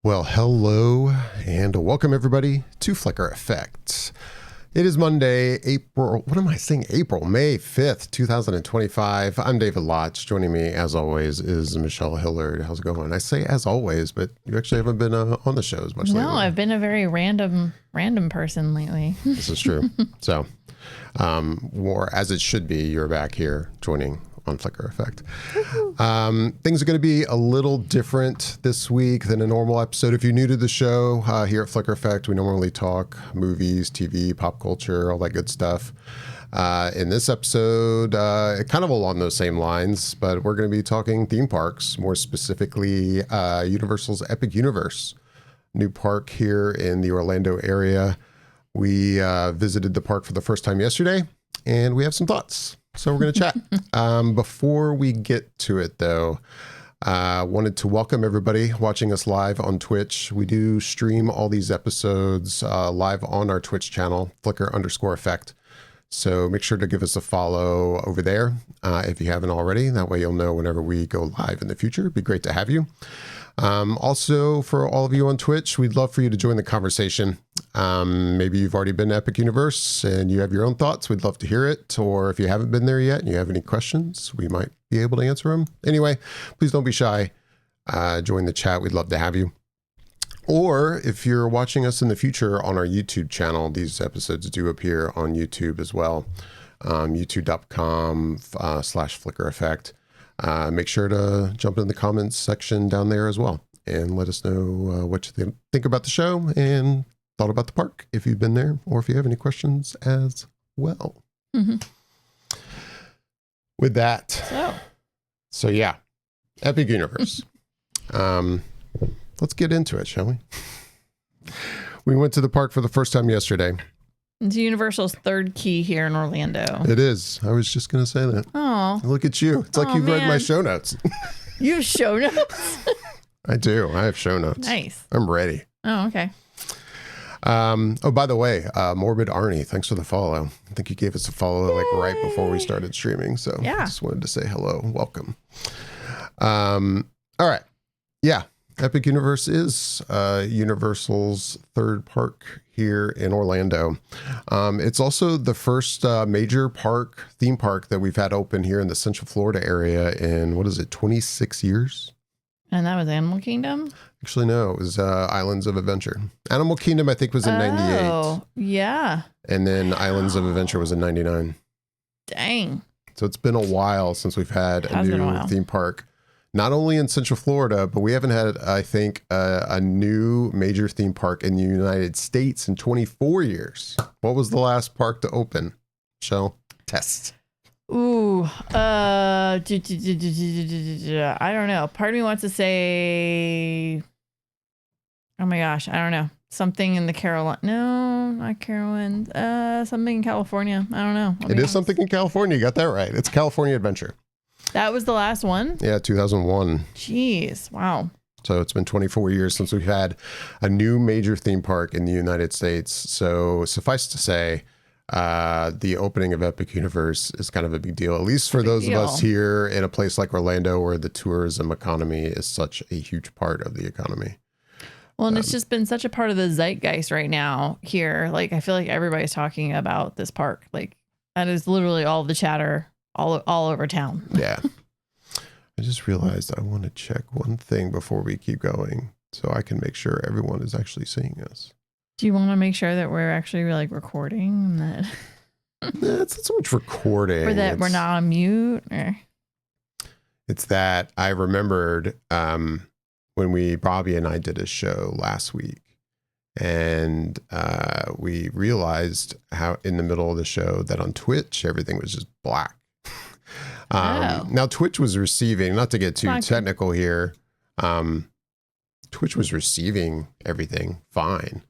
Well, hello and welcome everybody to Flicker Effect. It is Monday, May 5th, 2025. I'm David Lotch. Joining me as always is Michelle Hillard. How's it going? I say as always, but you actually haven't been on the show as much lately. No, I've been a very random person lately. This is true. So, more as it should be, you're back here joining on Flicker Effect. Things are going to be a little different this week than a normal episode. If you're new to the show, here at Flicker Effect, we normally talk movies, TV, pop culture, all that good stuff. In this episode, kind of along those same lines, but we're going to be talking theme parks, more specifically Universal's Epic Universe, new park here in the Orlando area. We visited the park for the first time yesterday, and we have some thoughts. So we're going to chat. Before we get to it, though, wanted to welcome everybody watching us live on Twitch. We do stream all these episodes live on our Twitch channel, Flicker_Effect. So make sure to give us a follow over there if you haven't already. That way you'll know whenever we go live in the future. It'd be great to have you. Also, for all of you on Twitch, we'd love for you to join the conversation. Maybe you've already been to Epic Universe and you have your own thoughts. We'd love to hear it. Or if you haven't been there yet and you have any questions, we might be able to answer them. Anyway, please don't be shy. Join the chat. We'd love to have you. Or if you're watching us in the future on our YouTube channel, these episodes do appear on YouTube as well. YouTube.com/Flicker Effect. Make sure to jump in the comments section down there as well and let us know what you think about the show and thought about the park if you've been there or if you have any questions as well. Mm-hmm. With that, so yeah, Epic Universe. Let's get into it, shall we? We went to the park for the first time yesterday. It's Universal's third key here in Orlando. It is. I was just going to say that. Oh. Look at you. It's like you've read my show notes. You have show notes? I do. I have show notes. Nice. I'm ready. Oh, okay. Oh, by the way, Morbid Arnie, thanks for the follow. I think you gave us a follow like right before we started streaming. So yeah. I just wanted to say hello. Welcome. All right. Yeah. Epic Universe is Universal's third park here in Orlando. It's also the first major theme park that we've had open here in the Central Florida area in, 26 years? And that was Animal Kingdom? Actually, no, it was Islands of Adventure. Animal Kingdom, I think, was in 98. Oh, yeah. And then Islands of Adventure was in 99. Dang. So it's been a while since we've had a new theme park. Not only in Central Florida, but we haven't had, I think, a new major theme park in the United States in 24 years. What was the last park to open? Shell test. Ooh, I don't know. Part of me wants to say, oh my gosh, I don't know. Something in the Carolina. No, not Carolyn. Something in California. I don't know. It is something in California. You got that right. It's California Adventure. That was the last one? Yeah, 2001. Jeez. Wow. So it's been 24 years since we've had a new major theme park in the United States. So suffice to say, the opening of Epic Universe is kind of a big deal, at least for those of us here in a place like Orlando where the tourism economy is such a huge part of the economy. Well, and it's just been such a part of the zeitgeist right now here. Like, I feel like everybody's talking about this park. Like, that is literally all the chatter all over town. Yeah. I just realized I want to check one thing before we keep going so I can make sure everyone is actually seeing us. Do you want to make sure that we're actually like recording and that it's not so much recording or that we're not on mute or it's that I remembered when Bobby and I did a show last week and we realized how in the middle of the show that on Twitch everything was just black. Now Twitch was receiving, not to get too technical here, Twitch was receiving everything fine.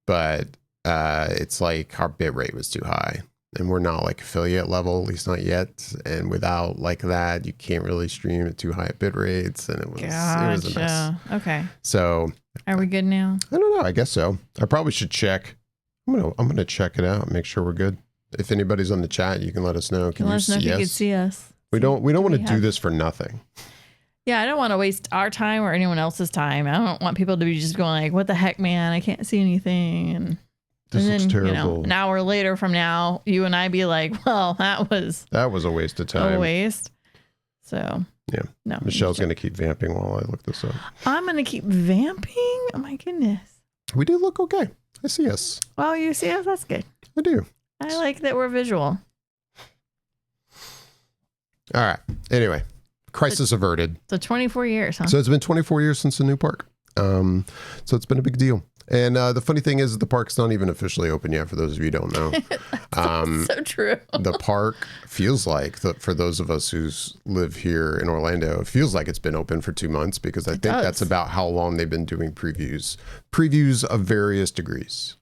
But it's like our bit rate was too high and we're not like affiliate level, at least not yet. And without like that, you can't really stream at too high at bit rates. And it was a mess. Okay. So are we good now? I don't know. I guess so. I probably should check. I'm going to check it out and make sure we're good. If anybody's on the chat, you can let us know. Can you see us? You can see us. We don't want to do this for nothing. Yeah, I don't want to waste our time or anyone else's time. I don't want people to be just going like, what the heck, man? I can't see anything. And This and looks then, terrible. an hour later from now, you and I be like, well, that was a waste of time. a waste. So, Yeah. no. Michelle's going to keep vamping while I look this up. I'm going to keep vamping? Oh, my goodness. We do look okay. I see us. Well, you see us? That's good. I do. I like that we're visual. All right. Anyway, crisis averted. So 24 years, huh? So it's been 24 years since the new park. So it's been a big deal. And the funny thing is the park's not even officially open yet, for those of you who don't know. So true. The park feels like, for those of us who live here in Orlando, it feels like it's been open for 2 months, because I think that's about how long they've been doing previews of various degrees.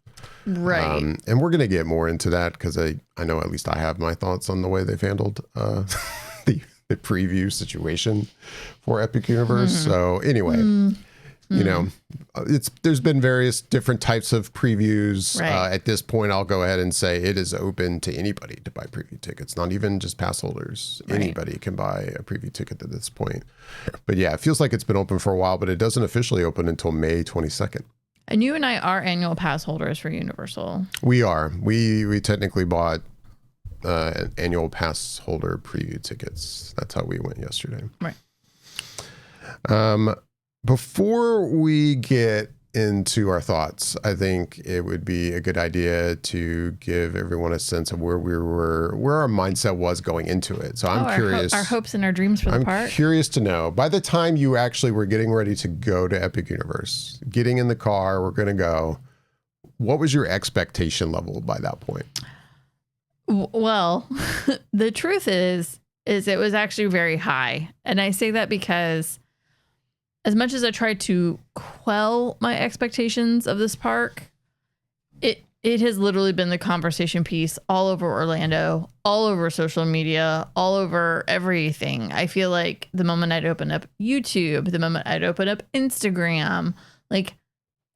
Right. And we're going to get more into that, because I know at least I have my thoughts on the way they've handled the preview situation for Epic Universe. So anyway, you know, there's been various different types of previews. Right. At this point, I'll go ahead and say it is open to anybody to buy preview tickets, not even just pass holders. Right. Anybody can buy a preview ticket at this point. But yeah, it feels like it's been open for a while, but it doesn't officially open until May 22nd. And you and I are annual pass holders for Universal. We are. We technically bought an annual pass holder preview tickets. That's how we went yesterday. Right. Before we get into our thoughts, I think it would be a good idea to give everyone a sense of where our mindset was going into it. So I'm curious. Our hopes and our dreams for the park. I'm curious to know, by the time you actually were getting ready to go to Epic Universe, getting in the car, we're going to go, what was your expectation level by that point? Well, the truth is it was actually very high. And I say that because as much as I tried to quell my expectations of this park, it has literally been the conversation piece all over Orlando, all over social media, all over everything. I feel like the moment I'd open up YouTube, the moment I'd open up Instagram, like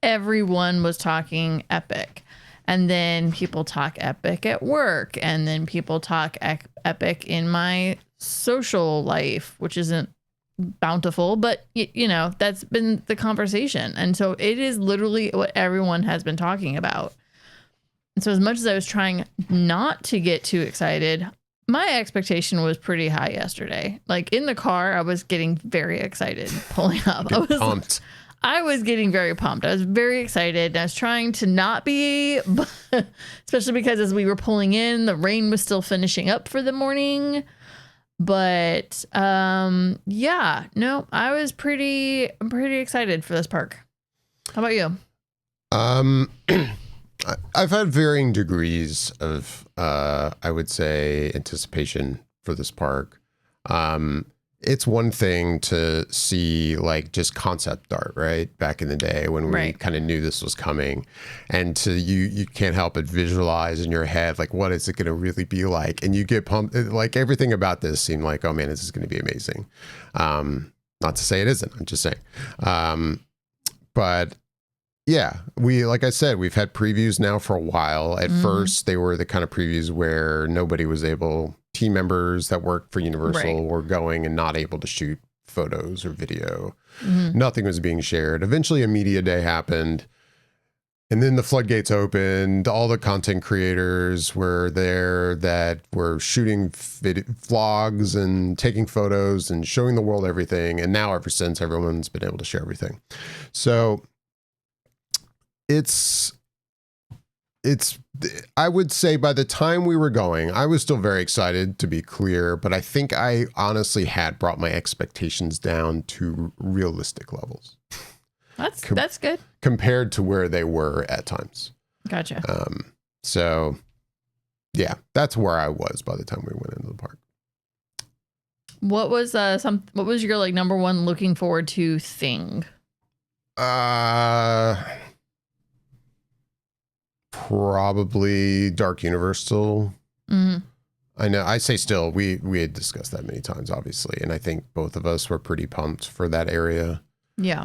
everyone was talking Epic. And then people talk Epic at work. And then people talk Epic in my social life, which isn't bountiful, but you know, that's been the conversation. And so it is literally what everyone has been talking about. And so as much as I was trying not to get too excited, my expectation was pretty high yesterday. Like in the car, I was getting very excited pulling up. I was getting very pumped. I was very excited. I was trying to not be, especially because as we were pulling in, the rain was still finishing up for the morning. But yeah, no, I'm pretty excited for this park. How about you? I've had varying degrees of I would say anticipation for this park. It's one thing to see like just concept art, right? Back in the day when we kind of knew this was coming, and to you can't help but visualize in your head, like, what is it going to really be like? And you get pumped. Like everything about this seemed like, oh man, this is going to be amazing. Not to say it isn't, I'm just saying. But yeah, like I said, we've had previews now for a while. At first, they were the kind of previews where team members that work for Universal were going and not able to shoot photos or video. Nothing was being shared. Eventually, a media day happened. And then the floodgates opened. All the content creators were there that were shooting vlogs and taking photos and showing the world everything. And now, ever since, everyone's been able to share everything. So I would say by the time we were going, I was still very excited, to be clear, but I think I honestly had brought my expectations down to realistic levels. That's good. Compared to where they were at times. Gotcha. So yeah, that's where I was by the time we went into the park. What was your like number one looking forward to thing? Probably Dark Universe still. I know. I say still. We had discussed that many times, obviously, and I think both of us were pretty pumped for that area. Yeah.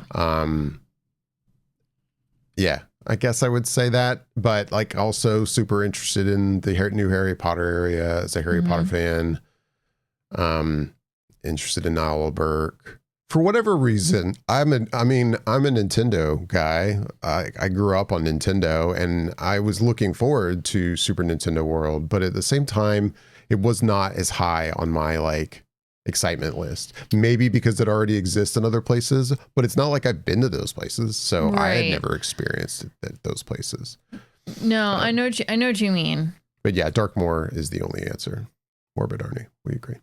Yeah, I guess I would say that, but like also super interested in the new Harry Potter area as a Harry Potter fan. Interested in Niall Burke. For whatever reason, I'm a Nintendo guy. I grew up on Nintendo, and I was looking forward to Super Nintendo World, but at the same time, it was not as high on my like excitement list. Maybe because it already exists in other places, but it's not like I've been to those places, so I had Right. never experienced it at those places. No, I know what you mean. But yeah, Darkmoor is the only answer. Morbid Arnie, we agree.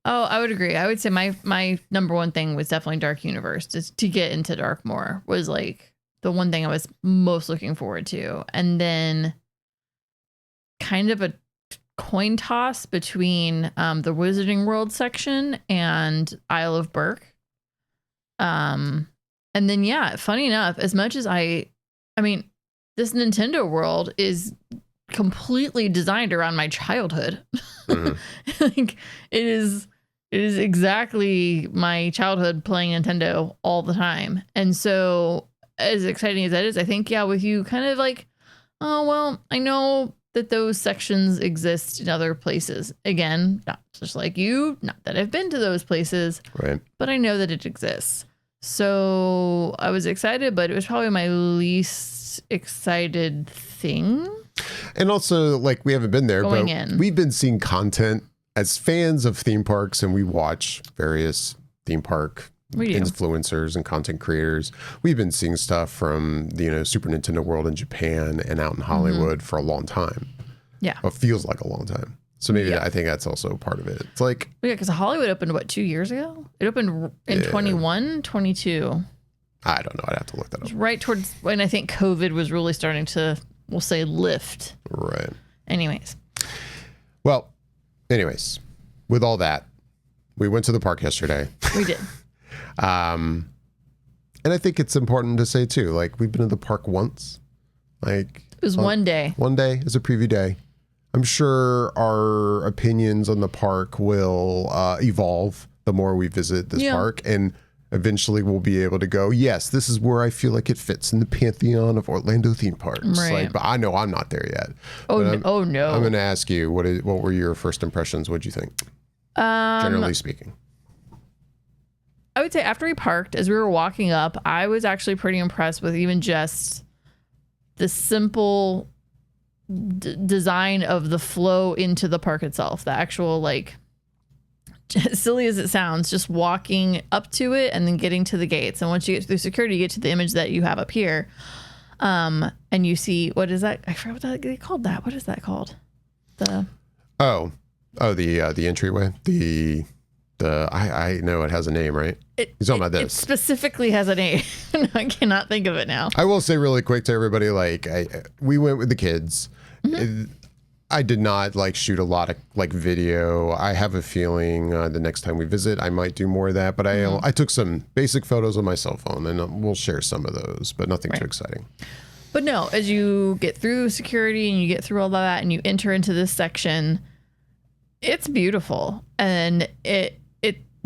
Oh, I would agree. I would say my number one thing was definitely Dark Universe. Just to get into Darkmoor was like the one thing I was most looking forward to. And then kind of a coin toss between the Wizarding World section and Isle of Berk. And then yeah, funny enough, as much as I mean, this Nintendo World is completely designed around my childhood. Mm-hmm. Like it is exactly my childhood playing Nintendo all the time. And so as exciting as that is, I think, yeah, with you kind of like, oh, well, I know that those sections exist in other places. Again, not just like you, not that I've been to those places, Right. but I know that it exists. So I was excited, but it was probably my least excited thing. And also, like, we haven't been there, Going but in. we've been seeing content as fans of theme parks, and we watch various theme park We do. influencers and content creators. We've been seeing stuff from the Super Nintendo World in Japan and out in Hollywood for a long time. Yeah. It feels like a long time. So maybe Yeah. I think that's also part of it. It's like, Yeah, because Hollywood opened, what, 2 years ago? It opened in 21, 22. I don't know. I'd have to look that up. Right towards when I think COVID was really starting to, we'll say, lift. Right. Anyways. Well, anyways, with all that, we went to the park yesterday. We did. And I think it's important to say too, like, we've been to the park once. Like, It was one day. one day is a preview day. I'm sure our opinions on the park will evolve the more we visit this Yeah. park, and eventually we'll be able to go, yes, this is where I feel like it fits in the pantheon of Orlando theme parks. Right. Like, but I know I'm not there yet. Oh, But no. Oh, no. I'm going to ask you, what were your first impressions? What'd you think, generally speaking? I would say after we parked, as we were walking up, I was actually pretty impressed with even just the simple design of the flow into the park itself. The actual, like, as silly as it sounds, just walking up to it and then getting to the gates. And once you get through security, you get to the image that you have up here. And you see, what is that? I forgot what they called that. What is that called? The The entryway. I know it has a name, right? You're talking about It this. specifically has a name. I cannot think of it now. I will say really quick to everybody, like, we went with the kids. I did not like shoot a lot of like video. I have a feeling the next time we visit, I might do more of that. But I took some basic photos on my cell phone, and we'll share some of those, but nothing too exciting. But no, as you get through security and you get through all that and you enter into this section, it's beautiful. And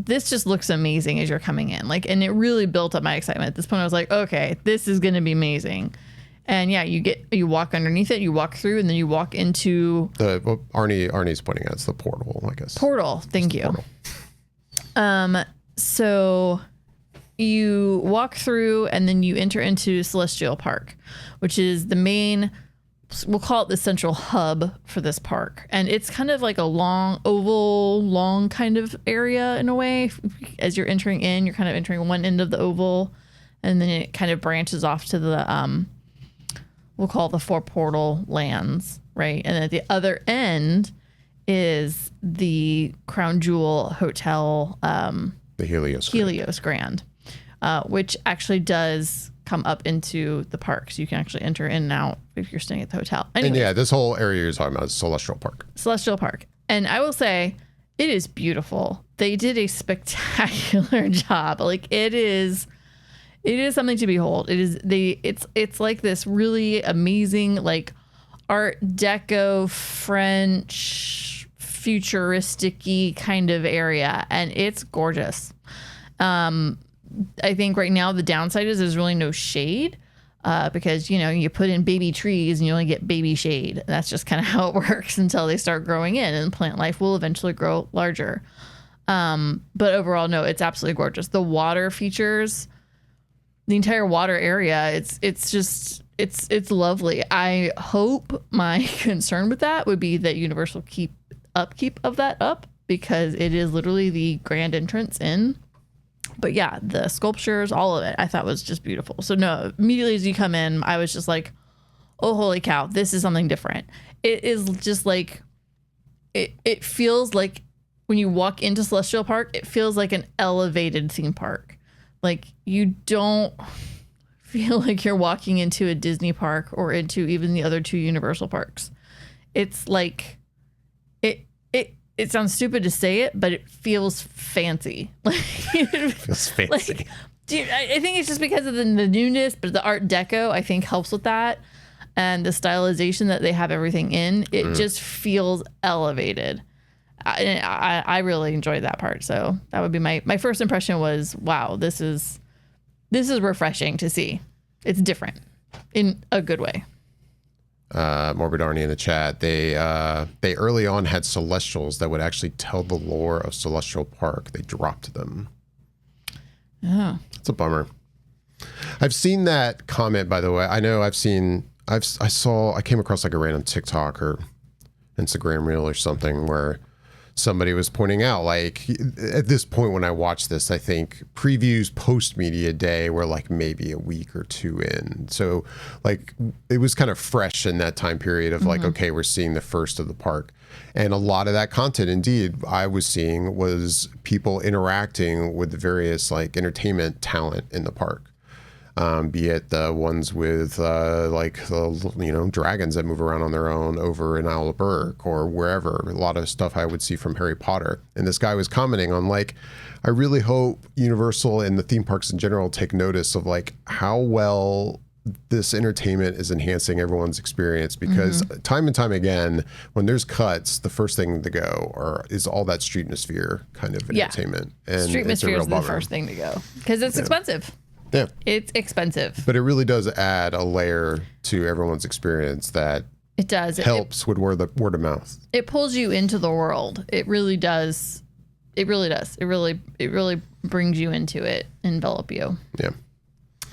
this just looks amazing as you're coming in. Like, and it really built up my excitement. At this point, I was like, okay, this is going to be amazing. And yeah, you walk underneath it, you walk through, and then you walk into Arnie's pointing out, it's the portal, I guess. portal. Thank you. So you walk through and then you enter into Celestial Park, which is the main, we'll call it the central hub for this park. And it's kind of like a long kind of area in a way. As you're entering in, you're kind of entering one end of the oval, and then it kind of branches off to the, we'll call it the four portal lands, right? And at the other end is the Crown Jewel Hotel, The Helios Grand, which actually does come up into the park. So you can actually enter in and out if you're staying at the hotel. And Anyway, yeah, this whole area you're talking about is Celestial Park. Celestial Park. And I will say, it is beautiful. They did a spectacular job. Like, it is something to behold. It's like this really amazing, like, Art Deco French futuristic-y kind of area, and it's gorgeous. I think right now the downside is there's really no shade, because you put in baby trees and you only get baby shade. That's just kind of how it works until they start growing in, and plant life will eventually grow larger. But overall, no, it's absolutely gorgeous. The water features, the entire water area, it's lovely. I hope my concern with that would be that Universal keep upkeep of that up, because it is literally the grand entrance in. But yeah, the sculptures, all of it, I thought was just beautiful. So no, immediately as you come in, I was just like, oh, holy cow, this is something different. It is just like, it feels like when you walk into Celestial Park, it feels like an elevated theme park. Like you don't feel like you're walking into a Disney park or into even the other two Universal parks. It's like, it sounds stupid to say it, but it feels fancy. Like it feels fancy. Like, dude, I think it's just because of the newness, but the Art Deco I think helps with that, and the stylization that they have everything in. It just feels elevated. I really enjoyed that part. So that would be my first impression was, wow, this is refreshing to see. It's different in a good way. Morbid Arnie in the chat, they early on had Celestials that would actually tell the lore of Celestial Park. They dropped them. Oh, it's a bummer. I've seen that comment, by the way. I know I came across like a random TikTok or Instagram reel or something where somebody was pointing out, like, at this point when I watched this, I think previews post media day were like maybe a week or two in. So like it was kind of fresh in that time period of like, okay, we're seeing the first of the park. And a lot of that content, indeed, I was seeing was people interacting with the various like entertainment talent in the park. Be it the ones with like the dragons that move around on their own over in Isle of Berk or wherever. A lot of stuff I would see from Harry Potter. And this guy was commenting on like, I really hope Universal and the theme parks in general take notice of like how well this entertainment is enhancing everyone's experience, because time and time again, when there's cuts, the first thing to go is all that Streetmosphere kind of entertainment. And Streetmosphere is the first thing to go because it's expensive. Yeah. It's expensive. But it really does add a layer to everyone's experience that it does. Helps with word of mouth. It pulls you into the world. It really does. It really does. It really brings you into it, envelop you. Yeah.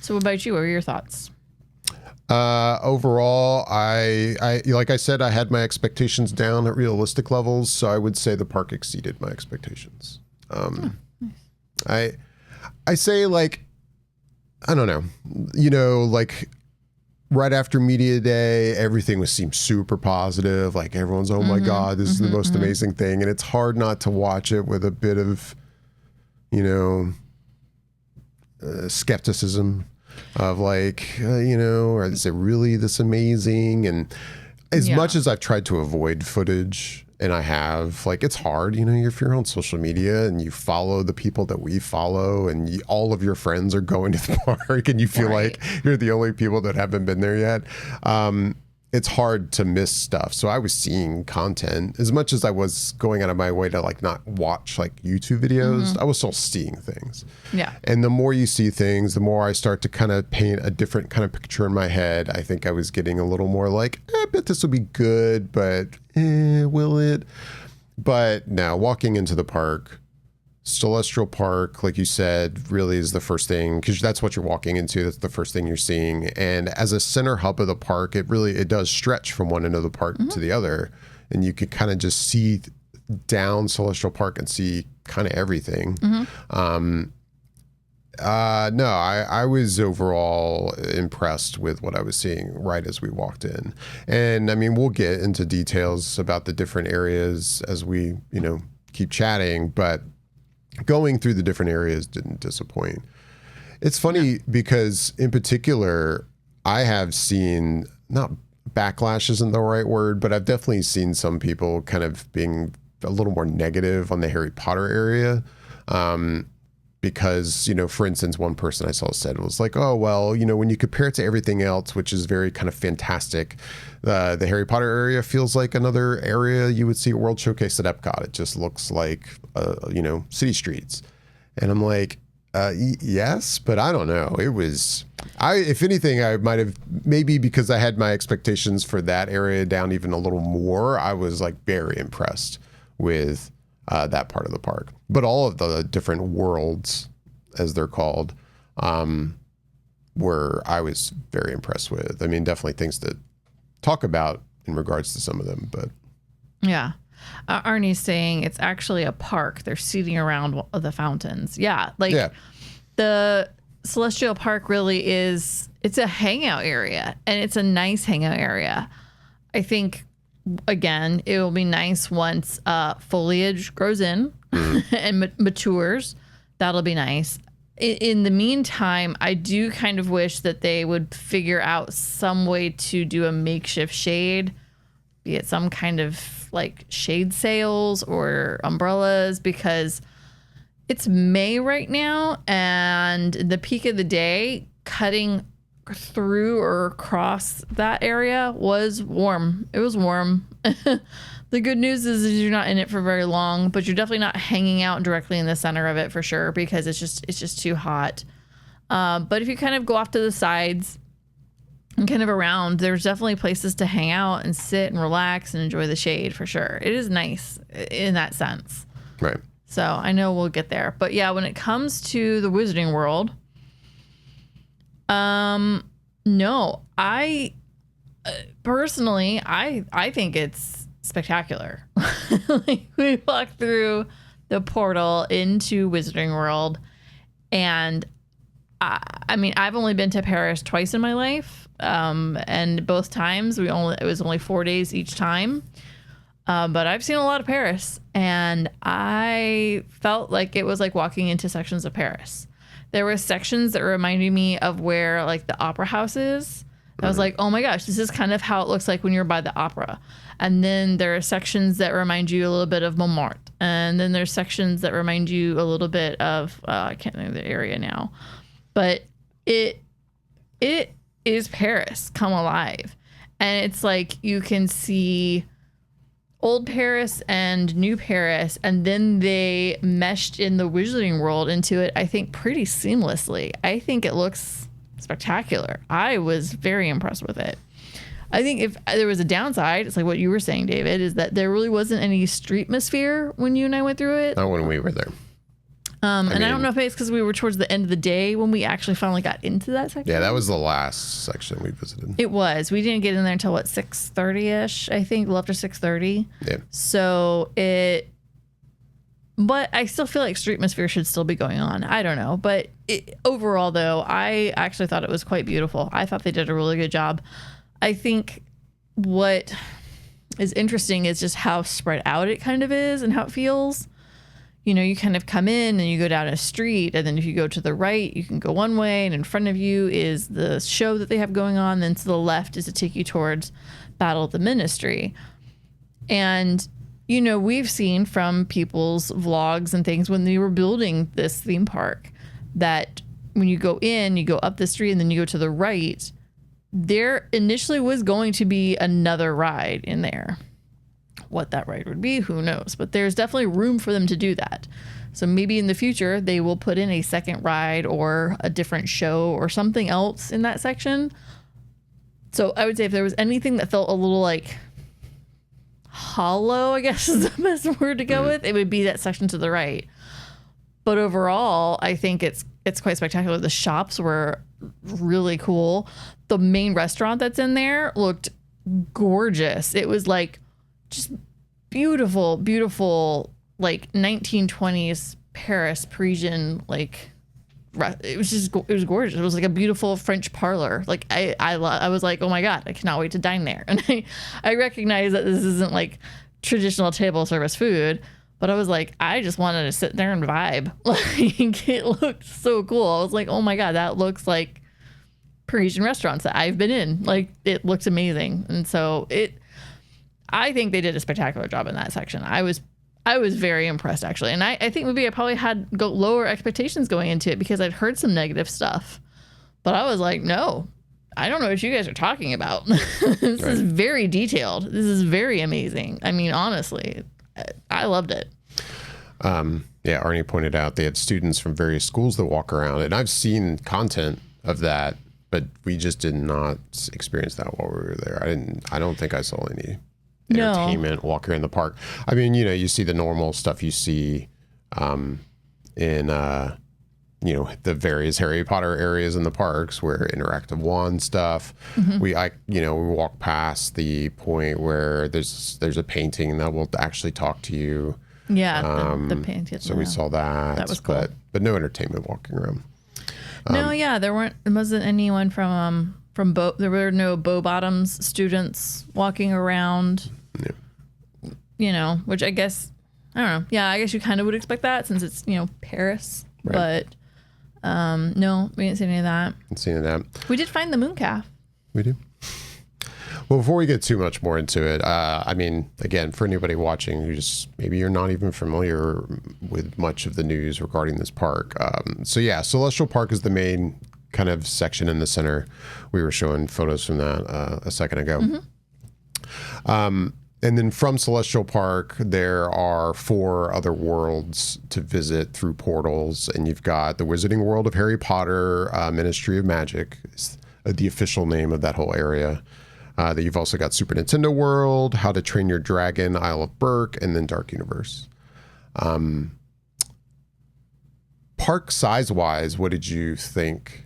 So what about you? What are your thoughts? Overall, I like I said, I had my expectations down at realistic levels, so I would say the park exceeded my expectations. Nice. I say like, I don't know, like right after media day, everything seemed super positive. Like everyone's, oh my God, this is the most amazing thing. And it's hard not to watch it with a bit of, skepticism of like, is it really this amazing? And as much as I've tried to avoid footage, and I have, like, it's hard, if you're on social media and you follow the people that we follow and all of your friends are going to the park and you feel like you're the only people that haven't been there yet. It's hard to miss stuff. So I was seeing content as much as I was going out of my way to like not watch like YouTube videos. I was still seeing things. Yeah. And the more you see things, the more I start to kind of paint a different kind of picture in my head. I think I was getting a little more like, I bet this will be good, but will it? But now walking into the park, Celestial Park, like you said, really is the first thing, because that's what you're walking into. That's the first thing you're seeing. And as a center hub of the park, it does stretch from one end of the park to the other. And you could kind of just see down Celestial Park and see kind of everything. No, I was overall impressed with what I was seeing right as we walked in. And I mean, we'll get into details about the different areas as we, keep chatting, but going through the different areas didn't disappoint. It's funny because in particular, I have seen, not backlash isn't the right word, but I've definitely seen some people kind of being a little more negative on the Harry Potter area. Because, for instance, one person I saw said was like, oh, well, when you compare it to everything else, which is very kind of fantastic, the Harry Potter area feels like another area you would see at World Showcase at Epcot. It just looks like, city streets. And I'm like, yes, but I don't know. It was, if anything, I might have, maybe because I had my expectations for that area down even a little more, I was like very impressed with that part of the park. but all of the different worlds, as they're called, were I was very impressed with. I mean, definitely things to talk about in regards to some of them, but Yeah. Arnie's saying it's actually a park. They're seating around the fountains. Yeah. Like the Celestial Park really is, it's a hangout area, and it's a nice hangout area. I think, again, it will be nice once foliage grows in and matures. That'll be nice. In the meantime, I do kind of wish that they would figure out some way to do a makeshift shade, be it some kind of like shade sails or umbrellas, because it's May right now, and the peak of the day, cutting through or across that area was warm. It was warm. The good news is you're not in it for very long, but you're definitely not hanging out directly in the center of it for sure, because it's just too hot. But if you kind of go off to the sides and kind of around, there's definitely places to hang out and sit and relax and enjoy the shade for sure. It is nice in that sense. right. So I know we'll get there. But yeah, when it comes to the Wizarding World, no, I personally, I think it's spectacular. Like, we walked through the portal into Wizarding World, and I mean, I've only been to Paris twice in my life, and both times it was only 4 days each time. But I've seen a lot of Paris, and I felt like it was like walking into sections of Paris. There were sections that reminded me of where like the opera house is. I was like, oh my gosh, this is kind of how it looks like when you're by the opera. And then there are sections that remind you a little bit of Montmartre. And then there's sections that remind you a little bit of, I can't think of the area now. But it is Paris come alive. And it's like you can see old Paris and new Paris, and then they meshed in the Wizarding World into it, I think, pretty seamlessly. I think it looks spectacular. I was very impressed with it. I think if there was a downside, it's like what you were saying, David, is that there really wasn't any streetmosphere when you and I went through it. Not when we were there. And I don't know if it's because we were towards the end of the day when we actually finally got into that section. Yeah, that was the last section we visited. It was. We didn't get in there until, what, 6:30-ish, I think, a little after 6:30. Yeah. So but I still feel like Streetmosphere should still be going on. I don't know. But overall, though, I actually thought it was quite beautiful. I thought they did a really good job. I think what is interesting is just how spread out it kind of is and how it feels. You know, you kind of come in and you go down a street, and then if you go to the right, you can go one way, and in front of you is the show that they have going on. Then to the left is to take you towards Battle of the Ministry. And, you know, we've seen from people's vlogs and things when they were building this theme park that when you go in, you go up the street and then you go to the right, there initially was going to be another ride in there. What that ride would be, who knows? But there's definitely room for them to do that. So maybe in the future, they will put in a second ride or a different show or something else in that section. So I would say if there was anything that felt a little like hollow, I guess is the best word to go with, it would be that section to the right. But overall, I think it's quite spectacular. The shops were really cool. The main restaurant that's in there looked gorgeous. It was like just beautiful, beautiful, like 1920s Paris, Parisian, like it was gorgeous. It was like a beautiful French parlor. Like I was like, oh my God, I cannot wait to dine there. And I recognize that this isn't like traditional table service food, but I was like, I just wanted to sit there and vibe. Like, it looked so cool. I was like, oh my God, that looks like Parisian restaurants that I've been in. Like, it looks amazing. And so I think they did a spectacular job in that section. I was very impressed, actually. And I think maybe I probably had lower expectations going into it because I'd heard some negative stuff. But I was like, no, I don't know what you guys are talking about. This is very detailed. This is very amazing. I mean, honestly, I loved it. Yeah, Arnie pointed out they had students from various schools that walk around. And I've seen content of that, but we just did not experience that while we were there. I don't think I saw any entertainment walk around the park. I mean, you know, you see the normal stuff you see in the various Harry Potter areas in the parks where interactive wand stuff. We walk past the point where there's a painting that will actually talk to you. Yeah, the painting. So we saw that. That was cool. But no entertainment walking around. There wasn't anyone from there were no Bow Bottoms students walking around. Yeah. Which I guess, I don't know. Yeah, I guess you kind of would expect that since it's, Paris. Right. But no, we didn't see any of that. Didn't see any of that. We did find the moon calf. We do. Well, before we get too much more into it, again, for anybody watching who just maybe you're not even familiar with much of the news regarding this park. Celestial Park is the main kind of section in the center. We were showing photos from that a second ago. And then from Celestial Park, there are 4 other worlds to visit through portals. And you've got the Wizarding World of Harry Potter, Ministry of Magic is the official name of that whole area. That you've also got Super Nintendo World, How to Train Your Dragon, Isle of Berk, and then Dark Universe. Park size-wise, what did you think?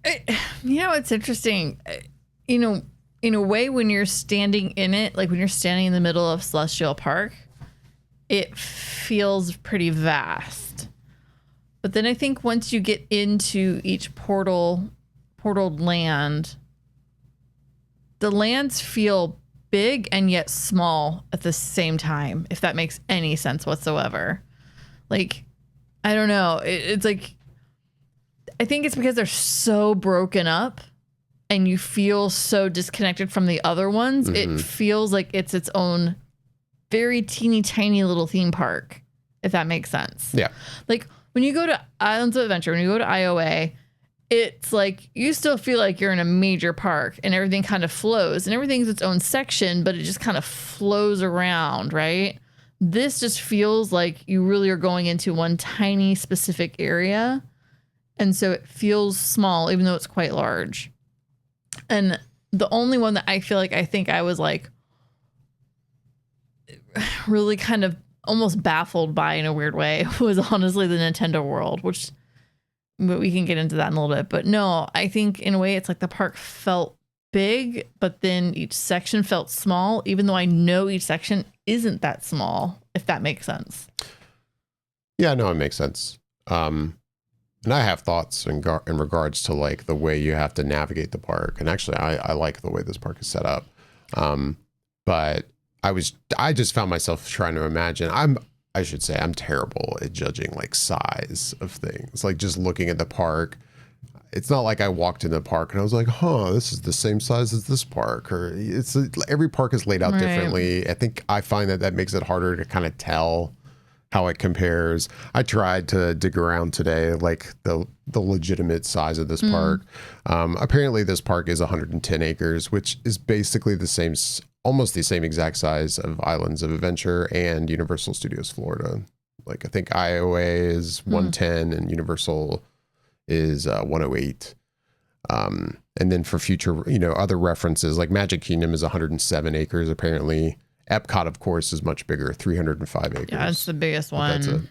It's interesting. In a way, when you're standing in it, like when you're standing in the middle of Celestial Park, it feels pretty vast. But then I think once you get into each portaled land, the lands feel big and yet small at the same time, if that makes any sense whatsoever. Like, I don't know. It's like, I think it's because they're so broken up and you feel so disconnected from the other ones. It feels like it's its own very teeny tiny little theme park, if that makes sense. Yeah. Like when you go to Islands of Adventure, when you go to IOA, it's like you still feel like you're in a major park and everything kind of flows and everything's its own section, but it just kind of flows around, right? This just feels like you really are going into one tiny specific area. And so it feels small, even though it's quite large. And the only one that I feel like I was like really kind of almost baffled by in a weird way was honestly the Nintendo World, but we can get into that in a little bit. But no, I think in a way it's like the park felt big, but then each section felt small, even though I know each section isn't that small, if that makes sense. Yeah, no, it makes sense. And I have thoughts in regards to like the way you have to navigate the park. And actually, I like the way this park is set up. But I just found myself trying to imagine. I'm terrible at judging like size of things. Like just looking at the park, it's not like I walked in the park and I was like, this is the same size as this park, or every park is laid out differently. I think I find that makes it harder to kind of tell how it compares. I tried to dig around today, like the legitimate size of this park. Apparently this park is 110 acres, which is basically almost the same exact size of Islands of Adventure and Universal Studios Florida. Like I think IOA is 110 and Universal is 108. And then for future, other references, like Magic Kingdom is 107 acres apparently. Epcot, of course, is much bigger, 305 acres. Yeah, it's the biggest one.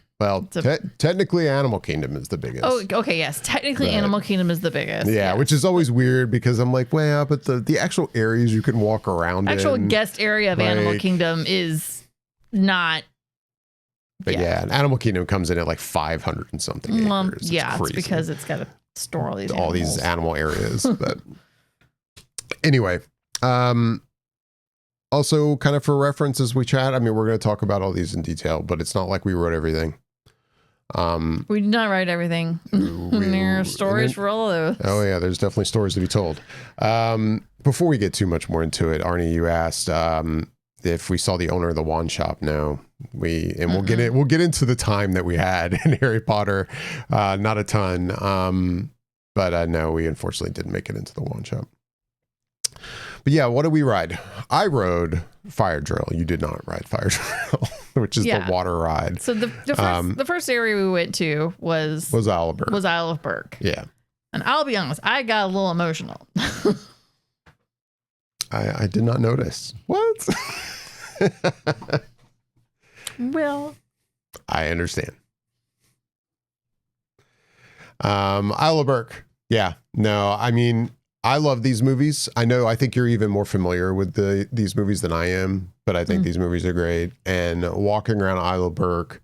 Technically, Animal Kingdom is the biggest. Oh, okay, yes. Technically, Animal Kingdom is the biggest. Yeah, which is always weird because I'm like, well, but the actual areas you can walk around actual guest area of Animal Kingdom is not. But yeah, Animal Kingdom comes in at like 500 and something acres. It's because it's got to store all these animal areas. But anyway, also, kind of for reference as we chat, we're going to talk about all these in detail, but it's not like we wrote everything. We did not write everything. There are stories for all of those. Oh, yeah, there's definitely stories to be told. Before we get too much more into it, Arnie, you asked if we saw the owner of the wand shop. No, we'll get into the time that we had in Harry Potter. Not a ton, but no, we unfortunately didn't make it into the wand shop. But yeah, what did we ride? I rode Fire Drill. You did not ride Fire Drill, which is the water ride. So the first area we went to was Isle of Berk. Isle of Berk. Yeah. And I'll be honest, I got a little emotional. I did not notice. What? Well, I understand. Isle of Burke. Yeah. No, I mean, I love these movies. I think you're even more familiar with these movies than I am, but I think these movies are great. And walking around Isle of Burke,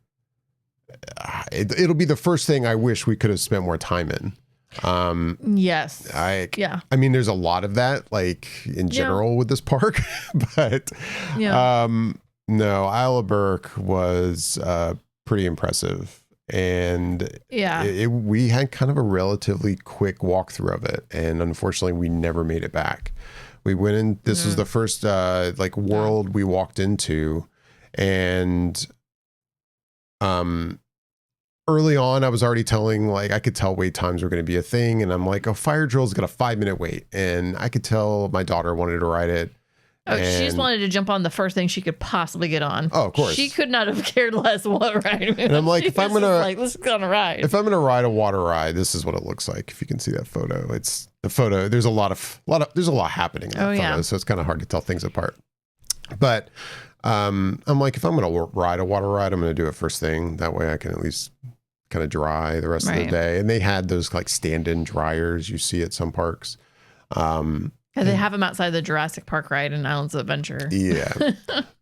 it'll be the first thing I wish we could have spent more time in. Yes. I mean, there's a lot of that, like in general with this park, but no, Isle of Burke was pretty impressive. And we had kind of a relatively quick walkthrough of it. And unfortunately, we never made it back. We went in, this was the first world we walked into. And early on, I was already telling, I could tell wait times were going to be a thing. And I'm like, oh, Fire Drill's got a 5-minute wait. And I could tell my daughter wanted to ride it. Oh, she just wanted to jump on the first thing she could possibly get on. Oh, of course. She could not have cared less what ride. And I'm like, if I'm let's go on a ride. If I'm gonna ride a water ride, this is what it looks like. If you can see that photo, it's the photo. There's a lot happening in that photo, so it's kind of hard to tell things apart. But I'm like, if I'm gonna ride a water ride, I'm gonna do it first thing. That way, I can at least kind of dry the rest of the day. And they had those like stand-in dryers you see at some parks. They have them outside the Jurassic Park ride in Islands of Adventure. Yeah.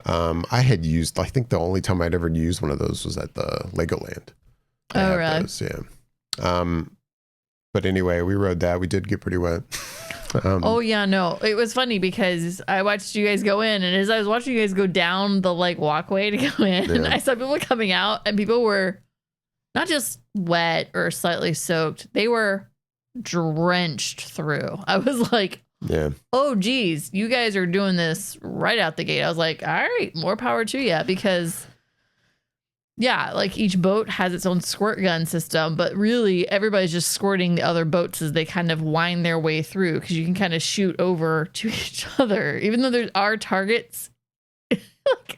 I had used, I think the only time I'd ever used one of those was at the Legoland. Oh, really? Those, yeah. But anyway, we rode that. We did get pretty wet. No. It was funny because I watched you guys go in, and as I was watching you guys go down the walkway to go in, I saw people coming out, and people were not just wet or slightly soaked. They were drenched through. I was like, oh, geez, you guys are doing this right out the gate. I was like, all right, more power to you, because each boat has its own squirt gun system, but really everybody's just squirting the other boats as they kind of wind their way through, because you can kind of shoot over to each other, even though there are targets.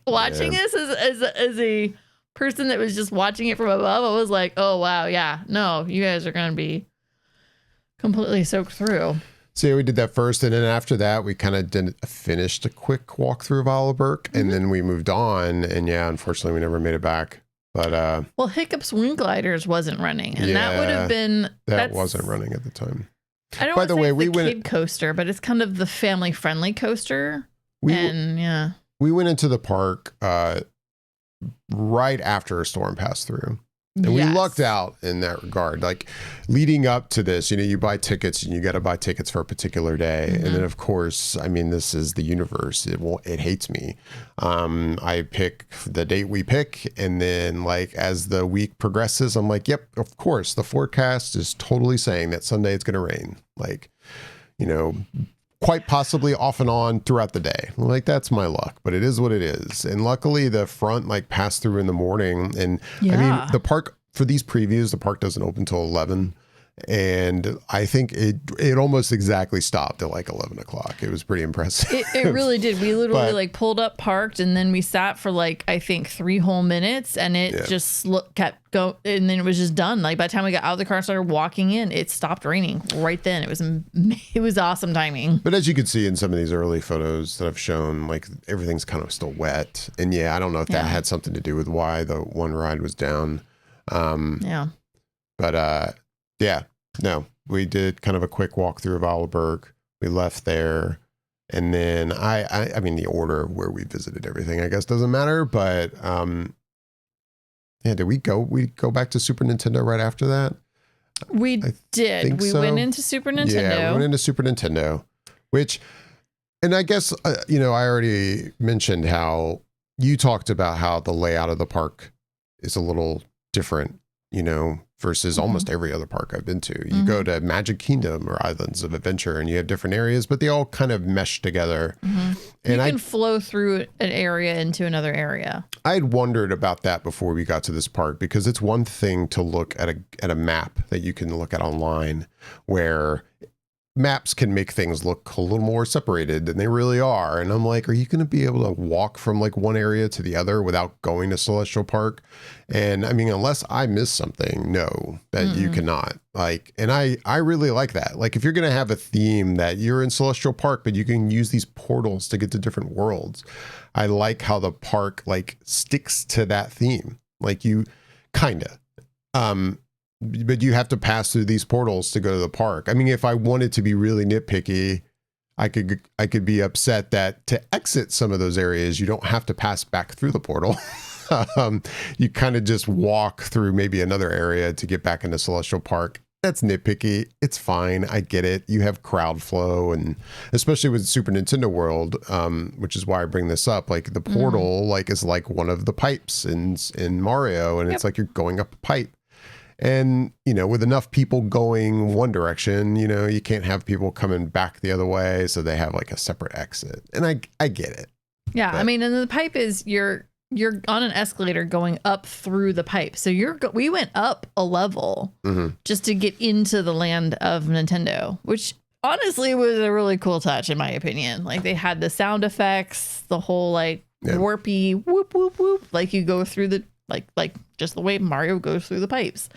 Watching this as a person that was just watching it from above, I was like, oh, wow, yeah, no, you guys are going to be completely soaked through. So yeah, we did that first, and then after that, we kind of finished a quick walkthrough of Isle of Burke, and then we moved on. And unfortunately, we never made it back. But Hiccup's Wing Gliders wasn't running, and that would have been that wasn't running at the time. I don't. By the way, we went kid coaster, but it's kind of the family friendly coaster. We went into the park right after a storm passed through. And we lucked out in that regard. Like leading up to this, you buy tickets and you got to buy tickets for a particular day. And then of course, I mean, this is the universe. It hates me. I pick the date we pick. And then as the week progresses, I'm like, yep, of course. The forecast is totally saying that Sunday it's going to rain. Quite possibly off and on throughout the day. That's my luck, but it is what it is. And luckily the front passed through in the morning. And I mean, the park for these previews, the park doesn't open till 11. And I think it almost exactly stopped at 11 o'clock. It was pretty impressive. It really did. We literally pulled up, parked, and then we sat for I think 3 whole minutes, and it just kept going, and then it was just done. By the time we got out of the car and started walking in, it stopped raining right then. It was awesome timing. But as you can see in some of these early photos that I've shown, everything's kind of still wet. And I don't know if that had something to do with why the one ride was down. But no, we did kind of a quick walkthrough of Isle of Burke. We left there, and then I mean the order of where we visited everything, I guess, doesn't matter. But did we go back to Super Nintendo right after that? We did. We went into Super Nintendo. Yeah, we went into Super Nintendo, and I guess I already mentioned how you talked about how the layout of the park is a little different, versus almost every other park I've been to. You go to Magic Kingdom or Islands of Adventure and you have different areas, but they all kind of mesh together. And you can flow through an area into another area. I had wondered about that before we got to this park, because it's one thing to look at a map that you can look at online, where maps can make things look a little more separated than they really are. And I'm like, are you going to be able to walk from one area to the other without going to Celestial Park? And I mean, unless I miss something, no, that you cannot. And I really like that. If you're going to have a theme that you're in Celestial Park, but you can use these portals to get to different worlds. I like how the park sticks to that theme. Like you kind of. But you have to pass through these portals to go to the park. I mean, if I wanted to be really nitpicky, I could be upset that to exit some of those areas, you don't have to pass back through the portal. You kind of just walk through maybe another area to get back into Celestial Park. That's nitpicky. It's fine. I get it. You have crowd flow, and especially with Super Nintendo World, which is why I bring this up. Like the portal, like is like one of the pipes in Mario, and it's like you're going up a pipe. And, you know, with enough people going one direction, you know, you can't have people coming back the other way. So they have like a separate exit. And I get it. Yeah. But, I mean, and the pipe is you're on an escalator going up through the pipe. So we went up a level just to get into the land of Nintendo, which honestly was a really cool touch, in my opinion. Like they had the sound effects, the whole like warpy whoop, whoop, whoop. Like you go through the like just the way Mario goes through the pipes.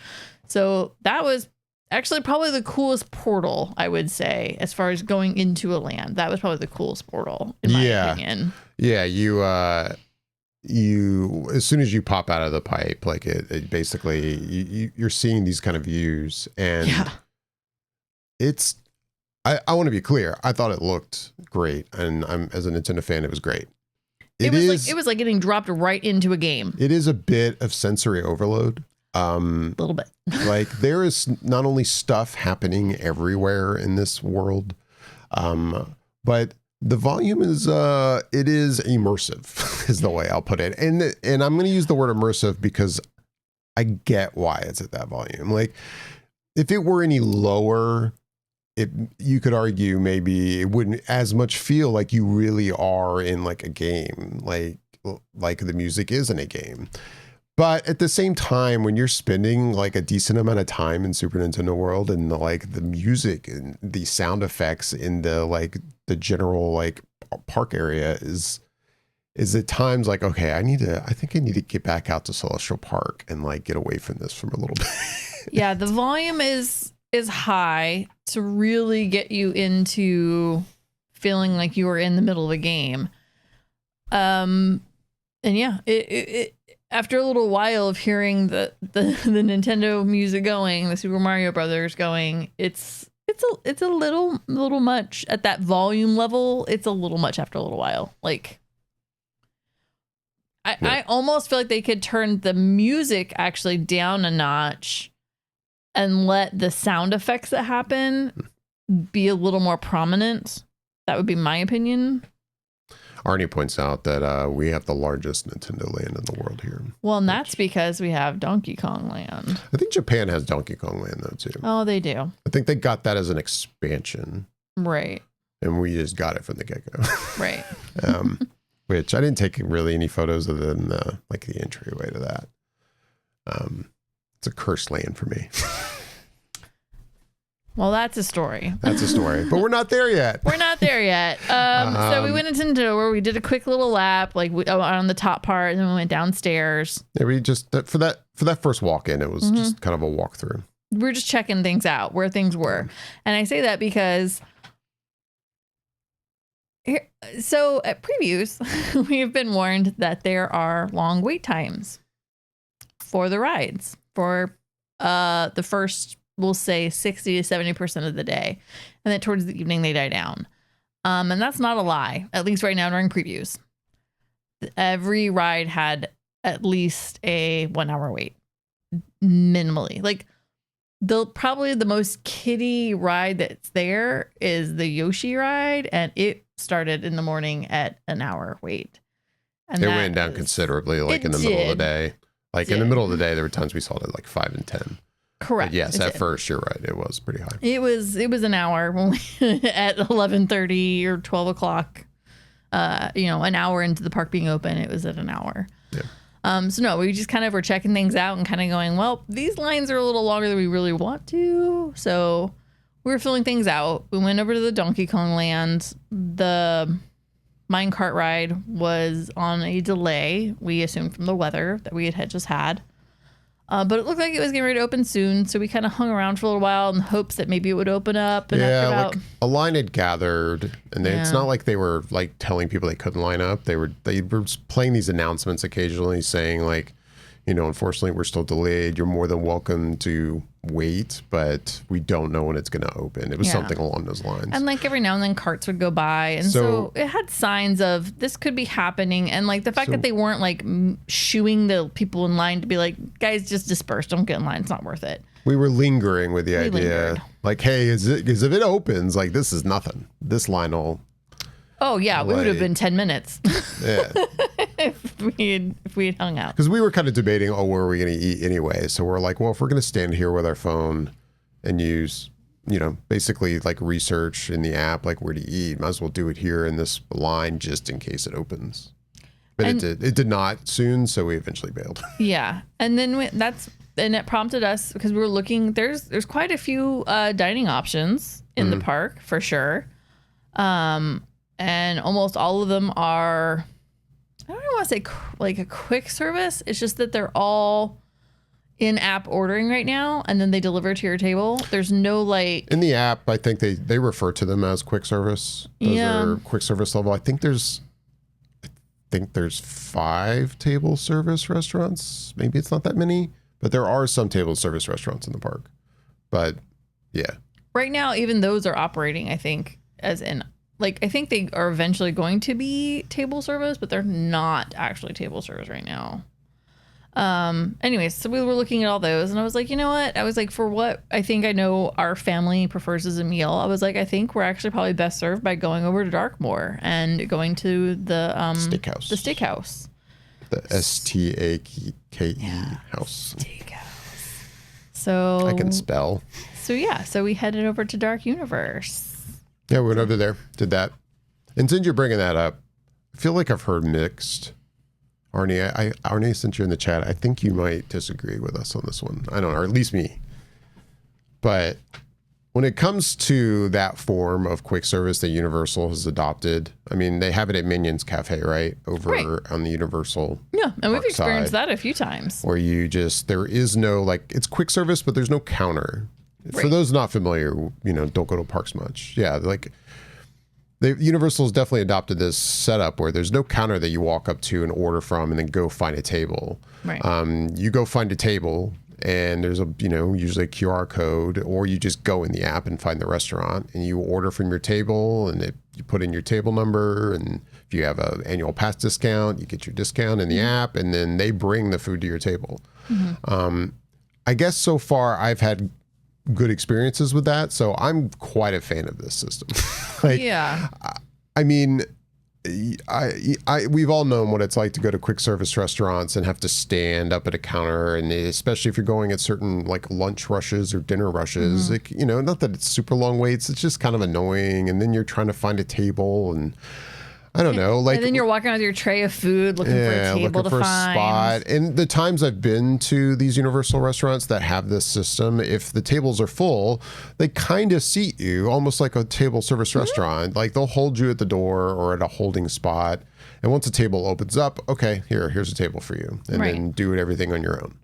So that was actually probably the coolest portal, I would say, as far as going into a land. That was probably the coolest portal, in my opinion. Yeah, you as soon as you pop out of the pipe, like it basically you're seeing these kind of views, and it's I want to be clear. I thought it looked great, and as a Nintendo fan, it was great. It was like getting dropped right into a game. It is a bit of sensory overload. A little bit. Like there is not only stuff happening everywhere in this world, but the volume is it is immersive is the way I'll put it. And I'm going to use the word immersive because I get why it's at that volume. Like if it were any lower, you could argue maybe it wouldn't as much feel like you really are in like a game, like the music is in a game. But at the same time, when you're spending like a decent amount of time in Super Nintendo World, and the music and the sound effects in the general like park area is at times like, okay, I think I need to get back out to Celestial Park and like get away from this for a little bit. Yeah, the volume is high to really get you into feeling like you are in the middle of a game. And yeah, it after a little while of hearing the Nintendo music going, the Super Mario Brothers going, it's a little much at that volume level. It's a little much after a little while. Like I almost feel like they could turn the music actually down a notch and let the sound effects that happen be a little more prominent. That would be my opinion. Arnie points out that we have the largest Nintendo land in the world here. Well, and that's because we have Donkey Kong Land. I think Japan has Donkey Kong Land, though, too. Oh, they do. I think they got that as an expansion. Right. And we just got it from the get-go. Right. Which I didn't take really any photos other than the entryway to that. It's a cursed land for me. Well, that's a story. That's a story. But we're not there yet. We're not there yet. So we went into Nintendo where we did a quick little lap, like on the top part, and then we went downstairs. Yeah, we just for that first walk in, it was just kind of a walkthrough. We're just checking things out, where things were. And I say that because so at previews, we have been warned that there are long wait times for the rides for the first, we'll say 60 to 70% of the day. And then towards the evening, they die down. And that's not a lie, at least right now during previews. Every ride had at least a 1 hour wait, minimally. Like probably the most kiddie ride that's there is the Yoshi ride. And it started in the morning at an hour wait. And it went down considerably, like in the middle of the day. Like in the middle of the day, there were times we saw it at like 5 and 10. Correct. But yes, at first you're right. It was pretty high. It was an hour when at 11:30 or 12 o'clock. An hour into the park being open, it was at an hour. Yeah. So no, we just kind of were checking things out and kind of going, well, these lines are a little longer than we really want to. So we were filling things out. We went over to the Donkey Kong Land. The minecart ride was on a delay. We assumed from the weather that we had just had. But it looked like it was getting ready to open soon, so we kind of hung around for a little while in hopes that maybe it would open up. And like a line had gathered, and it's not like they were like telling people they couldn't line up. They were playing these announcements occasionally saying like, unfortunately, we're still delayed. You're more than welcome to wait, but we don't know when it's going to open. It was something along those lines. And like every now and then carts would go by. And so it had signs of this could be happening. And like the fact that they weren't like shooing the people in line to be like, guys, just disperse. Don't get in line. It's not worth it. We were lingering with the idea. Like, hey, because if it opens, like this is nothing. This line will. Oh, yeah. We would have been 10 minutes. Yeah. if we had hung out. Because we were kind of debating, where are we going to eat anyway? So we're like, well, if we're going to stand here with our phone and use, basically like research in the app, like where to eat, might as well do it here in this line just in case it opens. But it did not soon, so we eventually bailed. Yeah. And then it prompted us because we were looking, there's quite a few dining options in the park for sure. And almost all of them are, I don't want to say like a quick service. It's just that they're all in-app ordering right now, and then they deliver to your table. There's no like... In the app, I think they refer to them as quick service. Those are quick service level. I think there's 5 table service restaurants. Maybe it's not that many, but there are some table service restaurants in the park. But yeah. Right now, even those are operating, I think, as in... Like, I think they are eventually going to be table service, but they're not actually table service right now. Anyways, so we were looking at all those, and I was like, you know what? I was like, for what I think I know our family prefers as a meal, I was like, I think we're actually probably best served by going over to Darkmoor and going to the steakhouse. The steakhouse. The STAKE house. Steakhouse. So I can spell. So we headed over to Dark Universe. Yeah, we went over there, did that. And since you're bringing that up, I feel like I've heard mixed. Arnie, Arnie, since you're in the chat, I think you might disagree with us on this one. I don't know, or at least me. But when it comes to that form of quick service that Universal has adopted, I mean, they have it at Minions Cafe, right? Over on the Universal. Yeah, and we've experienced that a few times. Where there is no, like, it's quick service, but there's no counter. For those not familiar, don't go to parks much. Yeah, like Universal has definitely adopted this setup where there's no counter that you walk up to and order from and then go find a table. Right. You go find a table and there's usually a QR code, or you just go in the app and find the restaurant and you order from your table, and you put in your table number, and if you have an annual pass discount, you get your discount in the app, and then they bring the food to your table. Mm-hmm. I guess so far I've had good experiences with that, so I'm quite a fan of this system. I mean, we've all known what it's like to go to quick service restaurants and have to stand up at a counter, and especially if you're going at certain like lunch rushes or dinner rushes, not that it's super long waits, it's just kind of annoying, and then you're trying to find a table, and I don't know. Like, and then you're walking around with your tray of food looking for a table to find. A spot. And the times I've been to these Universal restaurants that have this system, if the tables are full, they kind of seat you almost like a table service restaurant. Like, they'll hold you at the door or at a holding spot. And once a table opens up, okay, here's a table for you. And then do everything on your own.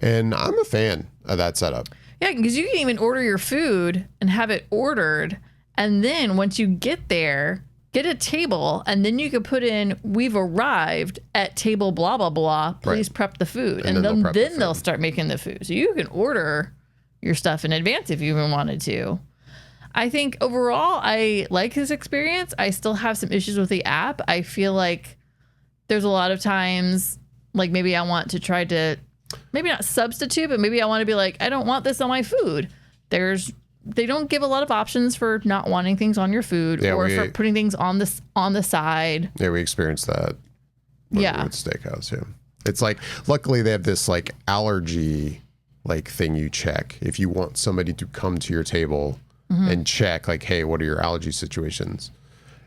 And I'm a fan of that setup. Yeah, because you can even order your food and have it ordered. And then once you get there, get a table, and then you could put in, we've arrived at table blah, blah, blah. Please prep the food. And then they'll start making the food. So you can order your stuff in advance if you even wanted to. I think overall, I like this experience. I still have some issues with the app. I feel like there's a lot of times, like maybe I want to try to, maybe not substitute, but maybe I want to be like, I don't want this on my food. They don't give a lot of options for not wanting things on your food for putting things on the side. Yeah, we experienced that. With Steakhouse, yeah. It's like, luckily they have this like allergy like thing you check if you want somebody to come to your table and check like, hey, what are your allergy situations?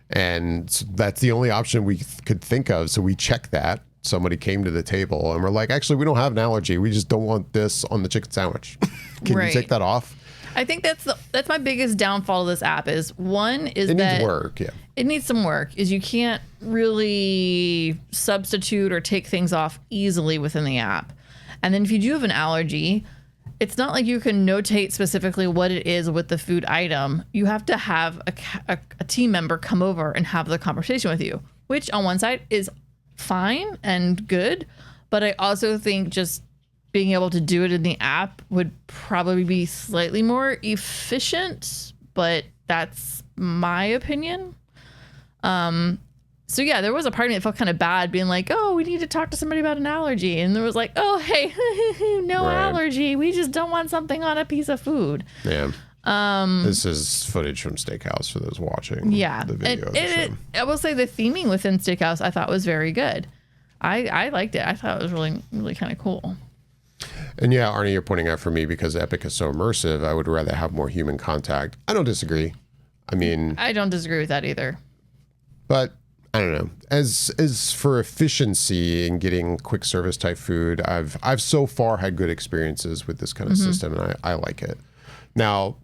And that's the only option we could think of. So we checked that. Somebody came to the table and we're like, actually, we don't have an allergy. We just don't want this on the chicken sandwich. Can you take that off? I think that's my biggest downfall of this app is it needs work. Yeah, it needs some work. Is you can't really substitute or take things off easily within the app. And then if you do have an allergy, it's not like you can notate specifically what it is with the food item. You have to have a team member come over and have the conversation with you, which on one side is fine and good. But I also think just being able to do it in the app would probably be slightly more efficient, but that's my opinion. So yeah, there was a part of me that felt kind of bad being like, oh, we need to talk to somebody about an allergy. And there was like, oh, hey, no allergy. We just don't want something on a piece of food. Yeah. This is footage from Steakhouse for those watching the video. I will say the theming within Steakhouse I thought was very good. I liked it. I thought it was really, really kind of cool. And yeah, Arnie, you're pointing out for me because Epic is so immersive, I would rather have more human contact. I don't disagree. I mean, I don't disagree with that either. But I don't know. As for efficiency in getting quick service type food, I've so far had good experiences with this kind of system, and I like it. Now,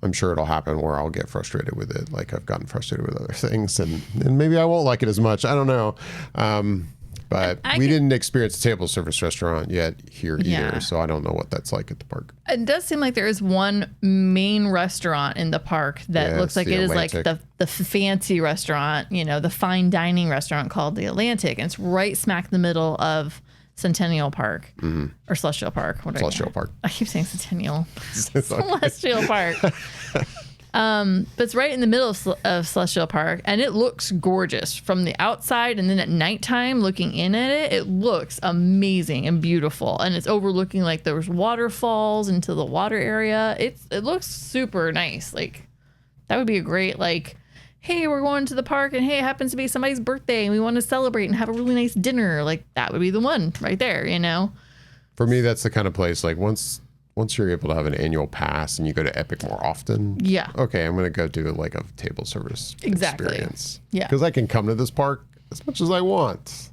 I'm sure it'll happen where I'll get frustrated with it, like I've gotten frustrated with other things, and maybe I won't like it as much. I don't know. But we didn't experience a table service restaurant yet here either, so I don't know what that's like at the park. It does seem like there is one main restaurant in the park that looks like it Atlantic. Is like the fancy restaurant, the fine dining restaurant called the Atlantic, and it's right smack in the middle of Centennial Park or Celestial Park. Celestial Park. I keep saying Centennial. Celestial Park. But it's right in the middle of Celestial Park, and it looks gorgeous from the outside. And then at nighttime, looking in at it, it looks amazing and beautiful. And it's overlooking like there's waterfalls into the water area. It looks super nice. Like that would be a great hey, we're going to the park, and hey, it happens to be somebody's birthday, and we want to celebrate and have a really nice dinner. Like that would be the one right there, For me, that's the kind of place once you're able to have an annual pass and you go to Epic more often, okay, I'm going to go do a table service experience. Yeah. Because I can come to this park as much as I want.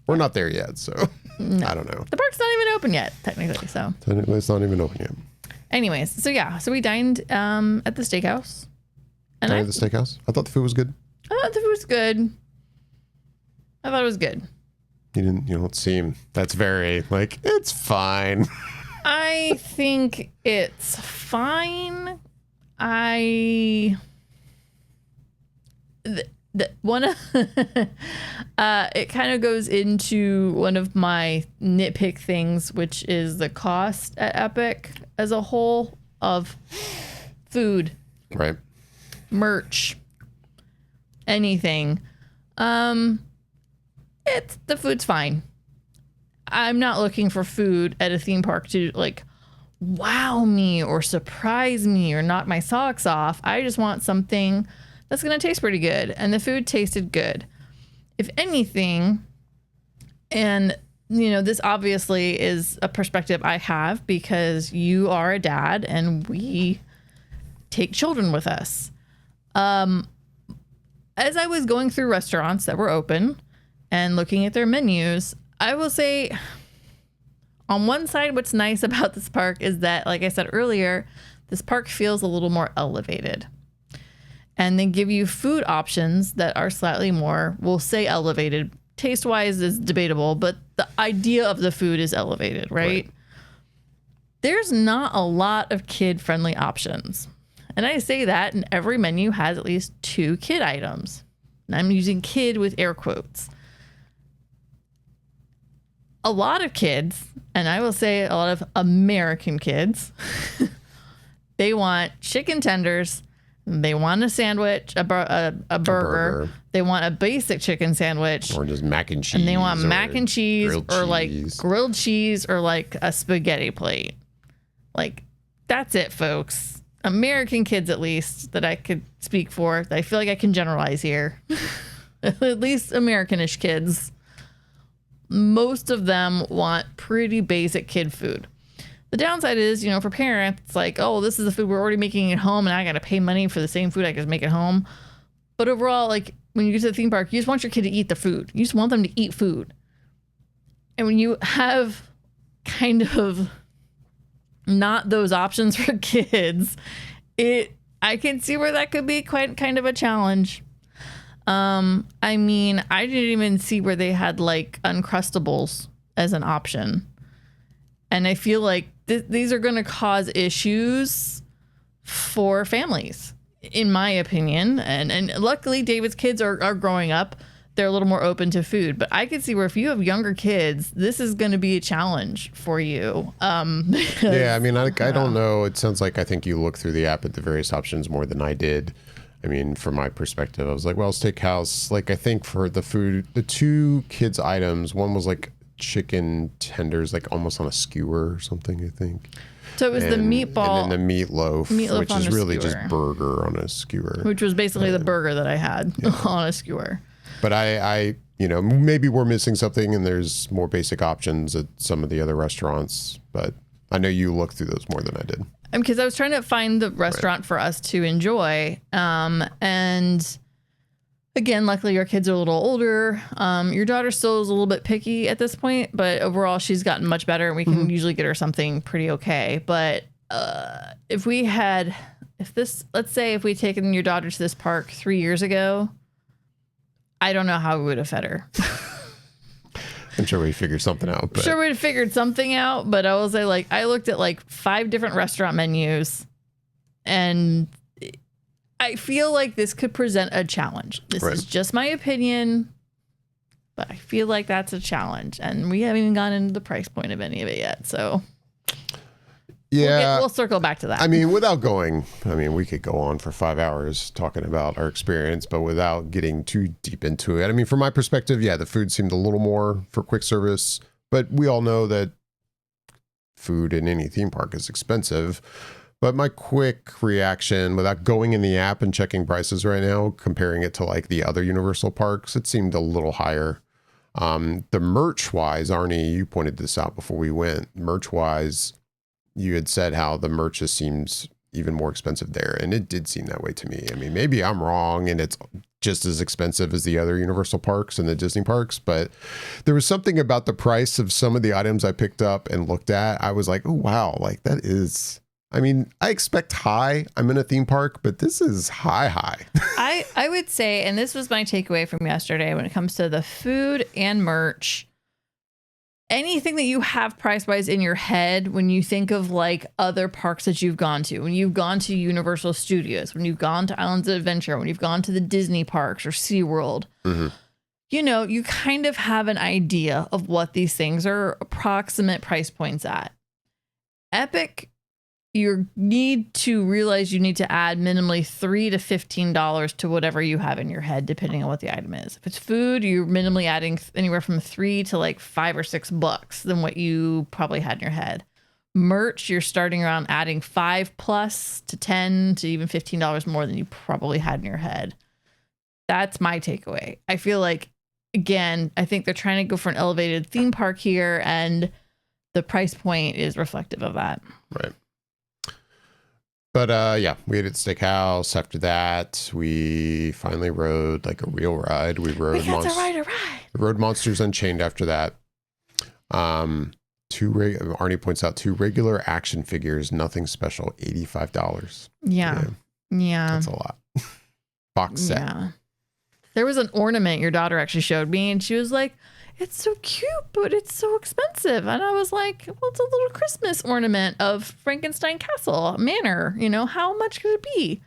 We're not there yet, so no. I don't know. The park's not even open yet, technically, so. Technically, it's not even open yet. Anyways, so we dined at the steakhouse. And the steakhouse? I thought the food was good. I thought the food was good. I thought it was good. You don't seem, that's very, it's fine. I think it's fine. It kind of goes into one of my nitpick things, which is the cost at Epic as a whole of food, right? Merch, anything. The food's fine. I'm not looking for food at a theme park to wow me or surprise me or knock my socks off. I just want something that's going to taste pretty good. And the food tasted good. If anything, and this obviously is a perspective I have because you are a dad and we take children with us. As I was going through restaurants that were open and looking at their menus, I will say on one side, what's nice about this park is that, like I said earlier, this park feels a little more elevated. And they give you food options that are slightly more, we'll say elevated. Taste-wise is debatable, but the idea of the food is elevated, right? There's not a lot of kid-friendly options. And I say that, and every menu has at least 2 kid items. And I'm using kid with air quotes. A lot of kids, and I will say a lot of American kids, they want chicken tenders, they want a sandwich, a burger, they want a basic chicken sandwich, or just mac and cheese, and they want mac and cheese, or grilled cheese, or a spaghetti plate. That's it, folks. American kids, at least, that I could speak for, that I feel like I can generalize here. At least Americanish kids. Most of them want pretty basic kid food. The downside is, for parents, it's oh, this is the food we're already making at home, and I got to pay money for the same food I can make at home. But overall, when you get to the theme park, you just want your kid to eat the food. You just want them to eat food. And when you have kind of not those options for kids, I can see where that could be quite kind of a challenge. I didn't even see where they had Uncrustables as an option. And I feel like these are going to cause issues for families, in my opinion. And luckily David's kids are growing up. they're a little more open to food. But I could see where if you have younger kids, this is going to be a challenge for you. Yeah, I mean, I don't know. It sounds like I think you look through the app at the various options more than I did. I mean, from my perspective, I was like, well, steakhouse. Like, I think for the food, the 2 kids' items, one was like chicken tenders, like almost on a skewer or something, I think. So it was the meatball. And then the meatloaf which on is a really skewer. just burger on a skewer. Which was basically the burger that I had on a skewer. But I, maybe we're missing something and there's more basic options at some of the other restaurants. But I know you looked through those more than I did. Because I was trying to find the restaurant for us to enjoy. And again, luckily our kids are a little older. Your daughter still is a little bit picky at this point, but overall she's gotten much better and we can usually get her something pretty okay. But let's say if we'd taken your daughter to this park 3 years ago, I don't know how we would have fed her. I'm sure we figured something out. But. Sure, we'd have figured something out, but I will say, like, I looked at like 5 different restaurant menus, and I feel like this could present a challenge. This is just my opinion, but I feel like that's a challenge, and we haven't even gone into the price point of any of it yet. So, yeah, we'll circle back to that. I mean, we could go on for 5 hours talking about our experience, but without getting too deep into it. I mean, from my perspective, yeah, the food seemed a little more for quick service, but we all know that food in any theme park is expensive. But my quick reaction, without going in the app and checking prices right now, comparing it to like the other Universal parks, it seemed a little higher. The merch wise, Arnie, you pointed this out before we went. Merch wise, you had said how the merch just seems even more expensive there. And it did seem that way to me. I mean, maybe I'm wrong and it's just as expensive as the other Universal parks and the Disney parks, but there was something about the price of some of the items I picked up and looked at. I was like, oh, wow, like that is, I mean, I expect high. I'm in a theme park, but this is high. I would say, and this was my takeaway from yesterday when it comes to the food and merch, anything that you have price wise in your head when you think of like other parks that you've gone to, when you've gone to Universal Studios, when you've gone to Islands of Adventure, when you've gone to the Disney parks or SeaWorld, you kind of have an idea of what these things are approximate price points at. Epic, you need to realize you need to add minimally $3 to $15 to whatever you have in your head, depending on what the item is. If it's food, you're minimally adding anywhere from $3 to like $5 or $6 than what you probably had in your head. Merch, you're starting around adding $5+ to $10 to even $15 more than you probably had in your head. That's my takeaway. I feel like, again, I think they're trying to go for an elevated theme park here, and the price point is reflective of that. Right. But yeah, we ate at Steakhouse. After that, we finally rode like a real ride. We rode Monsters Unchained after that. Arnie points out 2 regular action figures, nothing special, $85. Yeah. That's a lot. Box set. Yeah. There was an ornament your daughter actually showed me, and she was like, it's so cute, but it's so expensive. And I was like, well, it's a little Christmas ornament of Frankenstein Castle Manor. How much could it be?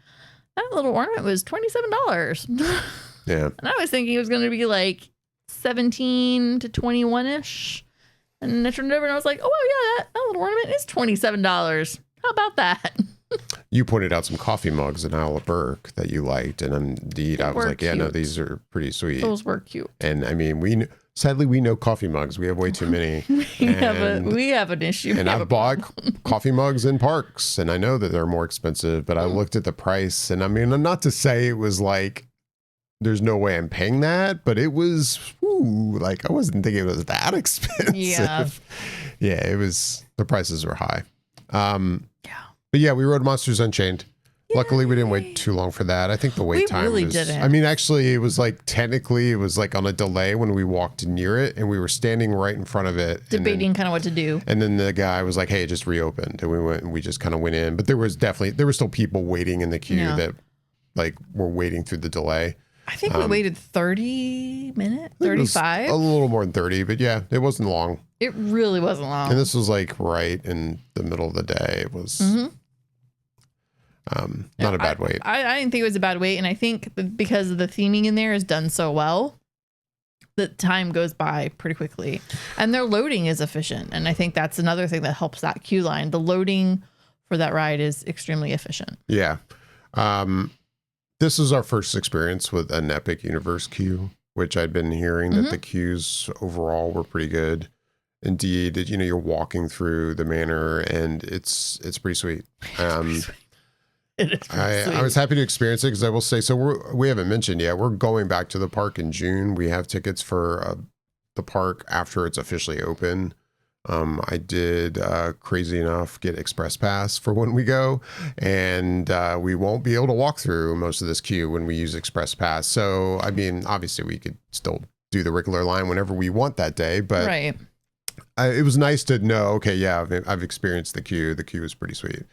That little ornament was $27. Yeah. And I was thinking it was going to be like 17 to 21-ish. And I turned over and I was like, oh, yeah, that little ornament is $27. How about that? You pointed out some coffee mugs in Isle of Burke that you liked. And indeed, I was like, yeah, no, these are pretty sweet. Those were cute. And I mean, sadly, we know coffee mugs. We have way too many. we have an issue. And I've bought coffee mugs in parks, and I know that they're more expensive, but I looked at the price, and I mean, not to say it was like, there's no way I'm paying that, but it was, like, I wasn't thinking it was that expensive. Yeah. Yeah, it was, the prices were high. Yeah. But yeah, we rode Monsters Unchained. Yay. Luckily, we didn't wait too long for that. I think the wait time really was... didn't. I mean, actually, it was like, technically, it was like on a delay when we walked near it, and we were standing right in front of it. Debating kind of what to do. And then the guy was like, hey, it just reopened. And we went, and we just kind of went in. But there were still people waiting in the queue that like were waiting through the delay. I think we waited 30 minutes, 35. A little more than 30, but yeah, it wasn't long. It really wasn't long. And this was like right in the middle of the day. It was... not a bad wait. I didn't think it was a bad wait, and I think because of the theming in there is done so well the time goes by pretty quickly, and their loading is efficient. And I think that's another thing that helps that queue line. The loading for that ride is extremely efficient. Yeah. This is our first experience with an Epic Universe queue, which I'd been hearing that the queues overall were pretty good. Indeed, you know, you're walking through the manor and it's pretty sweet. It is pretty sweet. I was happy to experience it because I will say, so we haven't mentioned yet, we're going back to the park in June. We have tickets for the park after it's officially open. I did, crazy enough, get Express Pass for when we go, and we won't be able to walk through most of this queue when we use Express Pass. So, I mean, obviously we could still do the regular line whenever we want that day, but Right. it was nice to know, okay, yeah, I've experienced the queue. The queue is pretty sweet.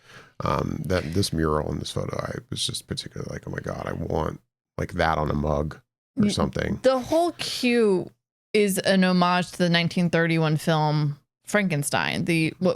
That this mural in this photo, I was just particularly like, oh my God, I want like that on a mug or something. The whole queue is an homage to the 1931 film Frankenstein,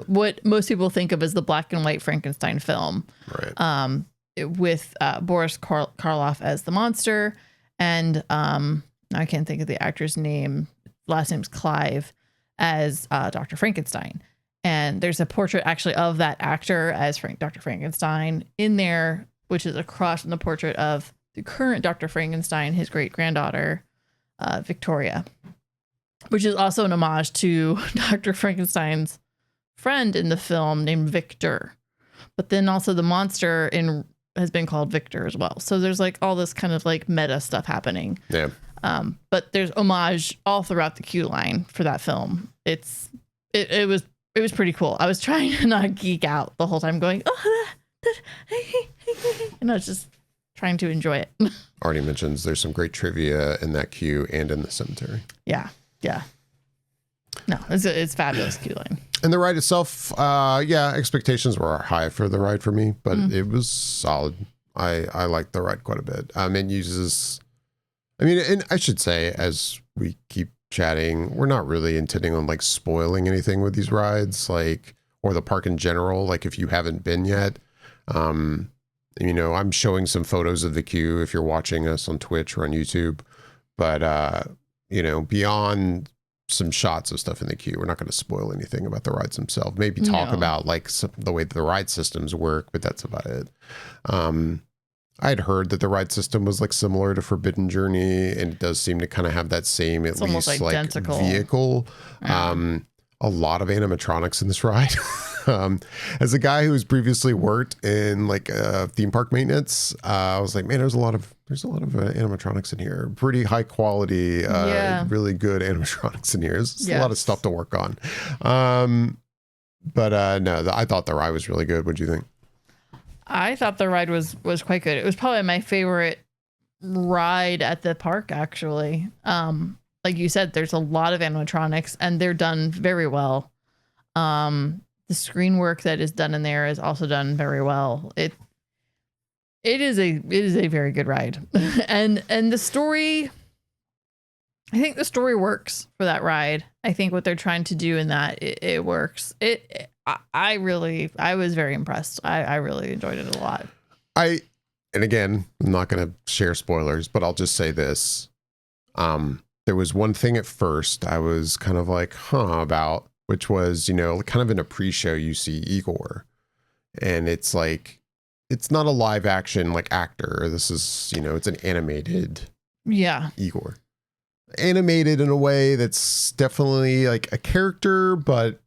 what most people think of as the black and white Frankenstein film, Right. with Boris Karloff as the monster, and I can't think of the actor's name. Last name's Clive as Dr. Frankenstein, and there's a portrait actually of that actor as Dr. Frankenstein in there, which is across from the portrait of the current Dr. Frankenstein, his great granddaughter, Victoria, which is also an homage to Dr. Frankenstein's friend in the film named Victor. But then also the monster has been called Victor as well. So there's like all this kind of like meta stuff happening. Yeah. But there's homage all throughout the queue line for that film. It was pretty cool. I was trying to not geek out the whole time going, and I was just trying to enjoy it. Already mentions there's some great trivia in that queue and in the cemetery. Yeah. No, it's fabulous queue line. And the ride itself, expectations were high for the ride for me, but it was solid. I liked the ride quite a bit. It uses, and I should say, as we keep chatting, we're not really intending on like spoiling anything with these rides, like, or the park in general. Like if you haven't been yet, I'm showing some photos of the queue if you're watching us on Twitch or on YouTube, but beyond some shots of stuff in the queue, we're not going to spoil anything about the rides themselves. Maybe talk about like the way the ride systems work, but that's about it. I'd heard that the ride system was like similar to Forbidden Journey, and it does seem to kind of have that same, at least like vehicle. Yeah. A lot of animatronics in this ride. As a guy who's previously worked in like theme park maintenance, I was like, man, there's a lot of animatronics in here. Pretty high quality, really good animatronics in here. There's a lot of stuff to work on. I thought the ride was really good. What do you think? I thought the ride was quite good. It was probably my favorite ride at the park, actually. Like you said, there's a lot of animatronics and they're done very well. The screen work that is done in there is also done very well. It is a very good ride. and the story, I think the story works for that ride. I think what they're trying to do in that, it works. I was very impressed. I really enjoyed it a lot. And again, I'm not going to share spoilers, but I'll just say this. There was one thing at first I was kind of like, about, which was, kind of in a pre-show, you see Igor, and it's like, it's not a live action like actor. This is, it's an animated Igor. Animated in a way that's definitely like a character, but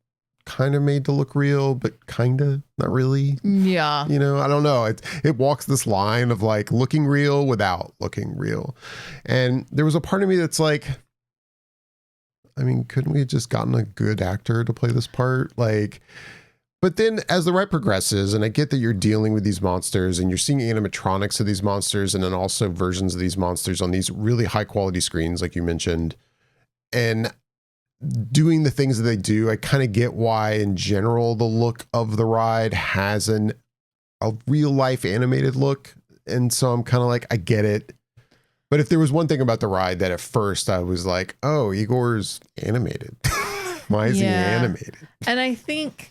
kind of made to look real, but kind of not really. Yeah. I don't know. It walks this line of like looking real without looking real. And there was a part of me that's like, couldn't we have just gotten a good actor to play this part? But then as the ride progresses, and I get that you're dealing with these monsters and you're seeing animatronics of these monsters and then also versions of these monsters on these really high quality screens, like you mentioned, and doing the things that they do, I kind of get why in general the look of the ride has a real life animated look. And so I'm kind of like, I get it. But if there was one thing about the ride that at first I was like, oh, Igor's animated. Why is he animated? And I think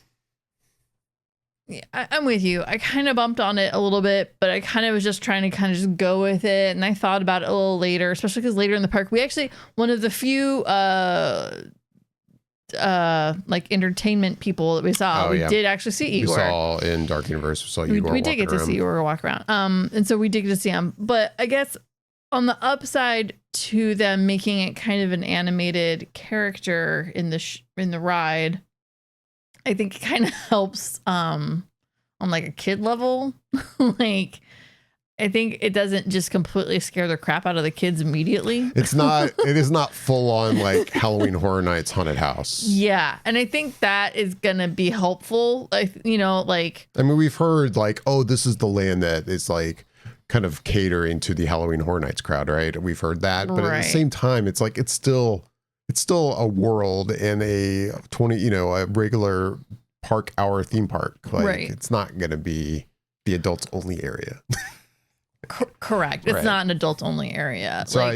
Yeah, I'm with you. I kind of bumped on it a little bit, but I kind of was just trying to kind of just go with it. And I thought about it a little later, especially because later in the park, we actually, one of the few like entertainment people that we saw, we did actually see Igor. We saw in Dark Universe, we saw Igor. We did get to see Igor walk around. And so we did get to see him. But I guess on the upside to them making it kind of an animated character in the ride, I think it kind of helps on like a kid level. Like, I think it doesn't just completely scare the crap out of the kids immediately. It is not full on like Halloween Horror Nights haunted house. Yeah. And I think that is going to be helpful. Like, you know, like, I mean, we've heard like, oh, this is the land that is like kind of catering to the Halloween Horror Nights crowd, right? We've heard that. But at the same time, it's like, it's still a world and a a regular park hour theme park. Like it's not going to be the adults only area. Correct. It's not an adults only area. So I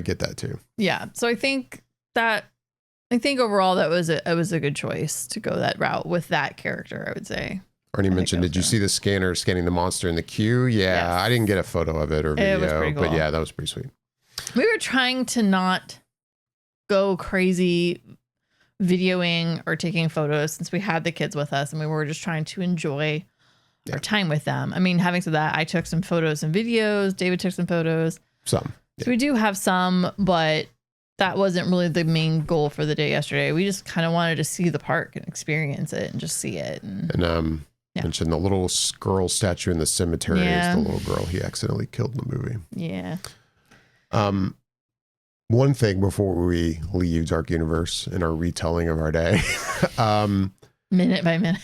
get that too. Yeah. So I think overall that was a good choice to go that route with that character, I would say. Arnie mentioned, did you see the scanner scanning the monster in the queue? Yeah. Yes. I didn't get a photo of it or video, was pretty cool. But yeah, that was pretty sweet. We were trying to not go crazy videoing or taking photos since we had the kids with us and we were just trying to enjoy our time with them. I mean, having said that, I took some photos and videos. David took some photos. So we do have some, but that wasn't really the main goal for the day yesterday. We just kind of wanted to see the park and experience it and just see it. And mentioned the little girl statue in the cemetery is the little girl he accidentally killed in the movie. Yeah. One thing before we leave Dark Universe and our retelling of our day, minute by minute.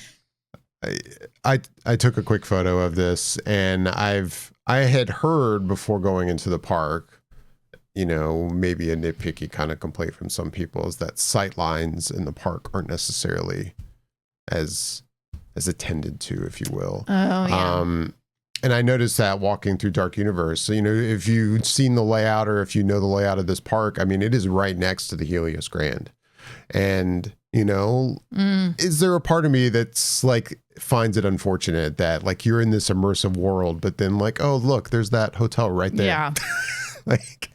I took a quick photo of this, and I had heard before going into the park, you know, maybe a nitpicky kind of complaint from some people is that sight lines in the park aren't necessarily as attended to, if you will. Oh yeah. And I noticed that walking through Dark Universe. So, you know, if you've seen the layout or if you know the layout of this park, I mean, it is right next to the Helios Grand. And, you know, is there a part of me that's like finds it unfortunate that like you're in this immersive world, but then like, oh, look, there's that hotel right there. Yeah. Like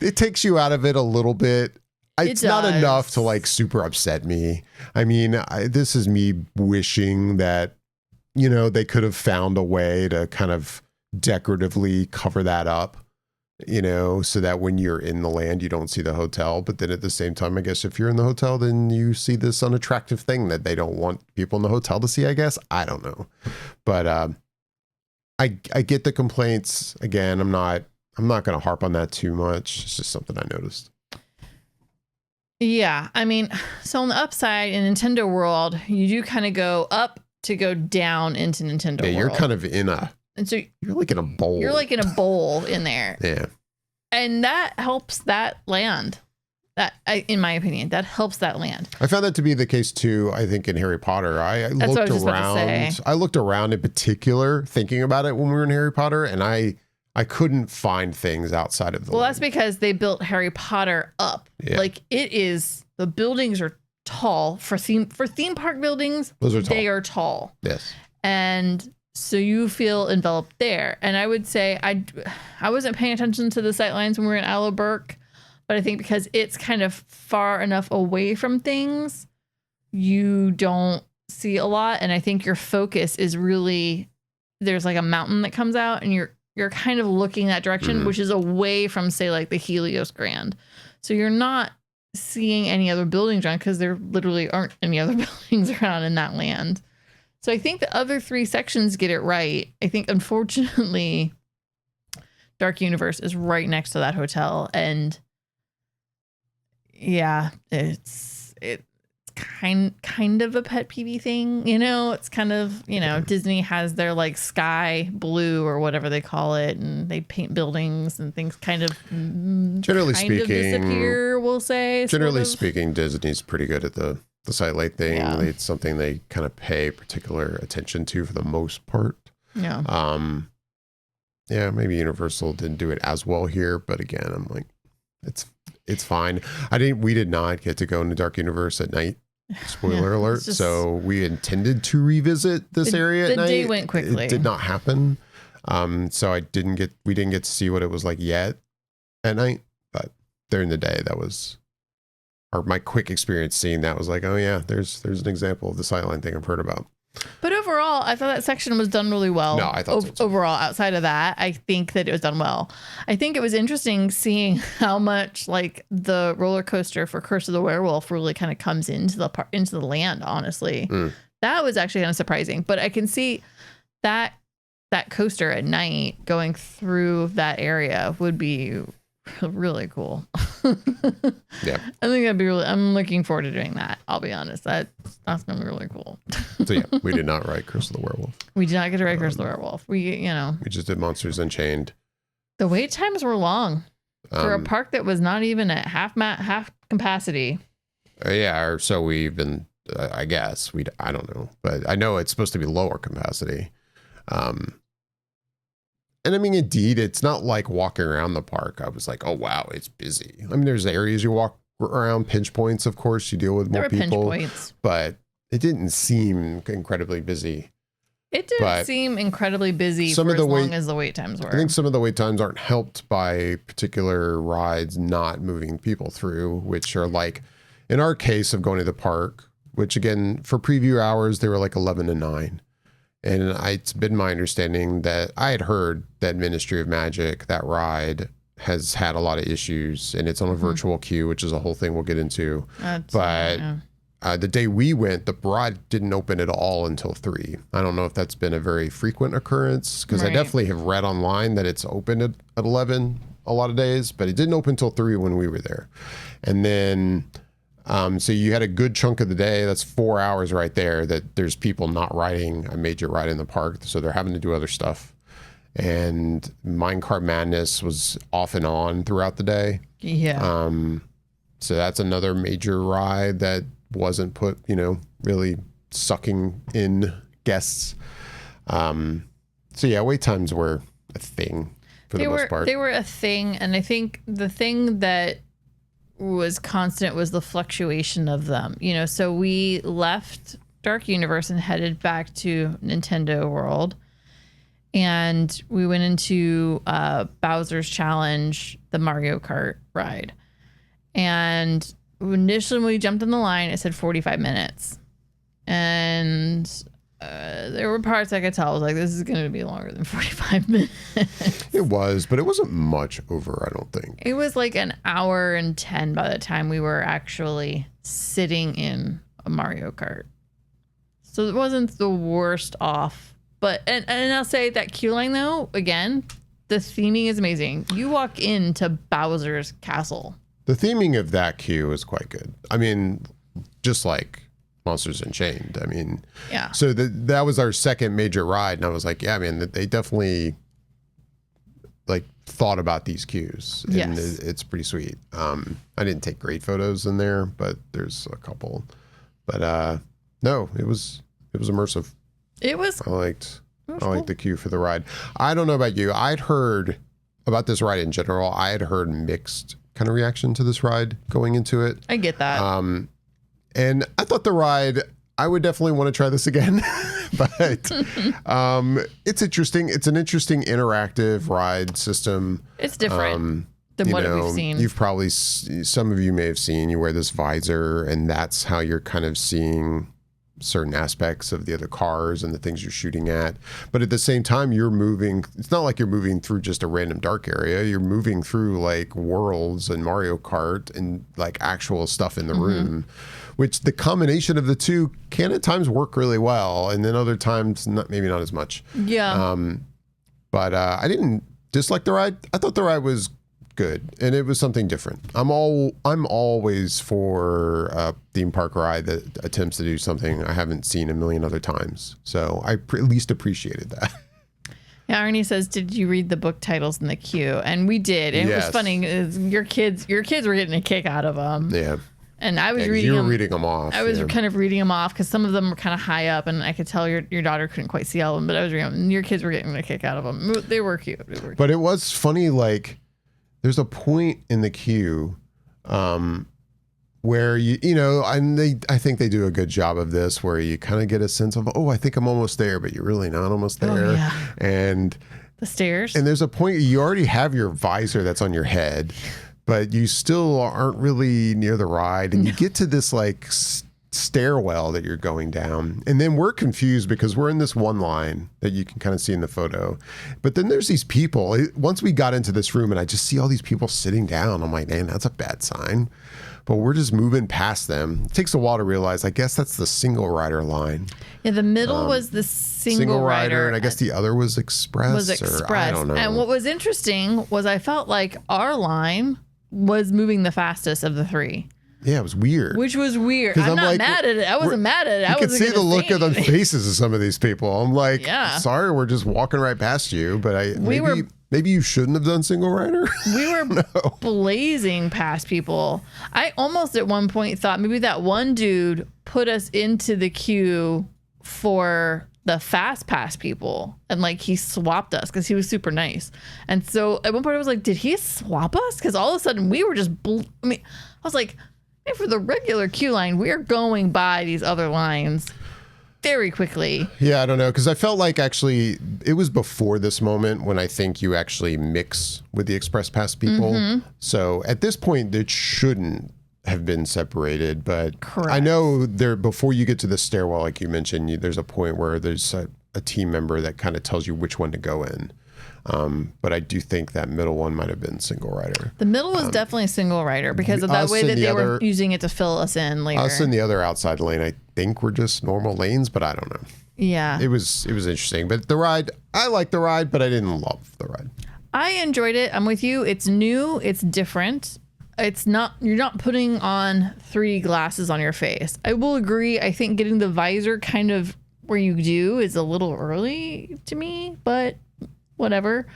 it takes you out of it a little bit. It's not enough to like super upset me. I mean, this is me wishing that, you know, they could have found a way to kind of decoratively cover that up, you know, so that when you're in the land, you don't see the hotel. But then at the same time, I guess if you're in the hotel, then you see this unattractive thing that they don't want people in the hotel to see, I guess. I don't know. But I get the complaints. Again, I'm not going to harp on that too much. It's just something I noticed. Yeah. I mean, so on the upside in Nintendo World, you do kind of go up to go down into Nintendo World. You're kind of in and so you're like in a bowl. You're like in a bowl in there. Yeah. And that helps that land. In my opinion, that helps that land. I found that to be the case too. I think in Harry Potter, I looked around in particular, thinking about it when we were in Harry Potter, and I couldn't find things outside of the land. That's because they built Harry Potter up. Yeah. Like the buildings are tall for theme park buildings. Those are tall. They are tall. Yes. And so you feel enveloped there. And I would say I wasn't paying attention to the sightlines when we were in Aloe Burke, but I think because it's kind of far enough away from things, you don't see a lot. And I think your focus is really, there's like a mountain that comes out and you're kind of looking that direction, which is away from, say, like the Helios Grand. So you're not seeing any other buildings around because there literally aren't any other buildings around in that land. So I think the other three sections get it right. I think, unfortunately, Dark Universe is right next to that hotel. And yeah, it's kind of a pet peeve thing, you know. It's kind of, you know, Disney has their like sky blue or whatever they call it, and they paint buildings and things kind of generally speaking disappear, we'll say. Generally speaking, Disney's pretty good at the sidelight thing. Yeah. It's something they kind of pay particular attention to for the most part. Yeah. Yeah, maybe Universal didn't do it as well here, but again, I'm like, it's fine. We did not get to go into Dark Universe at night. Spoiler Yeah, alert. it's just- So we intended to revisit this area at the night. day went quickly. It did not happen. So we didn't get to see what it was like yet at night, but during the day, my quick experience seeing that was like, oh yeah, there's an example of the sightline thing I've heard about. But overall, I thought that section was done really well. No, I thought so too. Overall, outside of that, I think that it was done well. I think it was interesting seeing how much like the roller coaster for Curse of the Werewolf really kind of comes into the land. Honestly, that was actually kind of surprising. But I can see that coaster at night going through that area would be really cool. Yeah. I think that'd be really. I'm looking forward to doing that. I'll be honest. That's gonna be really cool. So yeah, we did not write Curse of the Werewolf. We did not get to write Curse of the Werewolf. We just did Monsters Unchained. the wait times were long for a park that was not even at half capacity. Yeah, or so we've been. I guess I don't know, but I know it's supposed to be lower capacity. And I mean, indeed, it's not like walking around the park. I was like, oh, wow, it's busy. I mean, there's areas you walk around, pinch points, of course, you deal with more people. Pinch points. But it didn't seem incredibly busy. It didn't seem incredibly busy for as long as the wait times were. I think some of the wait times aren't helped by particular rides not moving people through, which are like, in our case of going to the park, which again, for preview hours, they were like 11 to 9. And it's been my understanding that I had heard that Ministry of Magic, that ride, has had a lot of issues, and it's on a virtual queue, which is a whole thing we'll get into. The day we went, the ride didn't open at all until 3. I don't know if that's been a very frequent occurrence, because I definitely have read online that it's open at 11 a lot of days, but it didn't open until 3 when we were there. And then... so you had a good chunk of the day, that's 4 hours right there, that there's people not riding a major ride in the park. So they're having to do other stuff. And Minecart Madness was off and on throughout the day. Yeah. So that's another major ride that wasn't put, really sucking in guests. So yeah, wait times were a thing for the most part. They were a thing. And I think the thing that was constant was the fluctuation of them. So we left Dark Universe and headed back to Nintendo World, and we went into Bowser's Challenge, the Mario Kart ride. And initially when we jumped in the line, it said 45 minutes, and there were parts I could tell I was like, this is going to be longer than 45 minutes. It was, but it wasn't much over, I don't think. It was like an hour and 10 by the time we were actually sitting in a Mario Kart. So it wasn't the worst off. But, and I'll say that queue line though, again, the theming is amazing. You walk into Bowser's castle. The theming of that queue is quite good. I mean, just like Monsters Unchained. I mean, yeah. So that was our second major ride, and I was like, yeah, man, they definitely like thought about these queues. And yes. It's pretty sweet. I didn't take great photos in there, but there's a couple. But no, it was immersive. It was. I liked the queue for the ride. I don't know about you. I'd heard about this ride in general. I had heard mixed kind of reaction to this ride going into it. I get that. And I thought the ride, I would definitely want to try this again, but it's interesting. It's an interesting interactive ride system. It's different than what we've seen. You've probably, some of you may have seen, you wear this visor, and that's how you're kind of seeing certain aspects of the other cars and the things you're shooting at. But at the same time, you're moving. It's not like you're moving through just a random dark area. You're moving through like worlds and Mario Kart and like actual stuff in the room, which the combination of the two can at times work really well. And then other times, maybe not as much. Yeah. But I didn't dislike the ride. I thought the ride was good, and it was something different. I'm always for a theme park ride that attempts to do something I haven't seen a million other times. So I at least appreciated that. Yeah, Arnie says, "Did you read the book titles in the queue?" And we did. And It was funny. Your kids were getting a kick out of them. Yeah. And I was reading. You were them. reading them off. I was kind of reading them off because some of them were kind of high up, and I could tell your daughter couldn't quite see all of them. But I was reading them, and your kids were getting a kick out of them. They were cute. But it was funny, like. There's a point in the queue where I think they do a good job of this, where you kind of get a sense of, oh, I think I'm almost there, but you're really not almost there. Oh, yeah. And the stairs. And there's a point you already have your visor that's on your head, but you still aren't really near the ride, and you get to this like stairwell that you're going down, and then we're confused because we're in this one line that you can kind of see in the photo, but then there's these people. Once we got into this room and I just see all these people sitting down, I'm like, man, that's a bad sign. But we're just moving past them. It takes a while to realize, I guess that's the single rider line. Yeah, the middle was the single rider, and I guess the other was express. Or I don't know. And what was interesting was I felt like our line was moving the fastest of the three. Yeah, it was weird. Which was weird. I'm not mad at it. I wasn't mad at it. I could see the look of the faces of some of these people. I'm like, sorry, we're just walking right past you. But maybe you shouldn't have done single rider. We were blazing past people. I almost at one point thought maybe that one dude put us into the queue for the fast pass people, and like he swapped us because he was super nice. And so at one point I was like, did he swap us? Because all of a sudden we were just I was like, hey, for the regular queue line, we're going by these other lines very quickly. Yeah, I don't know, because I felt like actually it was before this moment when I think you actually mix with the express pass people. Mm-hmm. So at this point it shouldn't have been separated, but correct. I know there, before you get to the stairwell, like you mentioned, there's a point where there's a team member that kind of tells you which one to go in. But I do think that middle one might have been single rider. The middle was definitely a single rider because of that way that they were using it to fill us in later. Us in the other outside lane, I think, were just normal lanes, but I don't know. Yeah. It was interesting. But the ride, I liked the ride, but I didn't love the ride. I enjoyed it. I'm with you. It's new. It's different. It's not, you're not putting on 3D glasses on your face. I will agree. I think getting the visor kind of where you do is a little early to me, but whatever.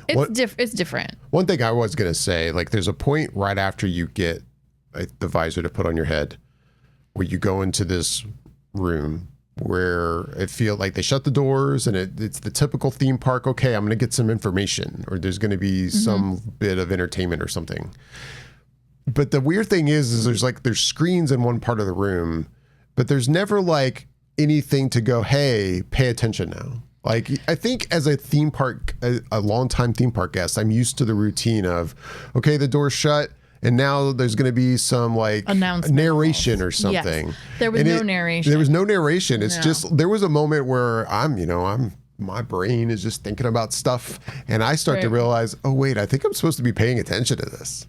It's different. One thing I was going to say, like there's a point right after you get the visor to put on your head where you go into this room where it feels like they shut the doors and it's the typical theme park. Okay, I'm going to get some information, or there's going to be some bit of entertainment or something. But the weird thing is there's screens in one part of the room, but there's never like anything to go, hey, pay attention now. Like, I think as a theme park, a longtime theme park guest, I'm used to the routine of, okay, the door's shut, and now there's going to be some like narration or something. Yes. There was no narration. There was no narration. It's just, there was a moment where my brain is just thinking about stuff, and I start to realize, oh wait, I think I'm supposed to be paying attention to this.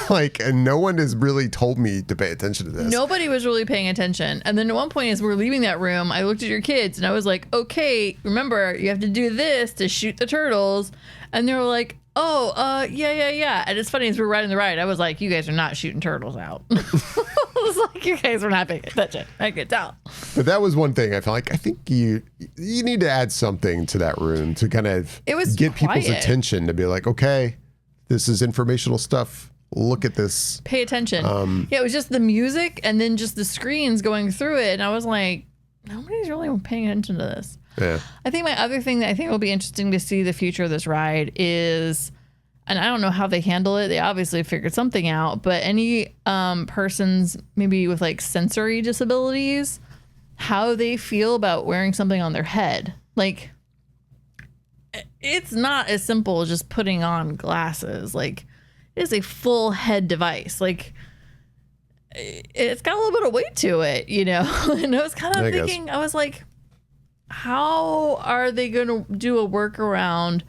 And no one has really told me to pay attention to this. Nobody was really paying attention. And then at one point as we're leaving that room, I looked at your kids and I was like, okay, remember you have to do this to shoot the turtles. And they were like, yeah. And it's funny, as we're riding the ride, I was like, you guys are not shooting turtles out. I was like, you guys were not paying attention. I could tell. But that was one thing I felt like, I think you need to add something to that room to kind of get people's attention, to be like, okay, this is informational stuff. Look at this. Pay attention. Yeah, it was just the music and then just the screens going through it. And I was like, nobody's really paying attention to this. Yeah. I think my other thing that I think will be interesting to see the future of this ride is, and I don't know how they handle it. They obviously figured something out, but any persons maybe with like sensory disabilities, how they feel about wearing something on their head. Like, it's not as simple as just putting on glasses. Like, it is a full head device. Like, it's got a little bit of weight to it, you know? And I was kind of thinking, I was like, how are they going to do a workaround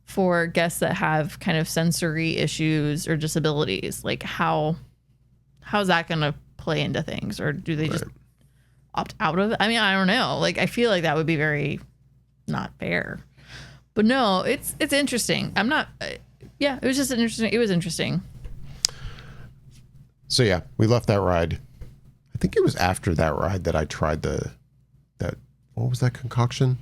for guests that have kind of sensory issues or disabilities? Like, how's that going to play into things? Or do they just opt out of it? I mean, I don't know. Like, I feel like that would be very not fair. But no, it's interesting. I'm not... yeah, it was just interesting. It was interesting. So yeah, we left that ride. I think it was after that ride that I tried what was that concoction?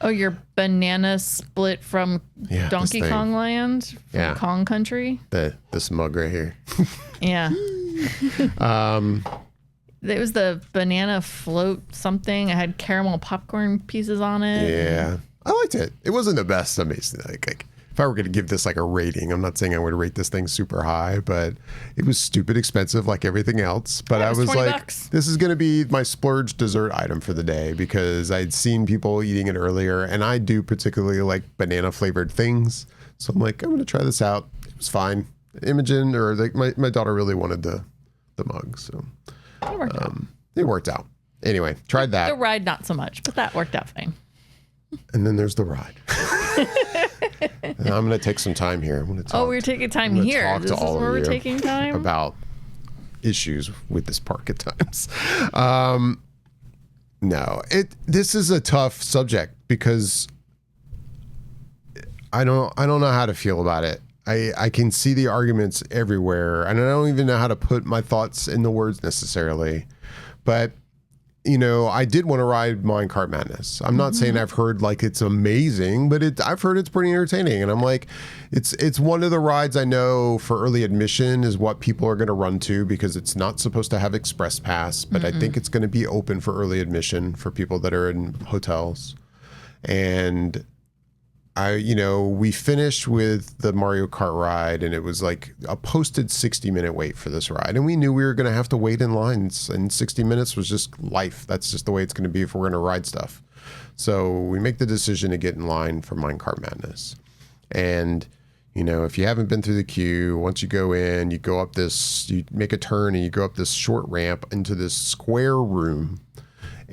Oh, your banana split from Donkey Kong Land, from Kong Country. This mug right here. Yeah. It was the banana float something. It had caramel popcorn pieces on it. Yeah, I liked it. It wasn't the best. Amazing. Like if I were going to give this like a rating, I'm not saying I would rate this thing super high, but it was stupid expensive like everything else. But I was like, $20. this is going to be my splurge dessert item for the day because I'd seen people eating it earlier, and I do particularly like banana flavored things. So I'm like, I'm going to try this out. It was fine. Imogen or like my daughter really wanted the mug, so it worked out. Anyway, tried that. The ride not so much, but that worked out fine. And then there's the ride. And I'm going to take some time here. I'm going to talk. Oh, we're taking time here. Talk This to is all where of we're you taking time about issues with this park at times. No, this is a tough subject because I don't know how to feel about it. I can see the arguments everywhere, and I don't even know how to put my thoughts into words necessarily. But, you know, I did want to ride Minecart Madness. I'm not saying I've heard like it's amazing, but I've heard it's pretty entertaining. And I'm like, it's one of the rides I know for early admission is what people are going to run to because it's not supposed to have express pass, but I think it's going to be open for early admission for people that are in hotels. And we finished with the Mario Kart ride, and it was like a posted 60-minute wait for this ride. And we knew we were going to have to wait in lines, and 60 minutes was just life. That's just the way it's going to be if we're going to ride stuff. So we make the decision to get in line for Minecart Madness. And, you know, if you haven't been through the queue, once you go in, you make a turn and you go up this short ramp into this square room.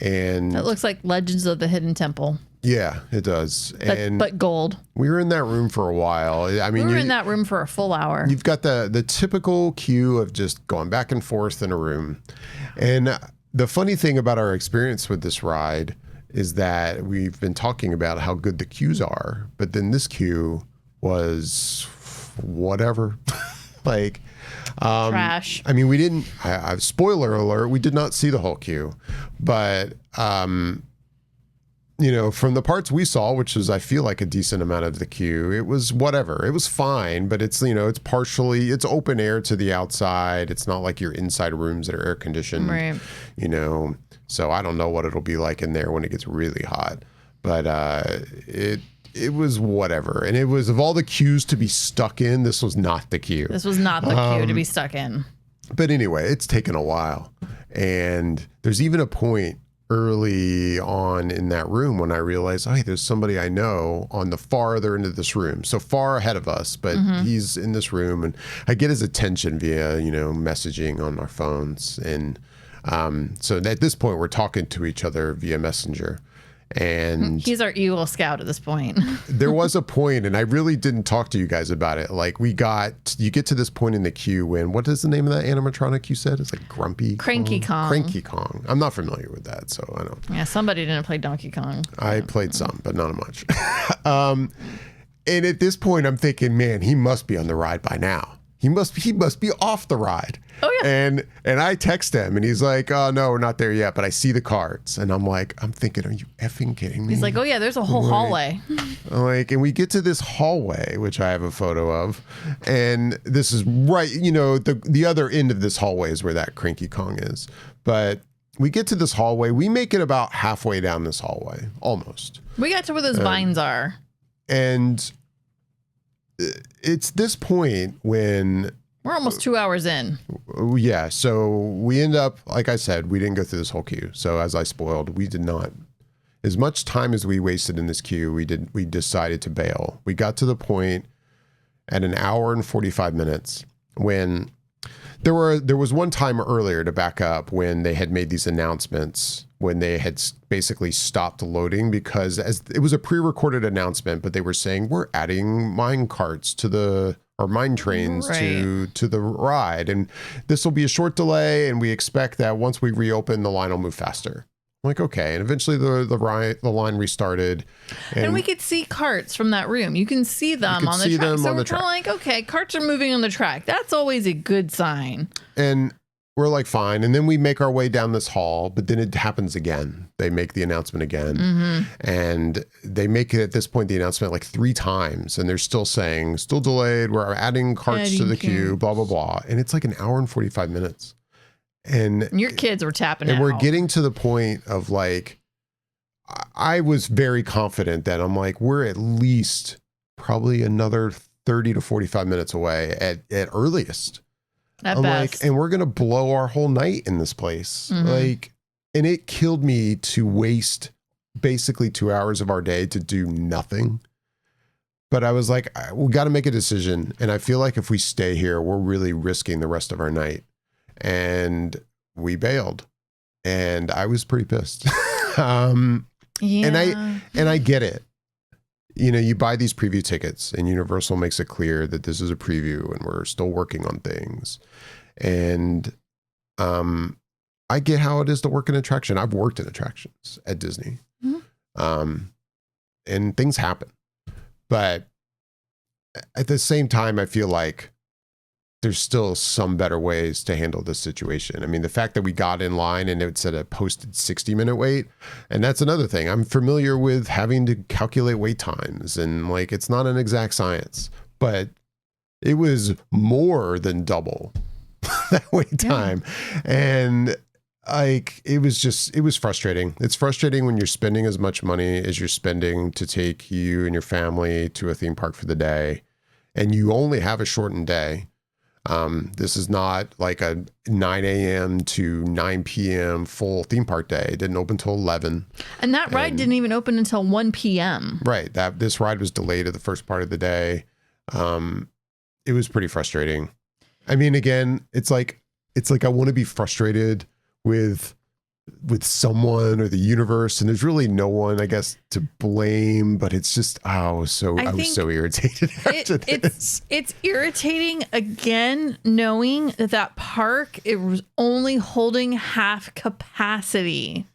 And It looks like Legends of the Hidden Temple. Yeah, it does. But gold. We were in that room for a while. I mean, We were in that room for a full hour. You've got the typical queue of just going back and forth in a room. And the funny thing about our experience with this ride is that we've been talking about how good the queues are, but then this queue was whatever. Like, Trash. I mean, we didn't, spoiler alert, we did not see the whole queue, but, you know, from the parts we saw, which is, I feel like a decent amount of the queue, it was whatever. It was fine, but it's, you know, it's open air to the outside. It's not like you're inside rooms that are air conditioned, Right. you know, so I don't know what it'll be like in there when it gets really hot, but, it was whatever. And it was, of all the queues to be stuck in, this was not the queue. This was not the queue to be stuck in. But anyway, it's taken a while. And there's even a point early on in that room when I realized, hey, there's somebody I know on the farther end of this room. So far ahead of us, but he's in this room. And I get his attention via, you know, messaging on our phones. And so at this point, we're talking to each other via Messenger. And He's our Eagle Scout at this point. there was a point, and I really didn't talk to you guys about it. Like you get to this point in the queue when, what is the name of that animatronic you said? It's like Grumpy Cranky Kong. Cranky Kong. I'm not familiar with that, so I don't. Yeah, somebody didn't play Donkey Kong. I played some, but not much. And at this point, I'm thinking, man, he must be on the ride by now. He must be off the ride. Oh, yeah. And I text him and he's like, oh, no, we're not there yet, but I see the cards. And I'm thinking, are you effing kidding me? He's like, oh, yeah, there's a whole hallway. And we get to this hallway, which I have a photo of. And this is right, you know, the other end of this hallway is where that Cranky Kong is. But we get to this hallway. We make it about halfway down this hallway, almost. We got to where those vines are. And it's this point when... We're almost 2 hours in. Yeah, so we end up, like I said, we didn't go through this whole queue. So as I spoiled, we did not. As much time as we wasted in this queue, we decided to bail. We got to the point at an hour and 45 minutes when there was one time earlier, to back up, when they had made these announcements, when they had basically stopped loading because as it was a pre-recorded announcement, but they were saying we're adding mine carts to or mine trains to the ride, and this will be a short delay, and we expect that once we reopen, the line will move faster. I'm like, okay, and eventually the line restarted, and we could see carts from that room. You can see them on the track. So we're kind of like, okay, carts are moving on the track. That's always a good sign. And we're like, fine. And then we make our way down this hall, but then it happens again. They make the announcement again. And they make it at this point, the announcement like 3 times. And they're still saying, still delayed. We're adding carts to the queue, blah, blah, blah. And it's like an hour and 45 minutes. And your kids were tapping out. And we're out. getting to the point of like, I was very confident that I'm like, we're at least probably another 30 to 45 minutes away at earliest. At I'm best. like, and we're going to blow our whole night in this place. Like, and it killed me to waste basically 2 hours of our day to do nothing. But I was like, we got to make a decision. And I feel like if we stay here, we're really risking the rest of our night. And we bailed. And I was pretty pissed. Yeah. And I get it. You know, you buy these preview tickets and Universal makes it clear that this is a preview and we're still working on things. And I get how it is to work in attraction. I've worked in attractions at Disney. And things happen. But at the same time, I feel like there's still some better ways to handle this situation. I mean, the fact that we got in line and it said a posted 60-minute wait, and that's another thing. I'm familiar with having to calculate wait times, and like, it's not an exact science, but it was more than double that wait time. And like, it was frustrating. It's frustrating when you're spending as much money as you're spending to take you and your family to a theme park for the day, and you only have a shortened day. This is not like a 9 a.m. to 9 p.m. full theme park day. It didn't open till 11. And that ride didn't even open until 1 p.m. Right. This ride was delayed at the first part of the day. It was pretty frustrating. I mean, again, it's like I want to be frustrated with someone or the universe, and there's really no one, I guess, to blame, but it's just, I was so irritated after this. It's irritating, again, knowing that park, it was only holding half capacity,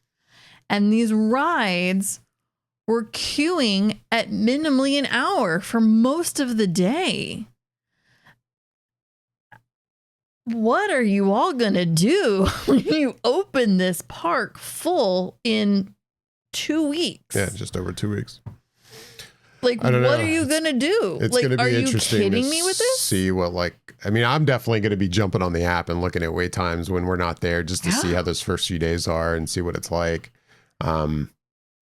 and these rides were queuing at minimally an hour for most of the day. What are you all going to do when you open this park full in 2 weeks? Yeah, just over 2 weeks. Like, what are you going to do? It's like, going to be are interesting you kidding me with this? See what, like, I mean, I'm definitely going to be jumping on the app and looking at wait times when we're not there, just to see how those first few days are and see what it's like.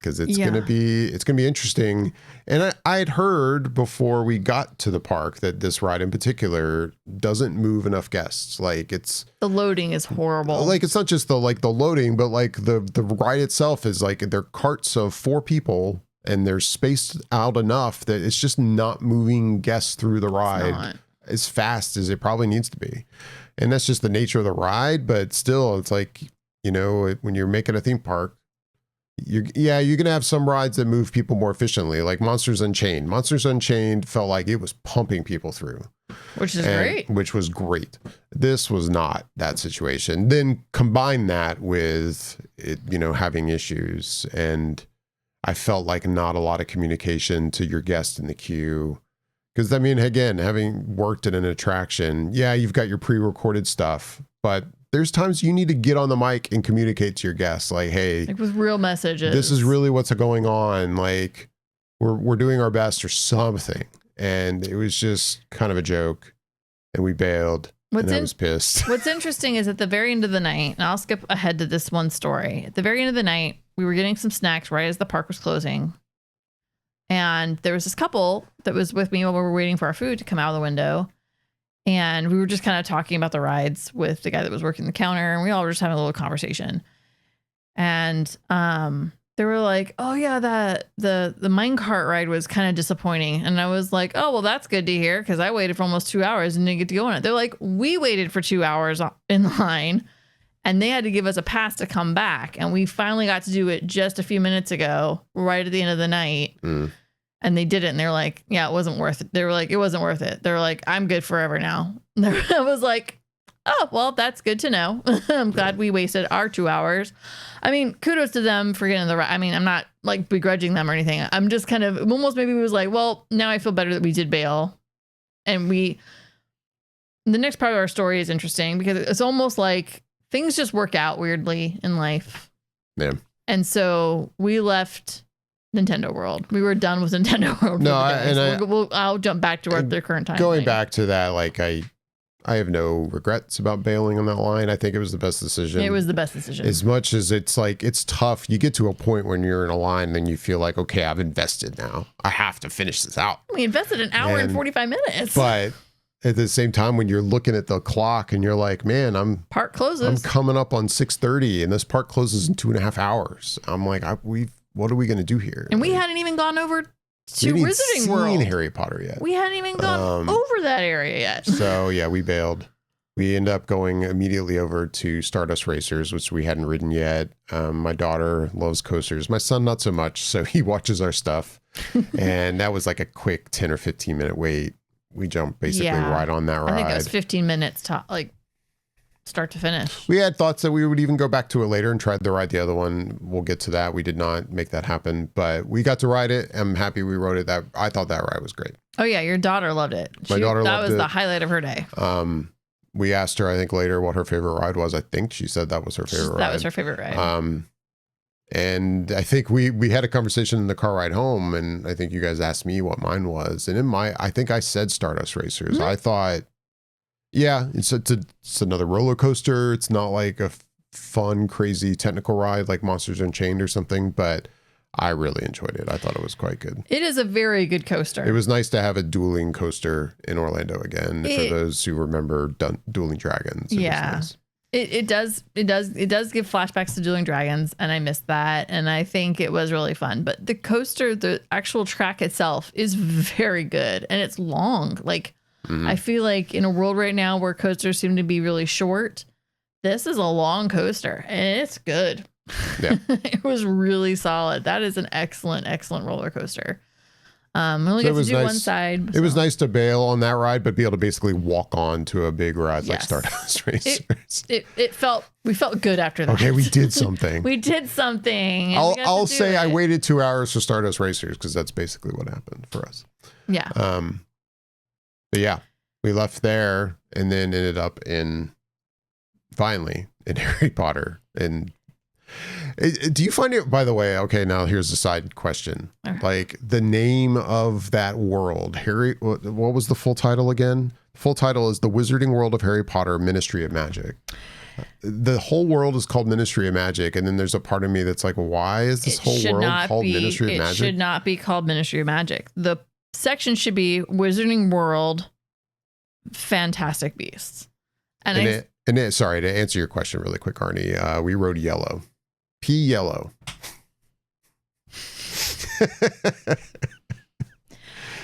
Because it's going to be interesting. And I had heard before we got to the park that this ride in particular doesn't move enough guests. Like, the loading is horrible. Like, it's not just the loading, but like the ride itself is like, they're carts of 4 people and they're spaced out enough that it's just not moving guests through the ride as fast as it probably needs to be. And that's just the nature of the ride. But still, it's like, you know, when you're making a theme park, you're going to have some rides that move people more efficiently, like Monsters Unchained. Monsters Unchained felt like it was pumping people through. Which is great. Which was great. This was not that situation. Then combine that with it, you know, having issues. And I felt like not a lot of communication to your guest in the queue. Because, I mean, again, having worked in an attraction, you've got your pre-recorded stuff, but there's times you need to get on the mic and communicate to your guests, like, hey, like with real messages. This is really what's going on. Like, we're doing our best or something. And it was just kind of a joke. And we bailed. And I was pissed. What's interesting is at the very end of the night, and I'll skip ahead to this one story. At the very end of the night, we were getting some snacks right as the park was closing. And there was this couple that was with me while we were waiting for our food to come out of the window. And we were just kind of talking about the rides with the guy that was working the counter. And we all were just having a little conversation. And they were like, oh, yeah, the minecart ride was kind of disappointing. And I was like, oh, well, that's good to hear, because I waited for almost 2 hours and didn't get to go on it. They're like, we waited for 2 hours in line and they had to give us a pass to come back. And we finally got to do it just a few minutes ago, right at the end of the night. And they did it. And they were like, yeah, it wasn't worth it. They were like, it wasn't worth it. They were like, I'm good forever now. And I was like, oh, well, that's good to know. I'm glad we wasted our 2 hours. I mean, kudos to them for getting the right. I mean, I'm not like begrudging them or anything. I'm just kind of almost maybe was like, well, now I feel better that we did bail. And the next part of our story is interesting because it's almost like things just work out weirdly in life. Yeah. And so we left Nintendo World. We were done with Nintendo World. No, I'll jump back to our current time. Going back to that, like I have no regrets about bailing on that line. I think it was the best decision. It was the best decision. As much as it's like, it's tough. You get to a point when you're in a line, then you feel like, okay, I've invested now. I have to finish this out. We invested an hour and 45 minutes. But at the same time, when you're looking at the clock and you're like, man, park closes. I'm coming up on 6:30 and this park closes in 2.5 hours. I'm like, what are we going to do here? And we like, hadn't even gone over to we Wizarding seen World. Harry Potter yet. We hadn't even gone over that area yet. So yeah, we bailed. We end up going immediately over to Stardust Racers, which we hadn't ridden yet. My daughter loves coasters. My son, not so much. So he watches our stuff. And that was like a quick 10 or 15 minute wait. We jumped basically right on that ride. I think it was 15 minutes like start to finish. We had thoughts that we would even go back to it later and try to ride the other one. We'll get to that. We did not make that happen, but we got to ride it. I'm happy we rode it. I thought that ride was great. Oh yeah, your daughter loved it. My daughter loved it. That was the highlight of her day. We asked her, I think later, what her favorite ride was. I think she said that was her favorite ride. That was her favorite ride. And I think we had a conversation in the car ride home, and I think you guys asked me what mine was. And I think I said Stardust Racers. Mm-hmm. I thought, yeah, it's another roller coaster. It's not like a fun, crazy technical ride like Monsters Unchained or something, but I really enjoyed it. I thought it was quite good. It is a very good coaster. It was nice to have a dueling coaster in Orlando again. For those who remember Dueling Dragons. Nice. It does give flashbacks to Dueling Dragons, and I missed that, and I think it was really fun. But the coaster, the actual track itself, is very good, and it's long. Like I feel like in a world right now where coasters seem to be really short, this is a long coaster, and it's good. Yeah. It was really solid. That is an excellent roller coaster. We only got to do one side. It was nice to bail on that ride, but be able to basically walk on to a big ride like Stardust Racers. We felt good after that. Okay, we did something. We did something. I'll say I waited 2 hours for Stardust Racers because that's basically what happened for us. Yeah. But yeah, we left there and then ended up finally in Harry Potter. And do you find it, by the way, okay, now here's a side question. Okay. Like the name of that world, what was the full title again? Full title is The Wizarding World of Harry Potter, Ministry of Magic. The whole world is called Ministry of Magic. And then there's a part of me that's like, why is this whole world called Ministry of Magic? It should not be called Ministry of Magic. The section should be Wizarding World, Fantastic Beasts. Sorry, to answer your question really quick, Arnie, we rode yellow. P yellow.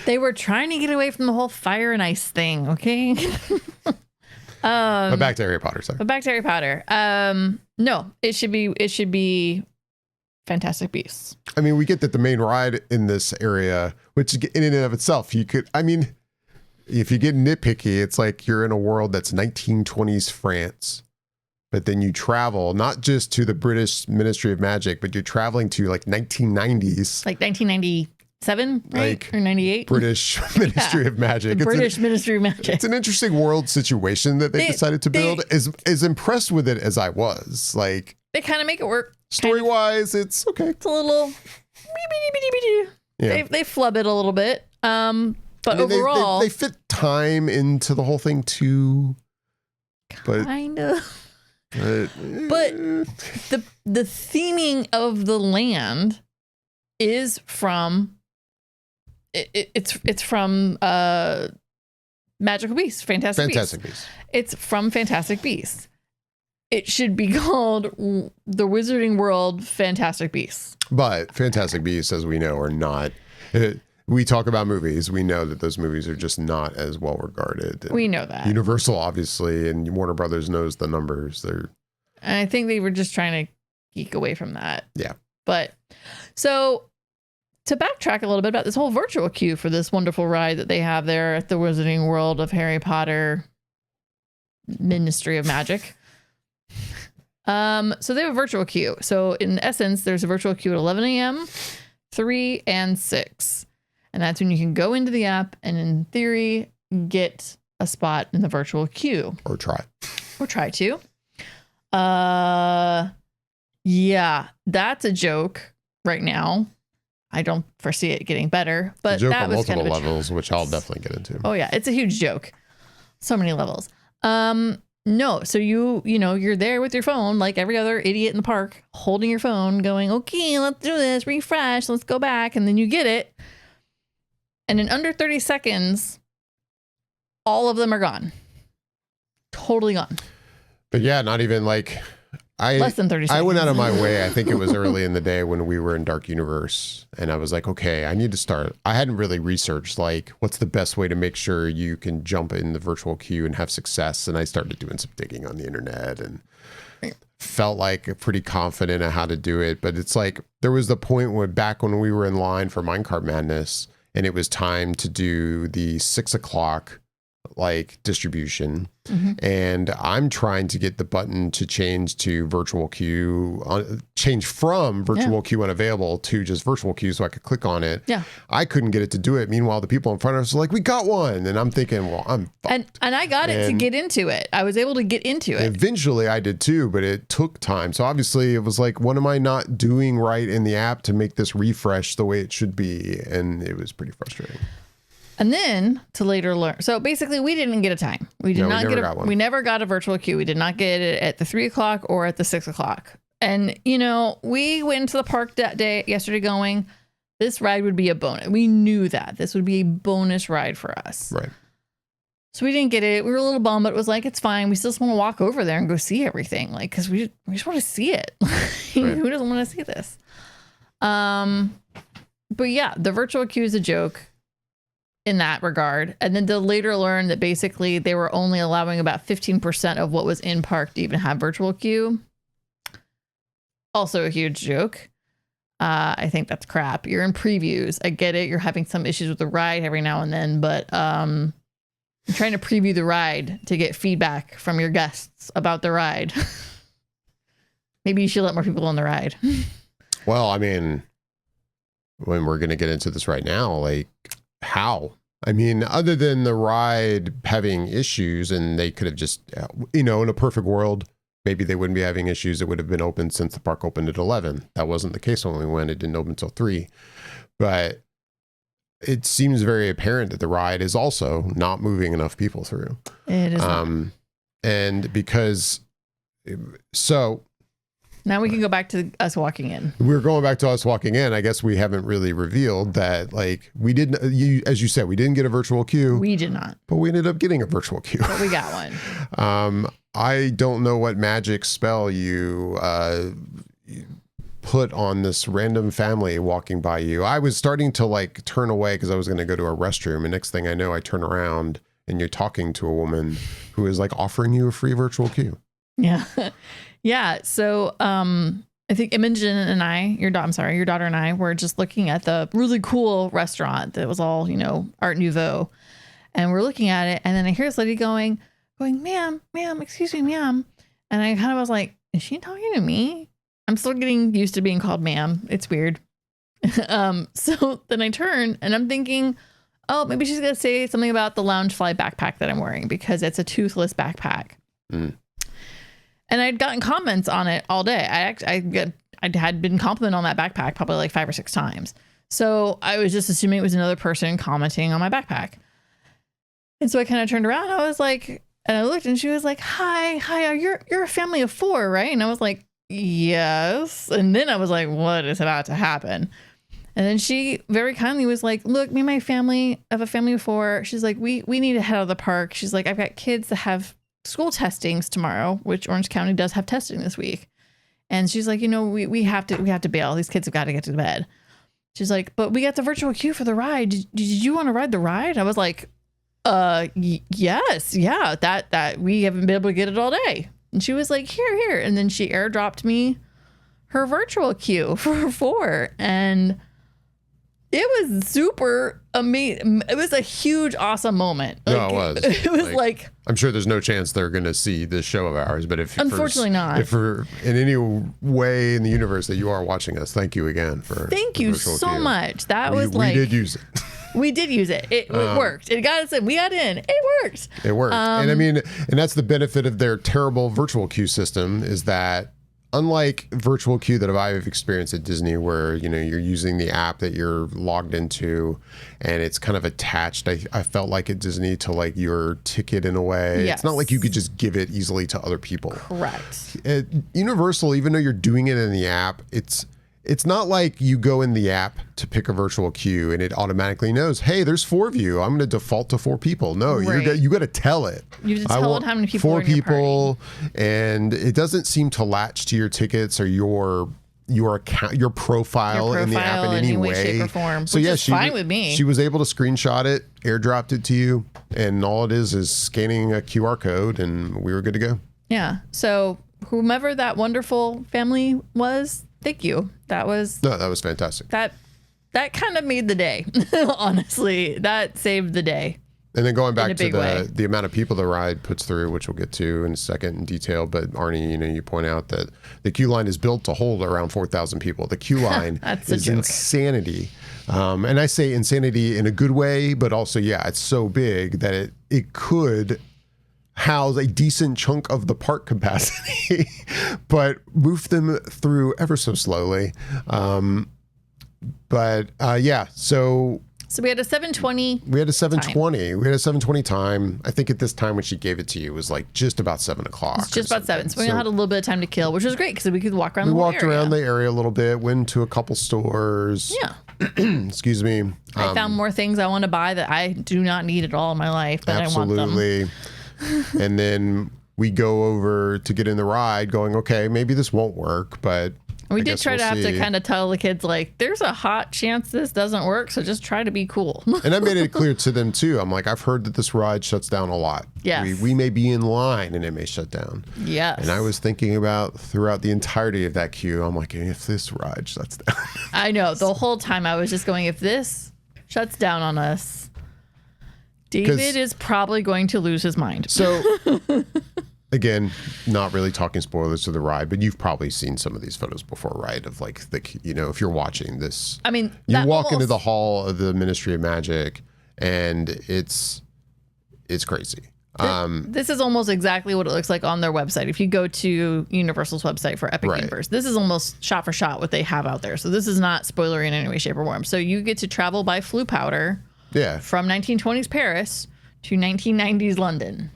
They were trying to get away from the whole fire and ice thing, okay? But back to Harry Potter, sorry. No, it should be Fantastic Beasts. I mean, we get that the main ride in this area, which in and of itself, if you get nitpicky, it's like you're in a world that's 1920s France. But then you travel not just to the British Ministry of Magic, but you're traveling to like 1990s. Like 1997, right? Like or 98? British Ministry of Magic. The British Ministry of Magic. It's an interesting world situation that they decided to build. As impressed with it as I was. Like they kind of make it work. Story-wise, it's okay. It's a little... Yeah. They flub it a little bit. But overall... They fit time into the whole thing too. Kind of. But the theming of the land is from it's from Magical Beasts, Fantastic Beasts. It's from Fantastic Beasts. It should be called The Wizarding World Fantastic Beasts. But Fantastic Beasts, as we know, are not. We talk about movies. We know that those movies are just not as well regarded. We know that. Universal, obviously, and Warner Brothers knows the numbers. And I think they were just trying to geek away from that. Yeah. But so to backtrack a little bit about this whole virtual queue for this wonderful ride that they have there at the Wizarding World of Harry Potter, Ministry of Magic. So they have a virtual queue. So in essence, there's a virtual queue at 11 a.m., 3 and 6. And that's when you can go into the app and in theory, get a spot in the virtual queue. Or try to. Yeah, that's a joke right now. I don't foresee it getting better, but it's a joke that on was multiple kind of levels, which I'll definitely get into. Oh yeah, it's a huge joke. So many levels. No. So you're there with your phone like every other idiot in the park, holding your phone, going, okay, let's do this, refresh, let's go back. And then you get it. And in under 30 seconds, all of them are gone. Totally gone. But yeah, not even like less than 30 seconds. I went out of my way. I think it was early in the day when we were in Dark Universe, and I was like, okay, I need to start. I hadn't really researched like what's the best way to make sure you can jump in the virtual queue and have success. And I started doing some digging on the internet and felt like pretty confident in how to do it. But it's like there was the point when we were in line for Minecart Madness, and it was time to do the 6 o'clock like distribution, and I'm trying to get the button to change to virtual queue, change from virtual queue unavailable to just virtual queue so I could click on it. Yeah. I couldn't get it to do it. Meanwhile, the people in front of us were like, we got one. And I'm thinking, well, I'm fucked. And I got it to get into it. I was able to get into it. Eventually I did too, but it took time. So obviously it was like, what am I not doing right in the app to make this refresh the way it should be? And it was pretty frustrating. And then to later learn. So basically, we didn't get a time. We never got a virtual queue. We did not get it at the 3 o'clock or at the 6 o'clock. And, we went into the park yesterday going, this ride would be a bonus. We knew that this would be a bonus ride for us. Right. So we didn't get it. We were a little bummed, but it was like, it's fine. We still just want to walk over there and go see everything. Like, because we just want to see it. Who doesn't want to see this? But yeah, the virtual queue is a joke in that regard. And then to later learn that basically they were only allowing about 15% of what was in park to even have virtual queue. Also a huge joke. I think that's crap. You're in previews. I get it. You're having some issues with the ride every now and then, but I'm trying to preview the ride to get feedback from your guests about the ride. Maybe you should let more people on the ride. Well, I mean, when we're going to get into this right now, like, how? I mean, other than the ride having issues, and they could have just, in a perfect world, maybe they wouldn't be having issues. It would have been open since the park opened at 11. That wasn't the case when we went. It didn't open until 3. But it seems very apparent that the ride is also not moving enough people through. It is. And because, so... Now we can go back to us walking in. We're going back to us walking in. I guess we haven't really revealed that, like, we didn't, as you said, we didn't get a virtual queue. We did not. But we ended up getting a virtual queue. But we got one. I don't know what magic spell you put on this random family walking by you. I was starting to, like, turn away because I was going to go to a restroom. And next thing I know, I turn around and you're talking to a woman who is, like, offering you a free virtual queue. Yeah. Yeah. So I think Imogen and I, your daughter and I were just looking at the really cool restaurant that was all, Art Nouveau. And we're looking at it. And then I hear this lady going, ma'am, excuse me, ma'am. And I kind of was like, is she talking to me? I'm still getting used to being called ma'am. It's weird. So then I turn and I'm thinking, oh, maybe she's going to say something about the Loungefly backpack that I'm wearing because it's a toothless backpack. Mm. And I'd gotten comments on it all day. I had been complimented on that backpack probably like 5 or 6 times. So I was just assuming it was another person commenting on my backpack. And so I kind of turned around. I was like, and I looked and she was like, hi, you're a family of 4, right? And I was like, yes. And then I was like, what is about to happen? And then she very kindly was like, look, me and my family have a family of 4. She's like, we need to head out of the park. She's like, I've got kids that have school testings tomorrow, which Orange County does have testing this week. And she's like, we have to bail. These kids have got to get to bed. She's like, but we got the virtual queue for the ride. Did you want to ride the ride? I was like, yes. Yeah, that we haven't been able to get it all day. And she was like, here. And then she airdropped me her virtual queue for 4. And it was super amazing. It was a huge, awesome moment. No, it was. It was like I'm sure there's no chance they're going to see this show of ours, but unfortunately not. If for in any way in the universe that you are watching us, thank you again for. Thank you so queue. much. We did use it. We did use it. It worked. It got us in. We got in. It worked. It worked. And I mean, and that's the benefit of their terrible virtual queue system is that unlike virtual queue that I've experienced at Disney, where you're using the app that you're logged into, and it's kind of attached. I felt like at Disney to like your ticket in a way. Yes. It's not like you could just give it easily to other people. Correct. At Universal, even though you're doing it in the app, it's not like you go in the app to pick a virtual queue and it automatically knows, hey, there's 4 of you. I'm going to default to 4 people. No, Right. you got to tell it. You have to tell it how many people 4 are in your people, and it doesn't seem to latch to your tickets or your account, your profile in the app in any way, shape, or form. So which yeah, is fine with me. She was able to screenshot it, airdropped it to you, and all it is scanning a QR code, and we were good to go. Yeah. So whomever that wonderful family was, thank you. That was fantastic. That kind of made the day. Honestly, that saved the day. And then going back to way. the amount of people the ride puts through, which we'll get to in a second in detail. But Arnie, you point out that the queue line is built to hold around 4,000 people. The queue line is insanity. And I say insanity in a good way, but also, it's so big that it could house a decent chunk of the park capacity, but move them through ever so slowly. So we had a 7:20. We had a 7:20. We had a 7:20 time. I think at this time when she gave it to you, it was like just about 7 o'clock. It's just about 7. So we had a little bit of time to kill, which was great because we could walk around the area. We walked around the area a little bit, went to a couple stores. Yeah. Excuse me. I found more things I want to buy that I do not need at all in my life, but I want them. Absolutely. And then we go over to get in the ride going, okay, maybe this won't work, but we did try to have to kind of tell the kids, like, there's a hot chance this doesn't work, so just try to be cool. And I made it clear to them, too. I'm like, I've heard that this ride shuts down a lot. Yes. We may be in line and it may shut down. Yes. And I was thinking about throughout the entirety of that queue, I'm like, if this ride shuts down. I know. The whole time I was just going, if this shuts down on us, David is probably going to lose his mind. So, again, not really talking spoilers to the ride, but you've probably seen some of these photos before, right? Of like, if you're watching this, I mean, you walk into the hall of the Ministry of Magic, and it's crazy. This is almost exactly what it looks like on their website. If you go to Universal's website for Epic Universe, this is almost shot for shot what they have out there. So this is not spoilery in any way, shape, or form. So you get to travel by Floo powder. Yeah. From 1920s Paris to 1990s London.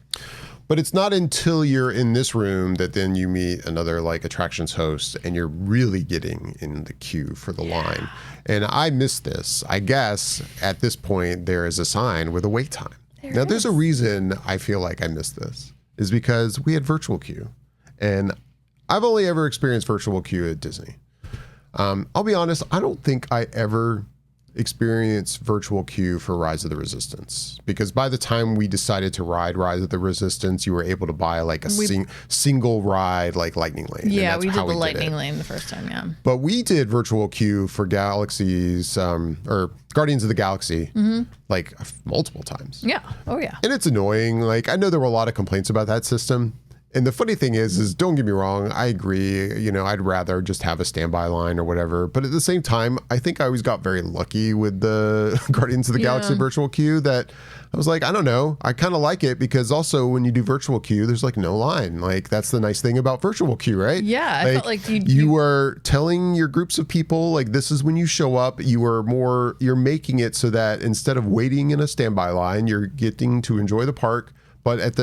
But it's not until you're in this room that then you meet another like attractions host and you're really getting in the queue for the line. And I missed this. I guess at this point there is a sign with a wait time. There's a reason I feel like I missed this is because we had virtual queue. And I've only ever experienced virtual queue at Disney. I'll be honest, I don't think I ever experience virtual queue for Rise of the Resistance, because by the time we decided to ride Rise of the Resistance, you were able to buy like a single ride like Lightning Lane. Yeah, we did the Lightning Lane the first time, yeah. But we did virtual queue for Galaxies or Guardians of the Galaxy like multiple times. Yeah. Oh yeah. And it's annoying. Like I know there were a lot of complaints about that system. And the funny thing is don't get me wrong, I agree, I'd rather just have a standby line or whatever. But at the same time, I think I always got very lucky with the Guardians of the Galaxy virtual queue that I was like, I don't know, I kind of like it because also when you do virtual queue, there's like no line. Like that's the nice thing about virtual queue, right? Yeah, I felt like you were telling your groups of people, like this is when you show up, you're making it so that instead of waiting in a standby line, you're getting to enjoy the park. But at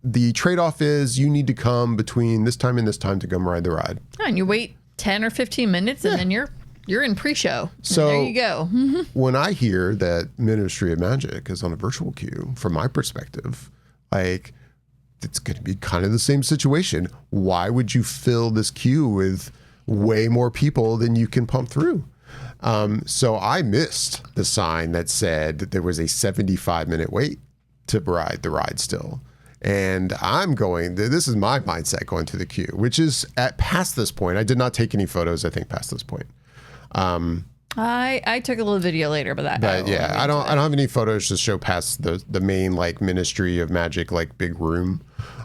the trade-off is you need to come between this time and this time to come ride the ride. Yeah, and you wait 10 or 15 minutes and then you're in pre-show. So there you go. When I hear that Ministry of Magic is on a virtual queue, from my perspective, like it's going to be kind of the same situation. Why would you fill this queue with way more people than you can pump through? So I missed the sign that said that there was a 75-minute wait to ride the ride still. And this is my mindset going through the queue, which is past this point. I did not take any photos, I think, past this point. I took a little video later, but I don't have any photos to show past the main like Ministry of Magic like big room.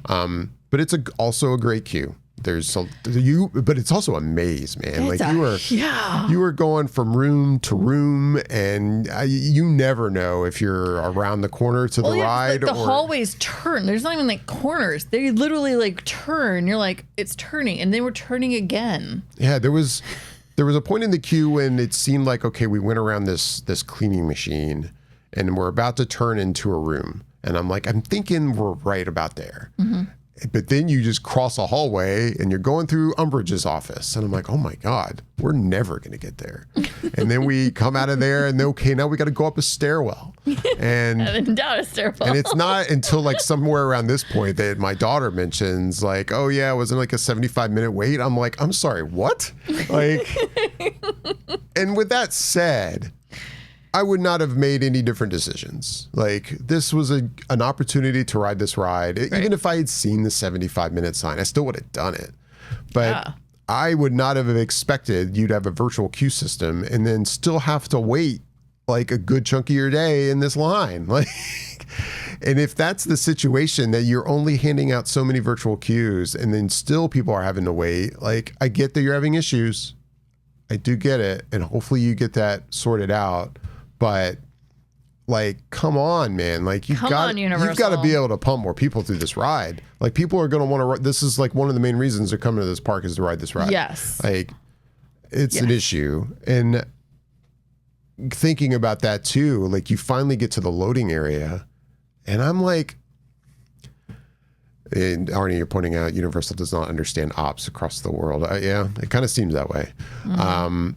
But it's also a great queue. but it's also a maze, man. It's You were going from room to room, and you never know if you're around the corner to the ride. The hallways turn. There's not even like corners. They literally like turn. You're like, it's turning, and they were turning again. Yeah, there was a point in the queue when it seemed like, okay, we went around this cleaning machine, and we're about to turn into a room, and I'm like, I'm thinking we're right about there. Mm-hmm. But then you just cross a hallway and you're going through Umbridge's office. And I'm like, oh my God, we're never going to get there. And then we come out of there and okay, now we got to go up a stairwell. And then down a stairwell. And it's not until like somewhere around this point that my daughter mentions like, oh yeah, it was like a 75-minute wait. I'm like, I'm sorry, what? Like, and with that said, I would not have made any different decisions. Like, this was an opportunity to ride this ride. Right. Even if I had seen the 75-minute sign, I still would have done it. But I would not have expected you to have a virtual queue system and then still have to wait like a good chunk of your day in this line. Like, and if that's the situation that you're only handing out so many virtual queues and then still people are having to wait, like, I get that you're having issues. I do get it. And hopefully you get that sorted out. But like, come on, man! Like you've got to be able to pump more people through this ride. Like people are going to want to. This is like one of the main reasons they're coming to this park is to ride this ride. Yes, like it's an issue. And thinking about that too, like you finally get to the loading area, and I'm like, and Arnie, you're pointing out Universal does not understand ops across the world. Yeah, it kind of seems that way. Mm-hmm.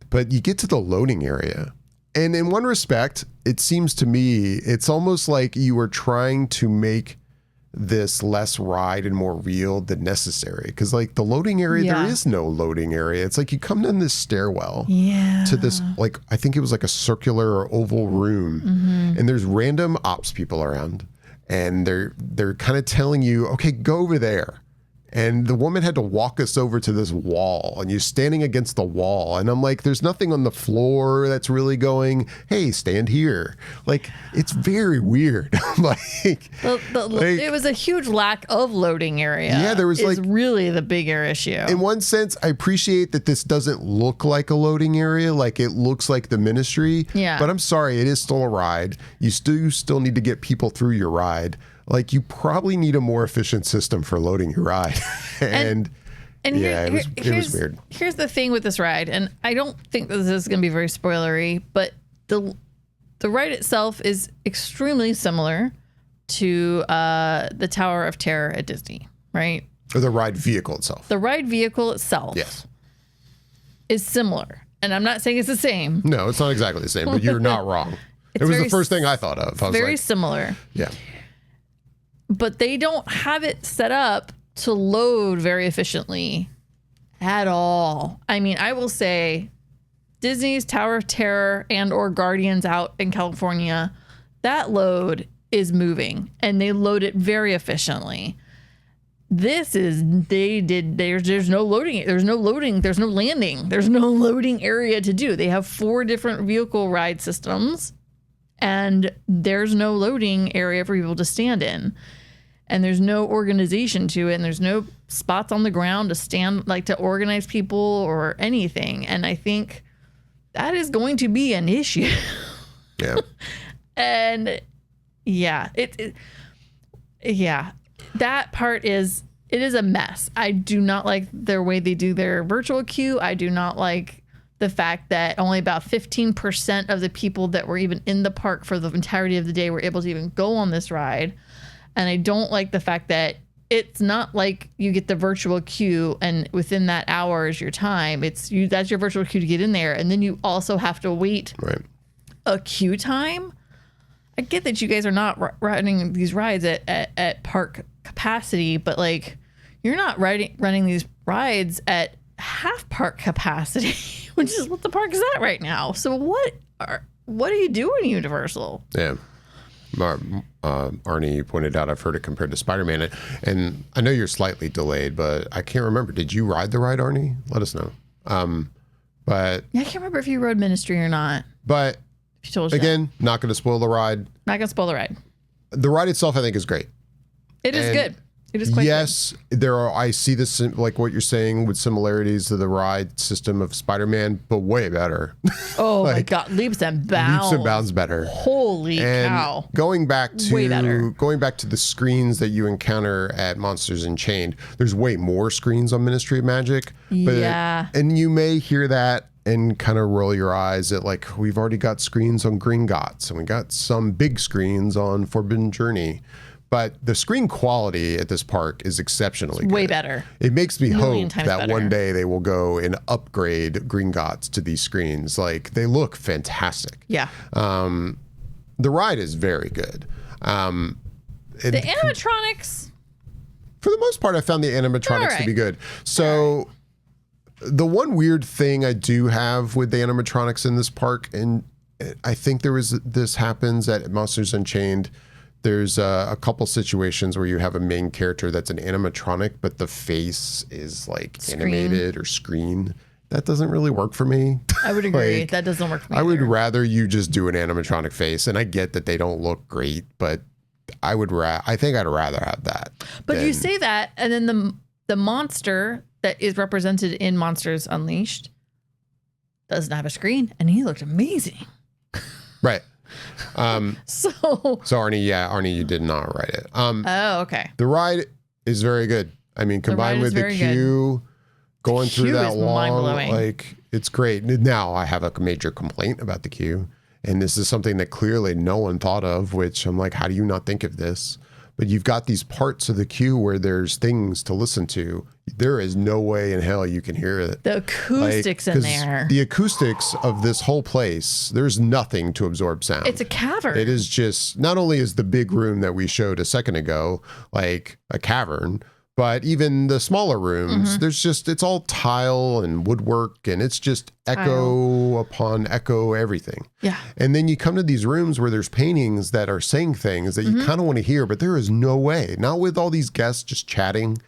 But you get to the loading area. And in one respect, it seems to me, it's almost like you were trying to make this less ride and more real than necessary. Because like the loading area, there is no loading area. It's like you come in this stairwell to this, like, I think it was like a circular or oval room. Mm-hmm. And there's random ops people around. And they're kind of telling you, okay, go over there. And the woman had to walk us over to this wall, and you're standing against the wall. And I'm like, there's nothing on the floor that's really going, hey, stand here. Like, it's very weird. It was a huge lack of loading area. Yeah, there was really the bigger issue. In one sense, I appreciate that this doesn't look like a loading area. Like, it looks like the Ministry. Yeah. But I'm sorry, it is still a ride. You still need to get people through your ride. Like, you probably need a more efficient system for loading your ride. and it was weird. Here's the thing with this ride, and I don't think this is going to be very spoilery, but the ride itself is extremely similar to the Tower of Terror at Disney, right? Or the ride vehicle itself. The ride vehicle itself is similar. And I'm not saying it's the same. No, it's not exactly the same, but you're not wrong. It was the first thing I thought of. I was very similar. Yeah. But they don't have it set up to load very efficiently at all. I mean, I will say Disney's Tower of Terror and or Guardians out in California, that load is moving and they load it very efficiently. There's no loading. There's no loading. There's no landing. There's no loading area to do. They have 4 different vehicle ride systems and there's no loading area for people to stand in. And there's no organization to it, and there's no spots on the ground to stand, like to organize people or anything. And I think that is going to be an issue. Yeah. And that part is a mess. I do not like their way they do their virtual queue. I do not like the fact that only about 15% of the people that were even in the park for the entirety of the day were able to even go on this ride. And I don't like the fact that it's not like you get the virtual queue and within that hour is your time. That's your virtual queue to get in there. And then you also have to wait a queue time. I get that you guys are not running these rides at park capacity, but like you're not running these rides at half park capacity, which is what the park is at right now. So what are you doing, Universal? Yeah. Arnie pointed out, I've heard it compared to Spider-Man, and I know you're slightly delayed, but I can't remember. Did you ride the ride, Arnie? Let us know. But yeah, I can't remember if you rode Ministry or not. But she told you again, not going to spoil the ride. Not going to spoil the ride. The ride itself, I think, is great. It is good. It is quite yes, there are. I see this like what you're saying with similarities to the ride system of Spider-Man, but way better. good. Oh my like, God. Leaps and bounds. Leaps and bounds better. Holy And cow. going back Way better. to the screens that you encounter at Monsters Unchained, there's way more screens on Ministry of Magic. But Yeah. and you may hear that and kind of roll your eyes at like, we've already got screens on Gringotts and we got some big screens on Forbidden Journey. But the screen quality at this park is exceptionally good. Way better. It makes me Million hope times that better. one day they will go and upgrade Gringotts to these screens. Like, they look fantastic. Yeah. The ride is very good. The animatronics. For the most part, I found the animatronics to Alright. be good. So the one weird thing I do have with the animatronics in this park, and I think this happens at Monsters Unchained. There's a couple situations where you have a main character that's an animatronic, but the face is like animated or screen. That doesn't really work for me. I would agree. Like, That doesn't work for me. I would either. rather you just do an animatronic face, and I get that they don't look great, but I think I'd rather have that. But you than- say that, and then the monster that is represented in Monsters Unleashed doesn't have a screen, and he looked amazing. right. So, So Arnie, you did not write it. oh, okay. The ride is very good. I mean, combined ride with is the very good. queue, going through queue that is long, mind-blowing. like, it's great. Now I have a major complaint about the queue, and this is something that clearly no one thought of, which I'm like, how do you not think of this? But you've got these parts of the queue where there's things to listen to. There is no way in hell you can hear it. The acoustics in 'cause there. The acoustics of this whole place, there's nothing to absorb sound. It's a cavern. It is just, not only is the big room that we showed a second ago like a cavern, but even the smaller rooms, there's just, it's all tile and woodwork, and it's just echo upon echo everything. Yeah. And then you come to these rooms where there's paintings that are saying things that you kind of want to hear, but there is no way, not with all these guests just chatting.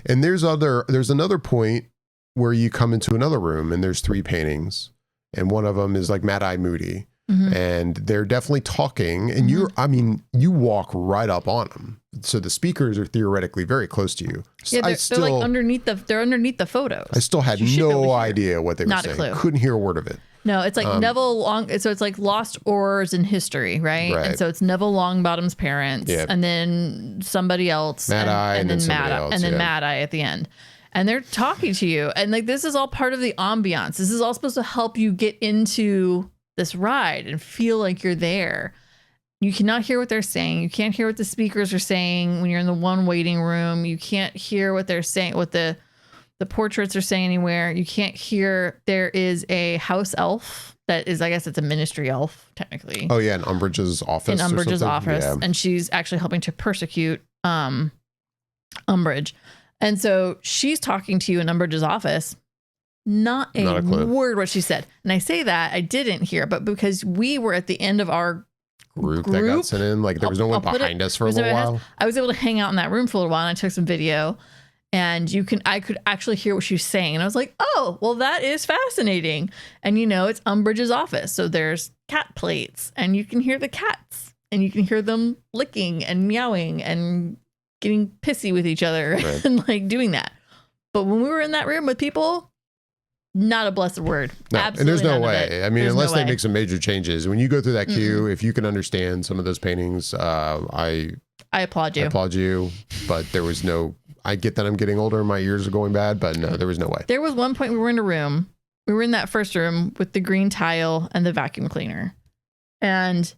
And there's another point where you come into another room and there's 3 paintings, and one of them is like Mad Eye Moody, and they're definitely talking, and you walk right up on them. So the speakers are theoretically very close to you. Yeah, they're like underneath the photos. I still had You should be able to no hear. idea what they were Not a saying. clue. Couldn't hear a word of it. No, it's like Neville Long. So it's like lost ores in history, right? Right. And so it's Neville Longbottom's parents, Yep. and then somebody else, Mad Eye, and then Mad somebody Eye, else, and then yeah. Mad Eye at the end. And they're talking to you, and like this is all part of the ambiance. This is all supposed to help you get into this ride and feel like you're there. You cannot hear what they're saying. You can't hear what the speakers are saying when you're in the one waiting room. You can't hear what they're saying, what the portraits are saying anywhere. You can't hear. There is a house elf that is, I guess it's a ministry elf, technically, Oh yeah, in Umbridge's office. in or Umbridge's something? office. Yeah. And she's actually helping to persecute Umbridge. And so she's talking to you in Umbridge's office. Not Not a a clue. word what she said. And I say that I didn't hear, but because we were at the end of our Group that got group, sent in, like there was no one I'll put it- behind us for a there's no little one while. else. I was able to hang out in that room for a little while, and I took some video, and I could actually hear what she was saying, and I was like, oh, well, that is fascinating. And it's Umbridge's office, so there's cat plates, and you can hear the cats, and you can hear them licking and meowing and getting pissy with each other Right. and like doing that. But when we were in that room with people, not a blessed word. No, Absolutely and there's no none of way. it. I mean, There's unless no they way. make some major changes. When you go through that queue, if you can understand some of those paintings, I I applaud you. applaud you. But there was no. I get that I'm getting older and my ears are going bad, but no, there was no way. There was one point we were in a room. We were in that first room with the green tile and the vacuum cleaner. And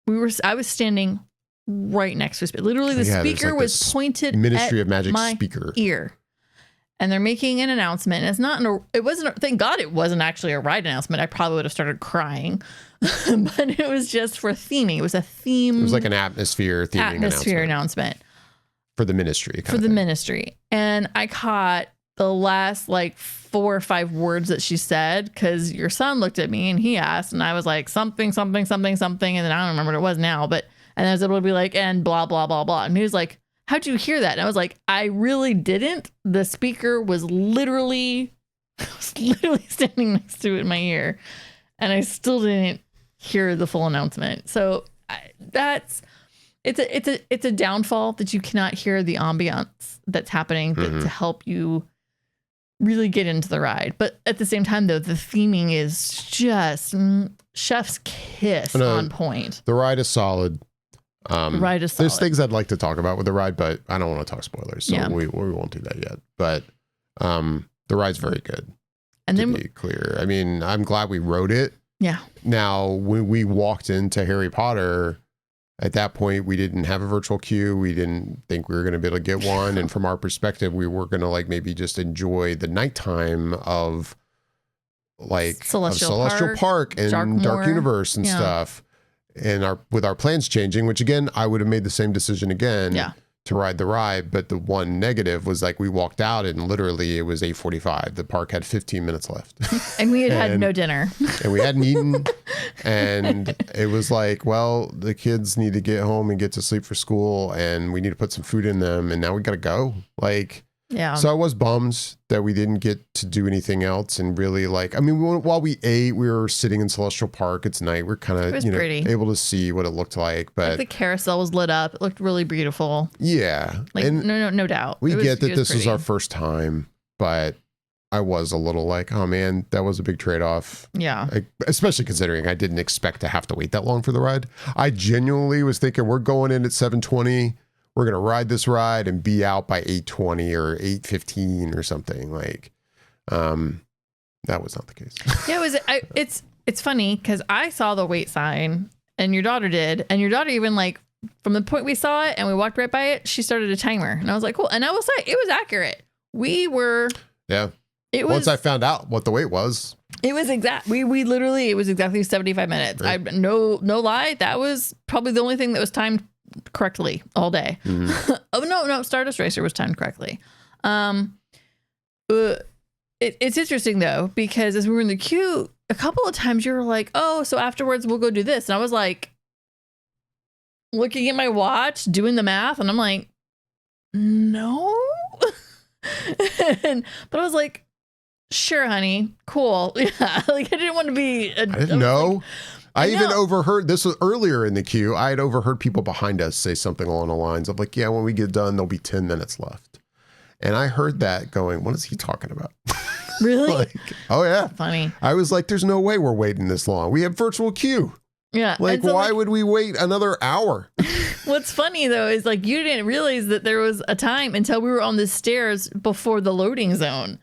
I was standing right next to a speaker. Literally the Yeah, there's speaker like was this pointed Ministry at of Magic my speaker. ear. And they're making an announcement. And it's not it wasn't, thank God it wasn't actually a ride announcement. I probably would have started crying. But it was just for theming. It was a theme. It was like an atmosphere theming announcement for the ministry. for the ministry. And I caught the last like 4 or 5 words that she said, because your son looked at me and he asked, and I was like something, something, something, something. And then I don't remember what it was now, and I was able to be like, and blah, blah, blah, blah. And he was like, how'd you hear that? And I was like, I really didn't. The speaker was literally standing next to it in my ear, and I still didn't hear the full announcement. So it's a downfall that you cannot hear the ambiance that's happening to help you really get into the ride. But at the same time, though, the theming is just chef's kiss on point. The ride is solid. The ride is solid. There's things I'd like to talk about with the ride, but I don't want to talk spoilers, so we won't do that yet. But the ride's very good. And then, to be clear, I mean, I'm glad we rode it. Yeah. Now, when we walked into Harry Potter, at that point, we didn't have a virtual queue. We didn't think we were going to be able to get one. And from our perspective, we were going to like maybe just enjoy the nighttime of like Celestial Park and Dark Universe and stuff. And with our plans changing, which again, I would have made the same decision again to ride the ride. But the one negative was like we walked out and literally it was 8:45. The park had 15 minutes left. And we had no dinner. And we hadn't eaten. And it was like, well, the kids need to get home and get to sleep for school and we need to put some food in them. And now we got to go. Like, so I was bummed that we didn't get to do anything else and really like, I mean, while we ate, we were sitting in Celestial Park. It's night. We're kind of, able to see what it looked like. But like the carousel was lit up. It looked really beautiful. Yeah. Like, and no doubt. We get that this was our first time, but I was a little like, oh man, that was a big trade-off. Yeah. Especially considering I didn't expect to have to wait that long for the ride. I genuinely was thinking we're going in at 7:20. We're going to ride this ride and be out by 8:20 or 8:15 or something. Like, that was not the case. Yeah, it's funny because I saw the wait sign and your daughter did. And your daughter even like, from the point we saw it and we walked right by it, she started a timer. And I was like, cool. And I will say it was accurate. We were. Yeah. Once I found out what the wait was. It was we literally, it was exactly 75 minutes. Right. No lie. That was probably the only thing that was timed correctly all day. Oh no, Stardust Racer was timed correctly. It's interesting though, because as we were in the queue, a couple of times you were like, oh, so afterwards we'll go do this. And I was like, looking at my watch, doing the math, and I'm like, no. But I was like, sure, honey, cool. Yeah, like I didn't want to be. I didn't know. Like, I even overheard, this was earlier in the queue, I had overheard people behind us say something along the lines of like, yeah, when we get done, there'll be 10 minutes left. And I heard that going, what is he talking about? Really? Like, oh yeah. Funny. I was like, there's no way we're waiting this long. We have virtual queue. Yeah. Like, so why would we wait another hour? What's funny though, is like, you didn't realize that there was a time until we were on the stairs before the loading zone.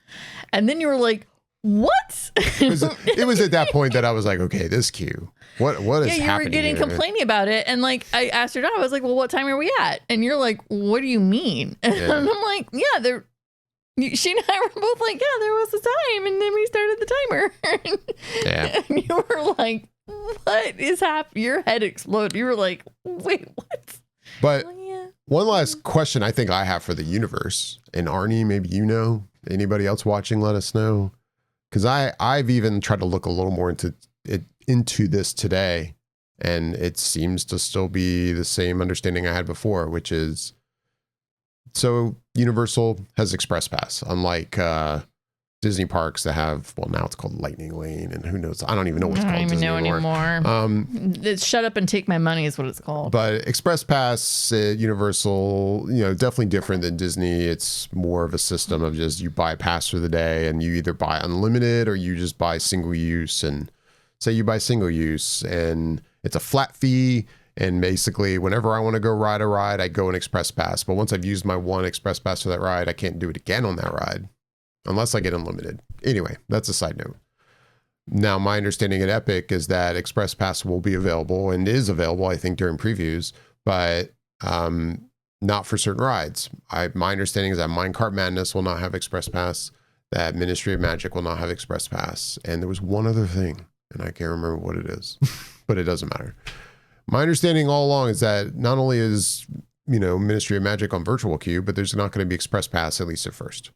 And then you were like, what? It was at that point that I was like, okay, this queue. What is happening? Yeah, you were getting complaining about it. And like, I asked her dad, I was like, well, what time are we at? And you're like, what do you mean? And I'm like, yeah, she and I were both like, yeah, there was a time. And then we started the timer. Yeah. And you were like, what is happening? Your head exploded. You were like, wait, what? But one last question I think I have for the universe, and Arnie, maybe you know, anybody else watching, let us know. Because I've even tried to look a little more into this today, and it seems to still be the same understanding I had before, which is, so Universal has Express Pass, unlike Disney parks that have, well, now it's called Lightning Lane, and who knows? I don't even know what it's called. I don't even know anymore. It's Shut Up and Take My Money is what it's called. But Express Pass at Universal, definitely different than Disney. It's more of a system of just you buy a pass for the day, and you either buy unlimited or you just buy single use. And say you buy single use, and it's a flat fee. And basically, whenever I want to go ride a ride, I go an Express Pass. But once I've used my one Express Pass for that ride, I can't do it again on that ride. Unless I get unlimited. Anyway, that's a side note. Now, my understanding at Epic is that Express Pass will be available and is available, I think, during previews, but not for certain rides. My understanding is that Minecart Madness will not have Express Pass, that Ministry of Magic will not have Express Pass, and there was one other thing, and I can't remember what it is, but it doesn't matter. My understanding all along is that not only is, Ministry of Magic on virtual queue, but there's not going to be Express Pass, at least at first.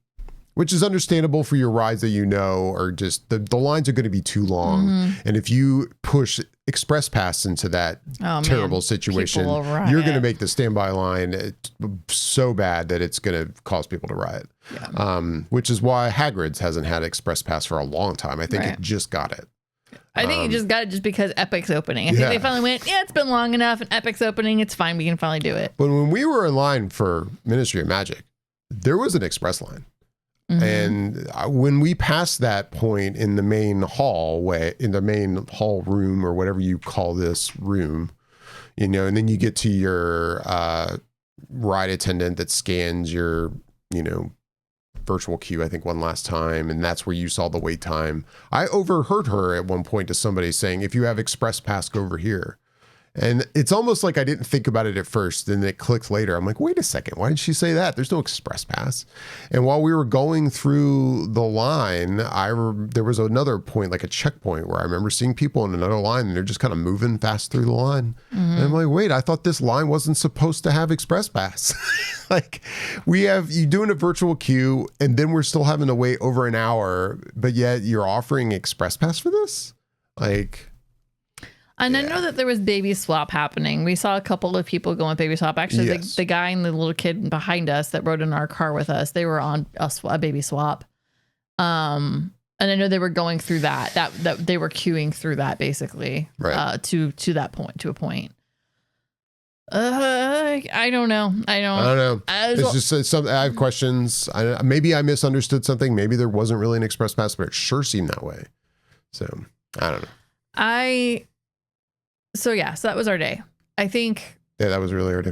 Which is understandable for your rides that or just the lines are going to be too long. Mm-hmm. And if you push Express Pass into that terrible situation, you're going to make the standby line so bad that it's going to cause people to riot. Yeah. Which is why Hagrid's hasn't had Express Pass for a long time. I think it just got it. I think you just got it just because Epic's opening. I think they finally went, yeah, it's been long enough, and Epic's opening, it's fine, we can finally do it. But when we were in line for Ministry of Magic, there was an express line. Mm-hmm. And when we passed that point in the main hallway, in the main hall room, or whatever you call this room, and then you get to your ride attendant that scans your, virtual queue, I think one last time, and that's where you saw the wait time. I overheard her at one point to somebody saying, if you have express pass, go over here. And it's almost like I didn't think about it at first, and it clicked later. I'm like, wait a second, why did she say that? There's no express pass. And while we were going through the line, there was another point, like a checkpoint, where I remember seeing people in another line, and they're just kind of moving fast through the line. Mm-hmm. And I'm like, wait, I thought this line wasn't supposed to have express pass. Like, you doing a virtual queue, and then we're still having to wait over an hour, but yet you're offering express pass for this? Like... And I know that there was baby swap happening. We saw a couple of people going baby swap. Actually, yes. the guy and the little kid behind us that rode in our car with us, they were on a baby swap. And I know they were going through that they were queuing through that basically, right. To that point, to a point. I don't know. I don't know. It's just something. I have questions. Maybe I misunderstood something. Maybe there wasn't really an express pass, but it sure seemed that way. So I don't know. So that was our day. I think. Yeah, that was really our day.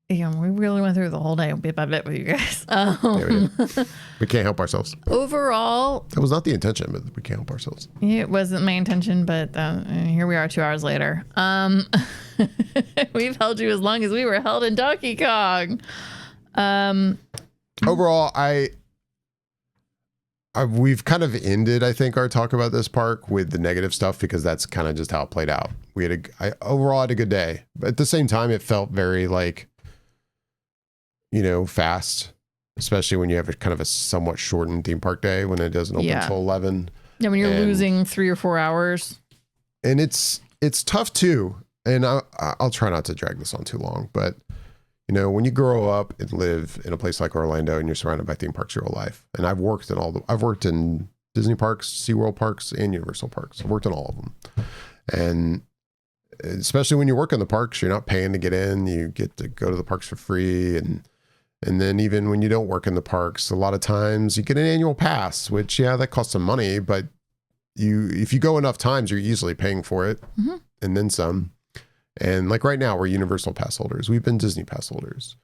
Yeah, we really went through the whole day bit by bit with you guys. Yeah, we did. We can't help ourselves. Overall. That was not the intention, but we can't help ourselves. It wasn't my intention, but here we are 2 hours later. We've held you as long as we were held in Donkey Kong. Overall, we've kind of ended, I think, our talk about this park with the negative stuff, because that's kind of just how it played out. I overall had a good day, but at the same time, it felt very fast, especially when you have kind of a somewhat shortened theme park day when it doesn't open until 11. Yeah, when you're losing 3 or 4 hours. And it's tough too. And I'll try not to drag this on too long, but when you grow up and live in a place like Orlando and you're surrounded by theme parks your whole life, and I've worked in Disney parks, SeaWorld parks, and Universal parks. I've worked in all of them. And especially when you work in the parks, you're not paying to get in. You get to go to the parks for free. And then even when you don't work in the parks, a lot of times you get an annual pass, which, that costs some money, but if you go enough times, you're easily paying for it, mm-hmm. and then some. And like right now, we're Universal pass holders. We've been Disney pass holders.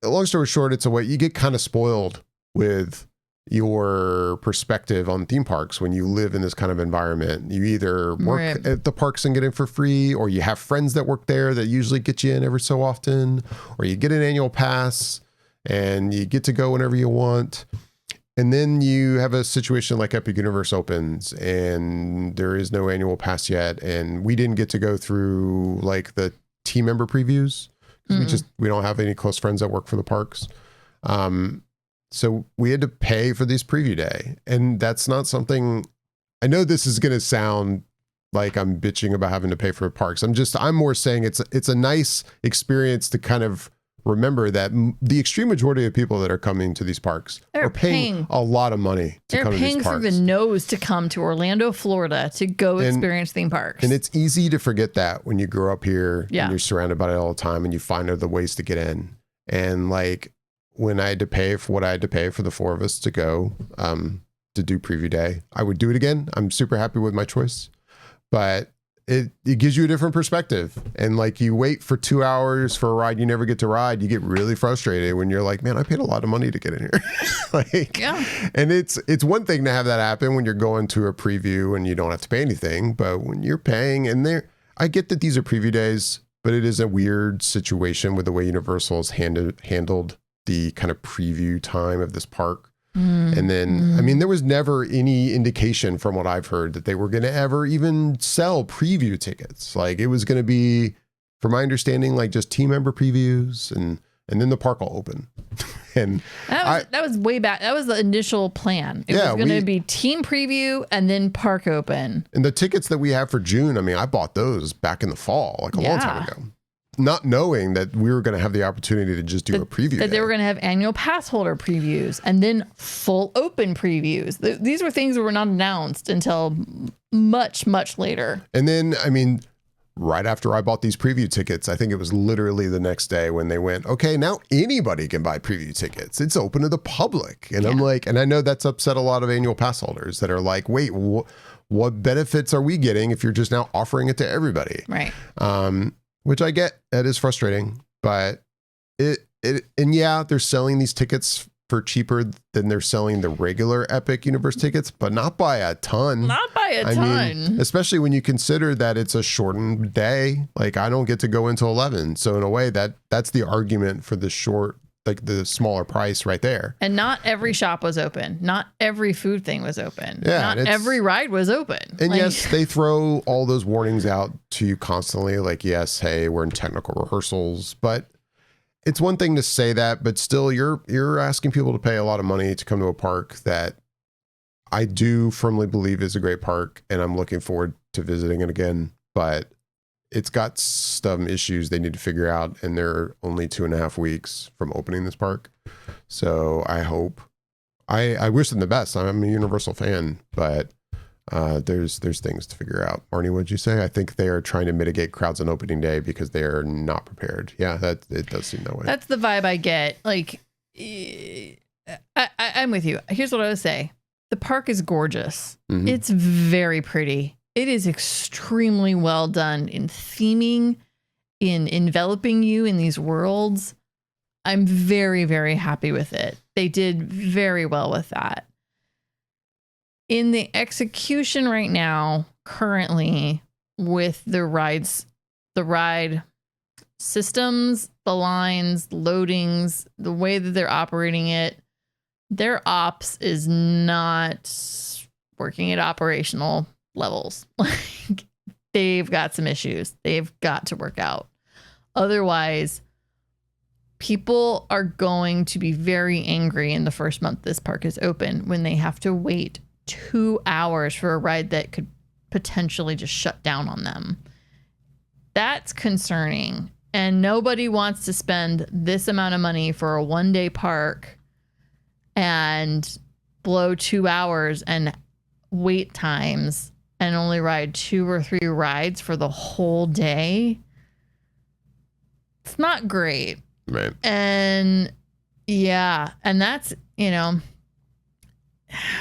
Long story short, it's a way you get kind of spoiled with your perspective on theme parks when you live in this kind of environment. You either work at the parks and get in for free, or you have friends that work there that usually get you in every so often, or you get an annual pass and you get to go whenever you want. And then you have a situation like Epic Universe opens and there is no annual pass yet. And we didn't get to go through like the team member previews. We don't have any close friends that work for the parks. So we had to pay for this preview day. And that's not something, I know this is going to sound like I'm bitching about having to pay for parks. I'm more saying it's a nice experience to kind of remember that the extreme majority of people that are coming to these parks are paying a lot of money to come to these parks. They're paying through the nose to come to Orlando, Florida to go experience theme parks. And it's easy to forget that when you grow up here and you're surrounded by it all the time and you find other ways to get in. And like when I had to pay for what I had to pay for the 4 of us to go to do preview day, I would do it again. I'm super happy with my choice, but it gives you a different perspective. And like you wait for 2 hours for a ride you never get to ride, you get really frustrated when you're like, man, I paid a lot of money to get in here. And it's one thing to have that happen when you're going to a preview and you don't have to pay anything, but when you're paying, and I get that these are preview days, but it is a weird situation with the way Universal has handled the kind of preview time of this park. And then, I mean, there was never any indication from what I've heard that they were going to ever even sell preview tickets. Like it was going to be, from my understanding, like just team member previews and then the park will open. And that was way back. That was the initial plan. It was going to be team preview and then park open. And the tickets that we have for June, I mean, I bought those back in the fall, like a long time ago. not knowing that we were going to have the opportunity to just do a preview. That they day. were going to have annual pass holder previews and then full open previews. These were things that were not announced until much, much later. And then, I mean, right after I bought these preview tickets, I think it was literally the next day when they went, okay, now anybody can buy preview tickets. It's open to the public. And I'm like, and I know that's upset a lot of annual pass holders that are like, wait, what benefits are we getting if you're just now offering it to everybody? Right. Which I get, that is frustrating, but and yeah, they're selling these tickets for cheaper than they're selling the regular Epic Universe tickets, but not by a ton. Not by a ton. I mean, especially when you consider that it's a shortened day. Like I don't get to go into 11. So in a way that's the argument for the short, like the smaller price right there. And not every shop was open. Not every food thing was open. Yeah, not every ride was open. And yes, they throw all those warnings out to you constantly. Like, yes, hey, we're in technical rehearsals, but it's one thing to say that, but still you're asking people to pay a lot of money to come to a park that I do firmly believe is a great park. And I'm looking forward to visiting it again, but it's got some issues they need to figure out, and they're only 2.5 weeks from opening this park. So I hope, I wish them the best. I'm a Universal fan, but there's things to figure out. Arnie, what'd you say? I think they are trying to mitigate crowds on opening day because they are not prepared. Yeah, it does seem that way. That's the vibe I get. Like, I'm with you. Here's what I would say. The park is gorgeous. Mhm. It's very pretty. It is extremely well done in theming, in enveloping you in these worlds. I'm very, very happy with it. They did very well with that. In the execution right now, currently, with the ride systems, the lines, loadings, the way that they're operating it, their ops is not working at operational levels. Like, they've got some issues they've got to work out. Otherwise, people are going to be very angry in the first month this park is open when they have to wait 2 hours for a ride that could potentially just shut down on them. That's concerning. And nobody wants to spend this amount of money for a one-day park and blow 2 hours and wait times and only ride 2 or 3 rides for the whole day. It's not great. Right. And yeah, and that's, and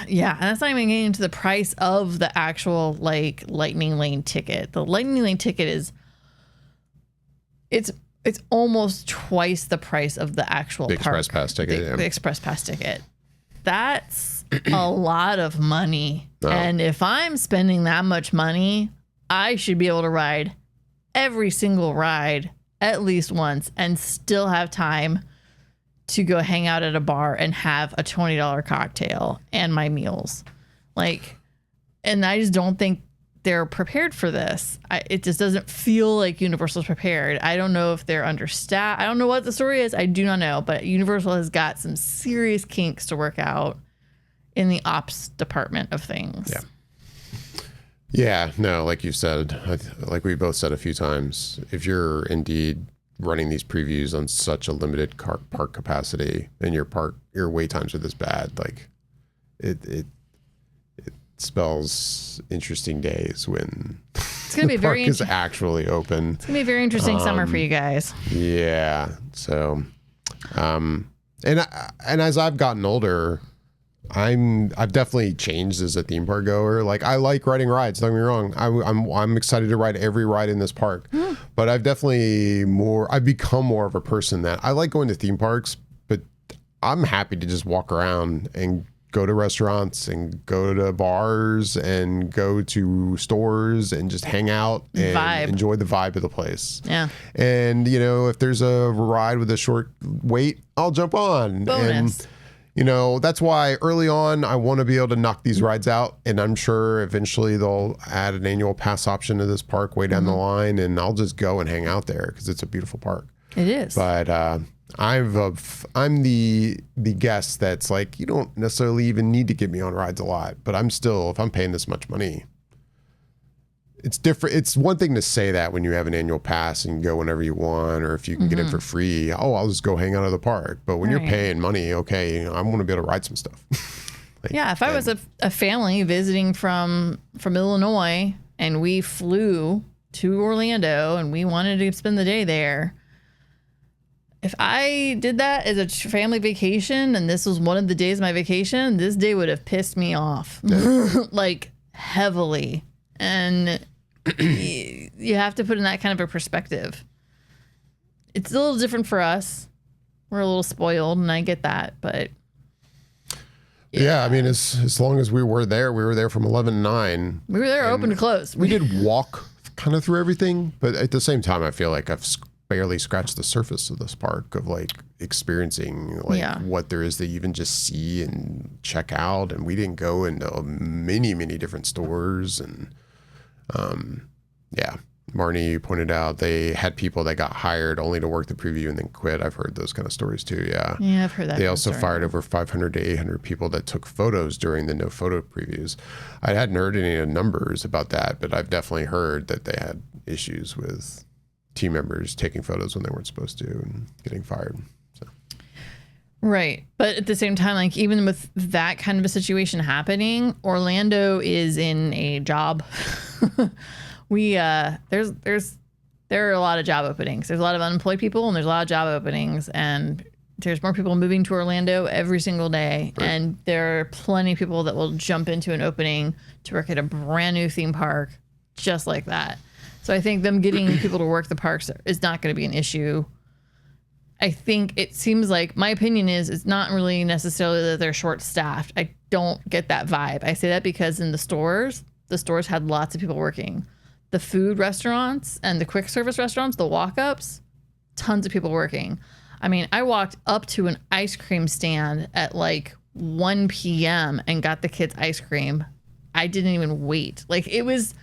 that's not even getting into the price of the actual like Lightning Lane ticket. The Lightning Lane ticket is it's almost twice the price of the actual The park. Express Pass ticket. The Express Pass ticket. That's a lot of money. Oh. And if I'm spending that much money, I should be able to ride every single ride at least once and still have time to go hang out at a bar and have a $20 cocktail and my meals. Like, and I just don't think they're prepared for this. It just doesn't feel like Universal's prepared. I don't know if they're understaffed. I don't know what the story is. I do not know, but Universal has got some serious kinks to work out in the ops department of things. Yeah. Yeah, no, like you said, like we both said a few times, if you're indeed running these previews on such a limited park capacity and your wait times are this bad, like it spells interesting days when it's gonna be the park is actually open. It's gonna be a very interesting summer for you guys. Yeah. So, and as I've gotten older, I've definitely changed as a theme park goer. Like, I like riding rides. Don't get me wrong. I'm excited to ride every ride in this park, but I've become more of a person that I like going to theme parks, but I'm happy to just walk around and go to restaurants and go to bars and go to stores and just hang out and enjoy the vibe of the place. Yeah. And, if there's a ride with a short wait, I'll jump on. Bonus. And, that's why early on, I want to be able to knock these rides out. And I'm sure eventually they'll add an annual pass option to this park way down the line. And I'll just go and hang out there because it's a beautiful park. It is. But I'm the guest that's like, you don't necessarily even need to get me on rides a lot. But I'm still, if I'm paying this much money, it's different. It's one thing to say that when you have an annual pass and you go whenever you want, or if you can get in for free, I'll just go hang out at the park. But when you're paying money, okay, I want to be able to ride some stuff. If I was a family visiting from Illinois and we flew to Orlando and we wanted to spend the day there, if I did that as a family vacation and this was one of the days of my vacation, this day would have pissed me off like heavily. And you have to put in that kind of a perspective. It's a little different for us. We're a little spoiled, and I get that, but yeah, I mean, as long as we were there from 11 to 9. We were there open to close. We did walk kind of through everything, but at the same time, I feel like I've barely scratched the surface of this park of like experiencing what there is to even just see and check out. And we didn't go into many, many different stores. And Marnie, you pointed out they had people that got hired only to work the preview and then quit. I've heard those kind of stories too. Yeah, I've heard that. They also fired over 500 to 800 people that took photos during the no photo previews. I hadn't heard any numbers about that, but I've definitely heard that they had issues with team members taking photos when they weren't supposed to and getting fired. So. Right. But at the same time, like even with that kind of a situation happening, Orlando is in a job. There are a lot of job openings. There's a lot of unemployed people and there's a lot of job openings, and there's more people moving to Orlando every single day. Right. And there are plenty of people that will jump into an opening to work at a brand new theme park just like that. So I think them getting people to work the parks is not going to be an issue. I think it seems like, my opinion is, it's not really necessarily that they're short staffed. I don't get that vibe. I say that because in the stores had lots of people working. The food restaurants and the quick service restaurants, the walk-ups, tons of people working. I mean, I walked up to an ice cream stand at like 1 p.m. and got the kids ice cream. I didn't even wait. Like it was,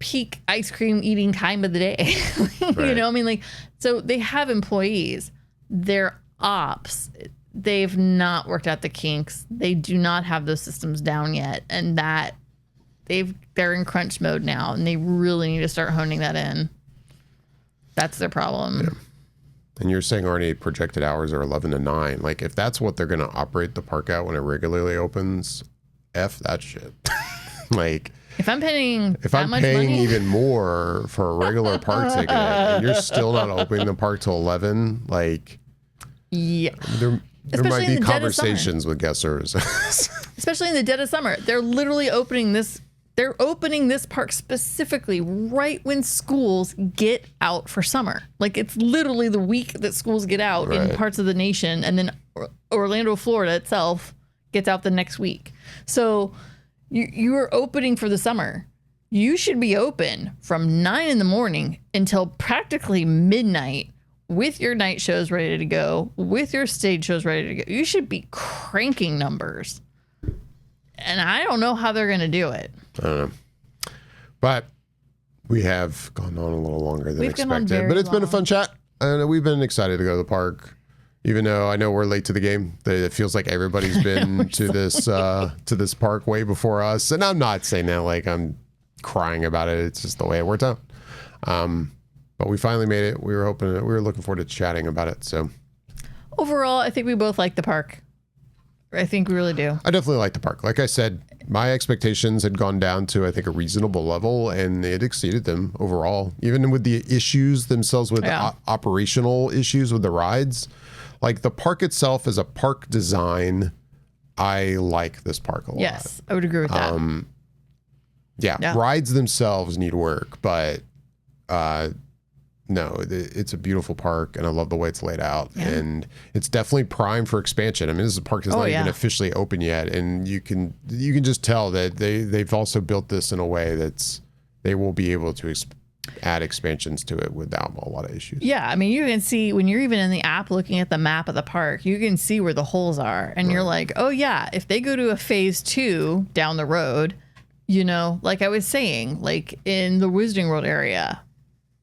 peak ice cream eating time of the day. Right. I mean, like, so they have employees. They're ops. They've not worked out the kinks. They do not have those systems down yet. And that they're in crunch mode now, and they really need to start honing that in. That's their problem. Yeah. And you're saying already projected hours are 11 to 9. Like if that's what they're going to operate the park out when it regularly opens, F that shit. Like if I'm paying money, even more for a regular park ticket and you're still not opening the park till 11, like yeah. There might be conversations with guest services. Especially in the dead of summer. They're literally opening this park specifically right when schools get out for summer. Like it's literally the week that schools get out in parts of the nation, and then Orlando, Florida itself gets out the next week. So you are opening for the summer. You should be open from 9 in the morning until practically midnight, with your night shows ready to go, with your stage shows ready to go. You should be cranking numbers. And I don't know how they're going to do it. I don't know. But we have gone on a little longer than expected. But it's been a fun chat. And we've been excited to go to the park. Even though I know we're late to the game, it feels like everybody's been to this park way before us. And I'm not saying that like I'm crying about it. It's just the way it worked out. But we finally made it. We were looking forward to chatting about it. So overall, I think we both like the park. I think we really do. I definitely like the park. Like I said, my expectations had gone down to, I think, a reasonable level, and it exceeded them overall. Even with the issues themselves, with operational issues with the rides, like the park itself as a park design, I like this park a lot. Yes, I would agree with that. Rides themselves need work, but no, it's a beautiful park, and I love the way it's laid out, and it's definitely primed for expansion. I mean, this is a park that's not even officially open yet, and you can just tell that they've also built this in a way that's they will be able to add expansions to it without a lot of issues. Yeah, I mean, you can see when you're even in the app looking at the map of the park, you can see where the holes are, and you're like, oh yeah, if they go to a phase 2 down the road, like I was saying, like in the Wizarding World area,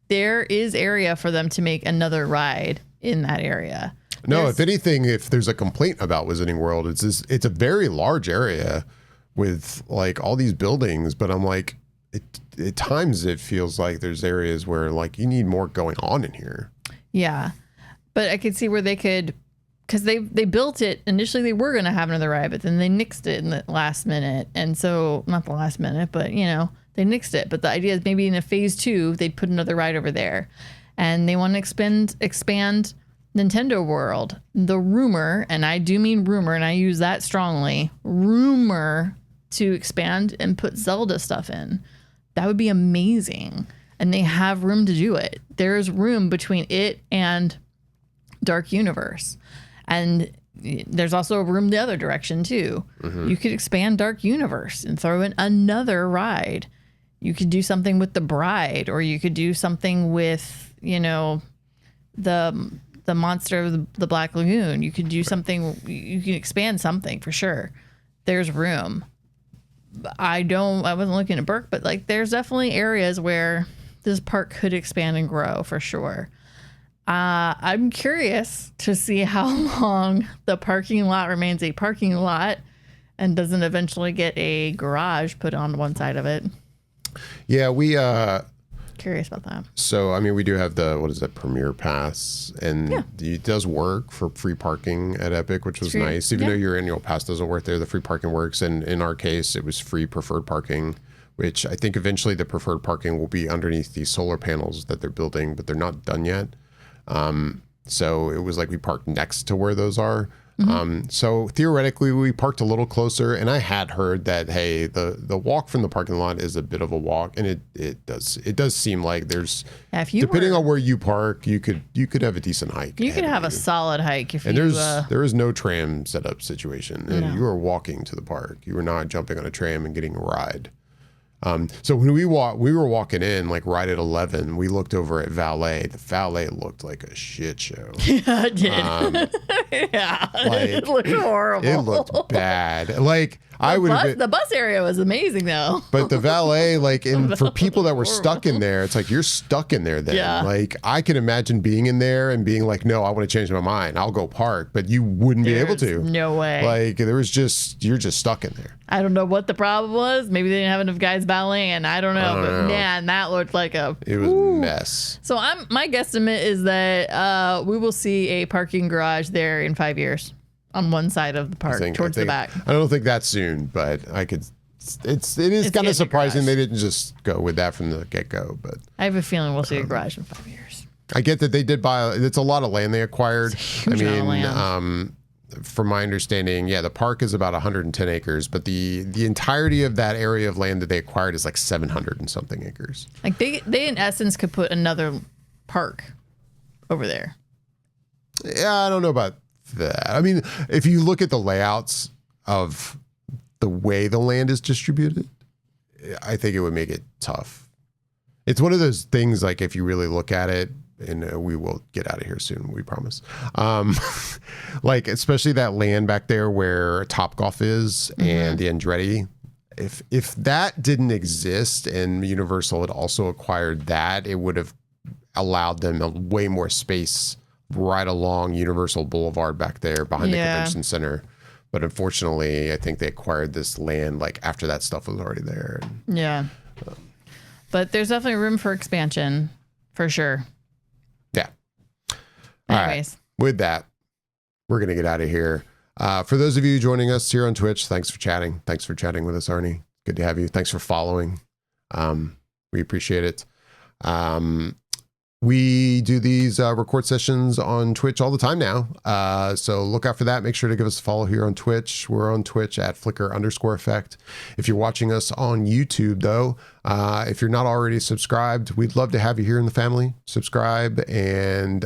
there is area for them to make another ride in that area. No, if anything, if there's a complaint about Wizarding World, it's a very large area with like all these buildings, but I'm like, at times it feels like there's areas where like you need more going on in here. Yeah. But I could see where they could, because they built it initially, they were going to have another ride, but then they nixed it in the last minute. And so, not the last minute, but they nixed it. But the idea is maybe in a phase 2, they'd put another ride over there. And they want to expand Nintendo World. The rumor, and I do mean rumor, and I use that strongly, rumor to expand and put Zelda stuff in. That would be amazing. And they have room to do it. There's room between it and Dark Universe. And there's also room the other direction too. Mm-hmm. You could expand Dark Universe and throw in another ride. You could do something with the Bride, or you could do something with, the monster of the Black Lagoon. You could do something, you can expand something for sure. There's room. I wasn't looking at Burke, but like there's definitely areas where this park could expand and grow for sure. I'm curious to see how long the parking lot remains a parking lot and doesn't eventually get a garage put on one side of it. Yeah, curious about that. So, I mean, we do have the Premier Pass, and it does work for free parking at Epic, which was nice. Even though your annual pass doesn't work there, the free parking works. And in our case, it was free preferred parking, which I think eventually the preferred parking will be underneath these solar panels that they're building, but they're not done yet. So it was like we parked next to where those are. Mm-hmm. So theoretically we parked a little closer, and I had heard that, hey, the walk from the parking lot is a bit of a walk, and it does seem like there's, depending on where you park, you could have a decent hike. You could have a solid hike there is no tram setup situation. No. You are walking to the park. You are not jumping on a tram and getting a ride. So when we were walking in, like right at 11, we looked over at Valet. The Valet looked like a shit show. Yeah, it did. It looked horrible. It looked bad. Like the bus area was amazing though. But the Valet, for people that were stuck in there, it's like you're stuck in there then. Yeah. Like I can imagine being in there and being like, no, I want to change my mind. I'll go park, but you wouldn't be able to. No way. Like you're just stuck in there. I don't know what the problem was. Maybe they didn't have enough guys valeting, I don't know. Man, that looked like it was a mess. So my guesstimate is that we will see a parking garage there in 5 years on one side of the park towards the back. I don't think that soon, but it is kind of surprising they didn't just go with that from the get-go. But I have a feeling we'll see a garage in 5 years. I get that they did buy. It's a lot of land they acquired. It's a huge amount of land. From my understanding, the park is about 110 acres, but the entirety of that area of land that they acquired is like 700 and something acres. Like they in essence could put another park over there. Yeah, I don't know about that. I mean, if you look at the layouts of the way the land is distributed, I think it would make it tough. It's one of those things, like if you really look at it, and we will get out of here soon, we promise. Like especially that land back there where Topgolf is and the Andretti. If that didn't exist and Universal had also acquired that, it would have allowed them way more space right along Universal Boulevard back there behind the convention center. But unfortunately, I think they acquired this land like after that stuff was already there. Yeah. But there's definitely room for expansion for sure. Yeah. Anyways. All right. With that, we're going to get out of here. For those of you joining us here on Twitch, thanks for chatting. Thanks for chatting with us, Arnie. Good to have you. Thanks for following. We appreciate it. We do these record sessions on Twitch all the time now. So look out for that. Make sure to give us a follow here on Twitch. We're on Twitch at Flickr_effect. If you're watching us on YouTube, though, if you're not already subscribed, we'd love to have you here in the family. Subscribe and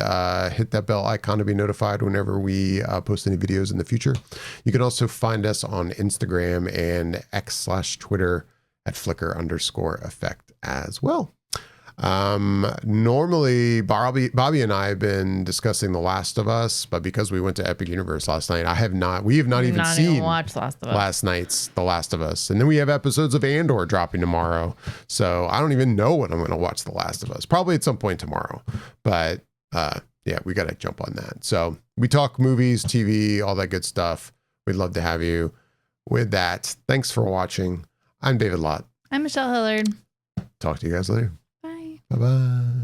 hit that bell icon to be notified whenever we post any videos in the future. You can also find us on Instagram and X/Twitter at Flickr_effect as well. Normally Bobby and I have been discussing The Last of Us, but because we went to Epic Universe last night, we have not even watched last night's The Last of Us. And then we have episodes of Andor dropping tomorrow. So I don't even know when I'm going to watch The Last of Us. Probably at some point tomorrow. But yeah, we got to jump on that. So we talk movies, TV, all that good stuff. We'd love to have you. With that, thanks for watching. I'm David Lott. I'm Michelle Hillard. talk to you guys later. Bye. Bye bye.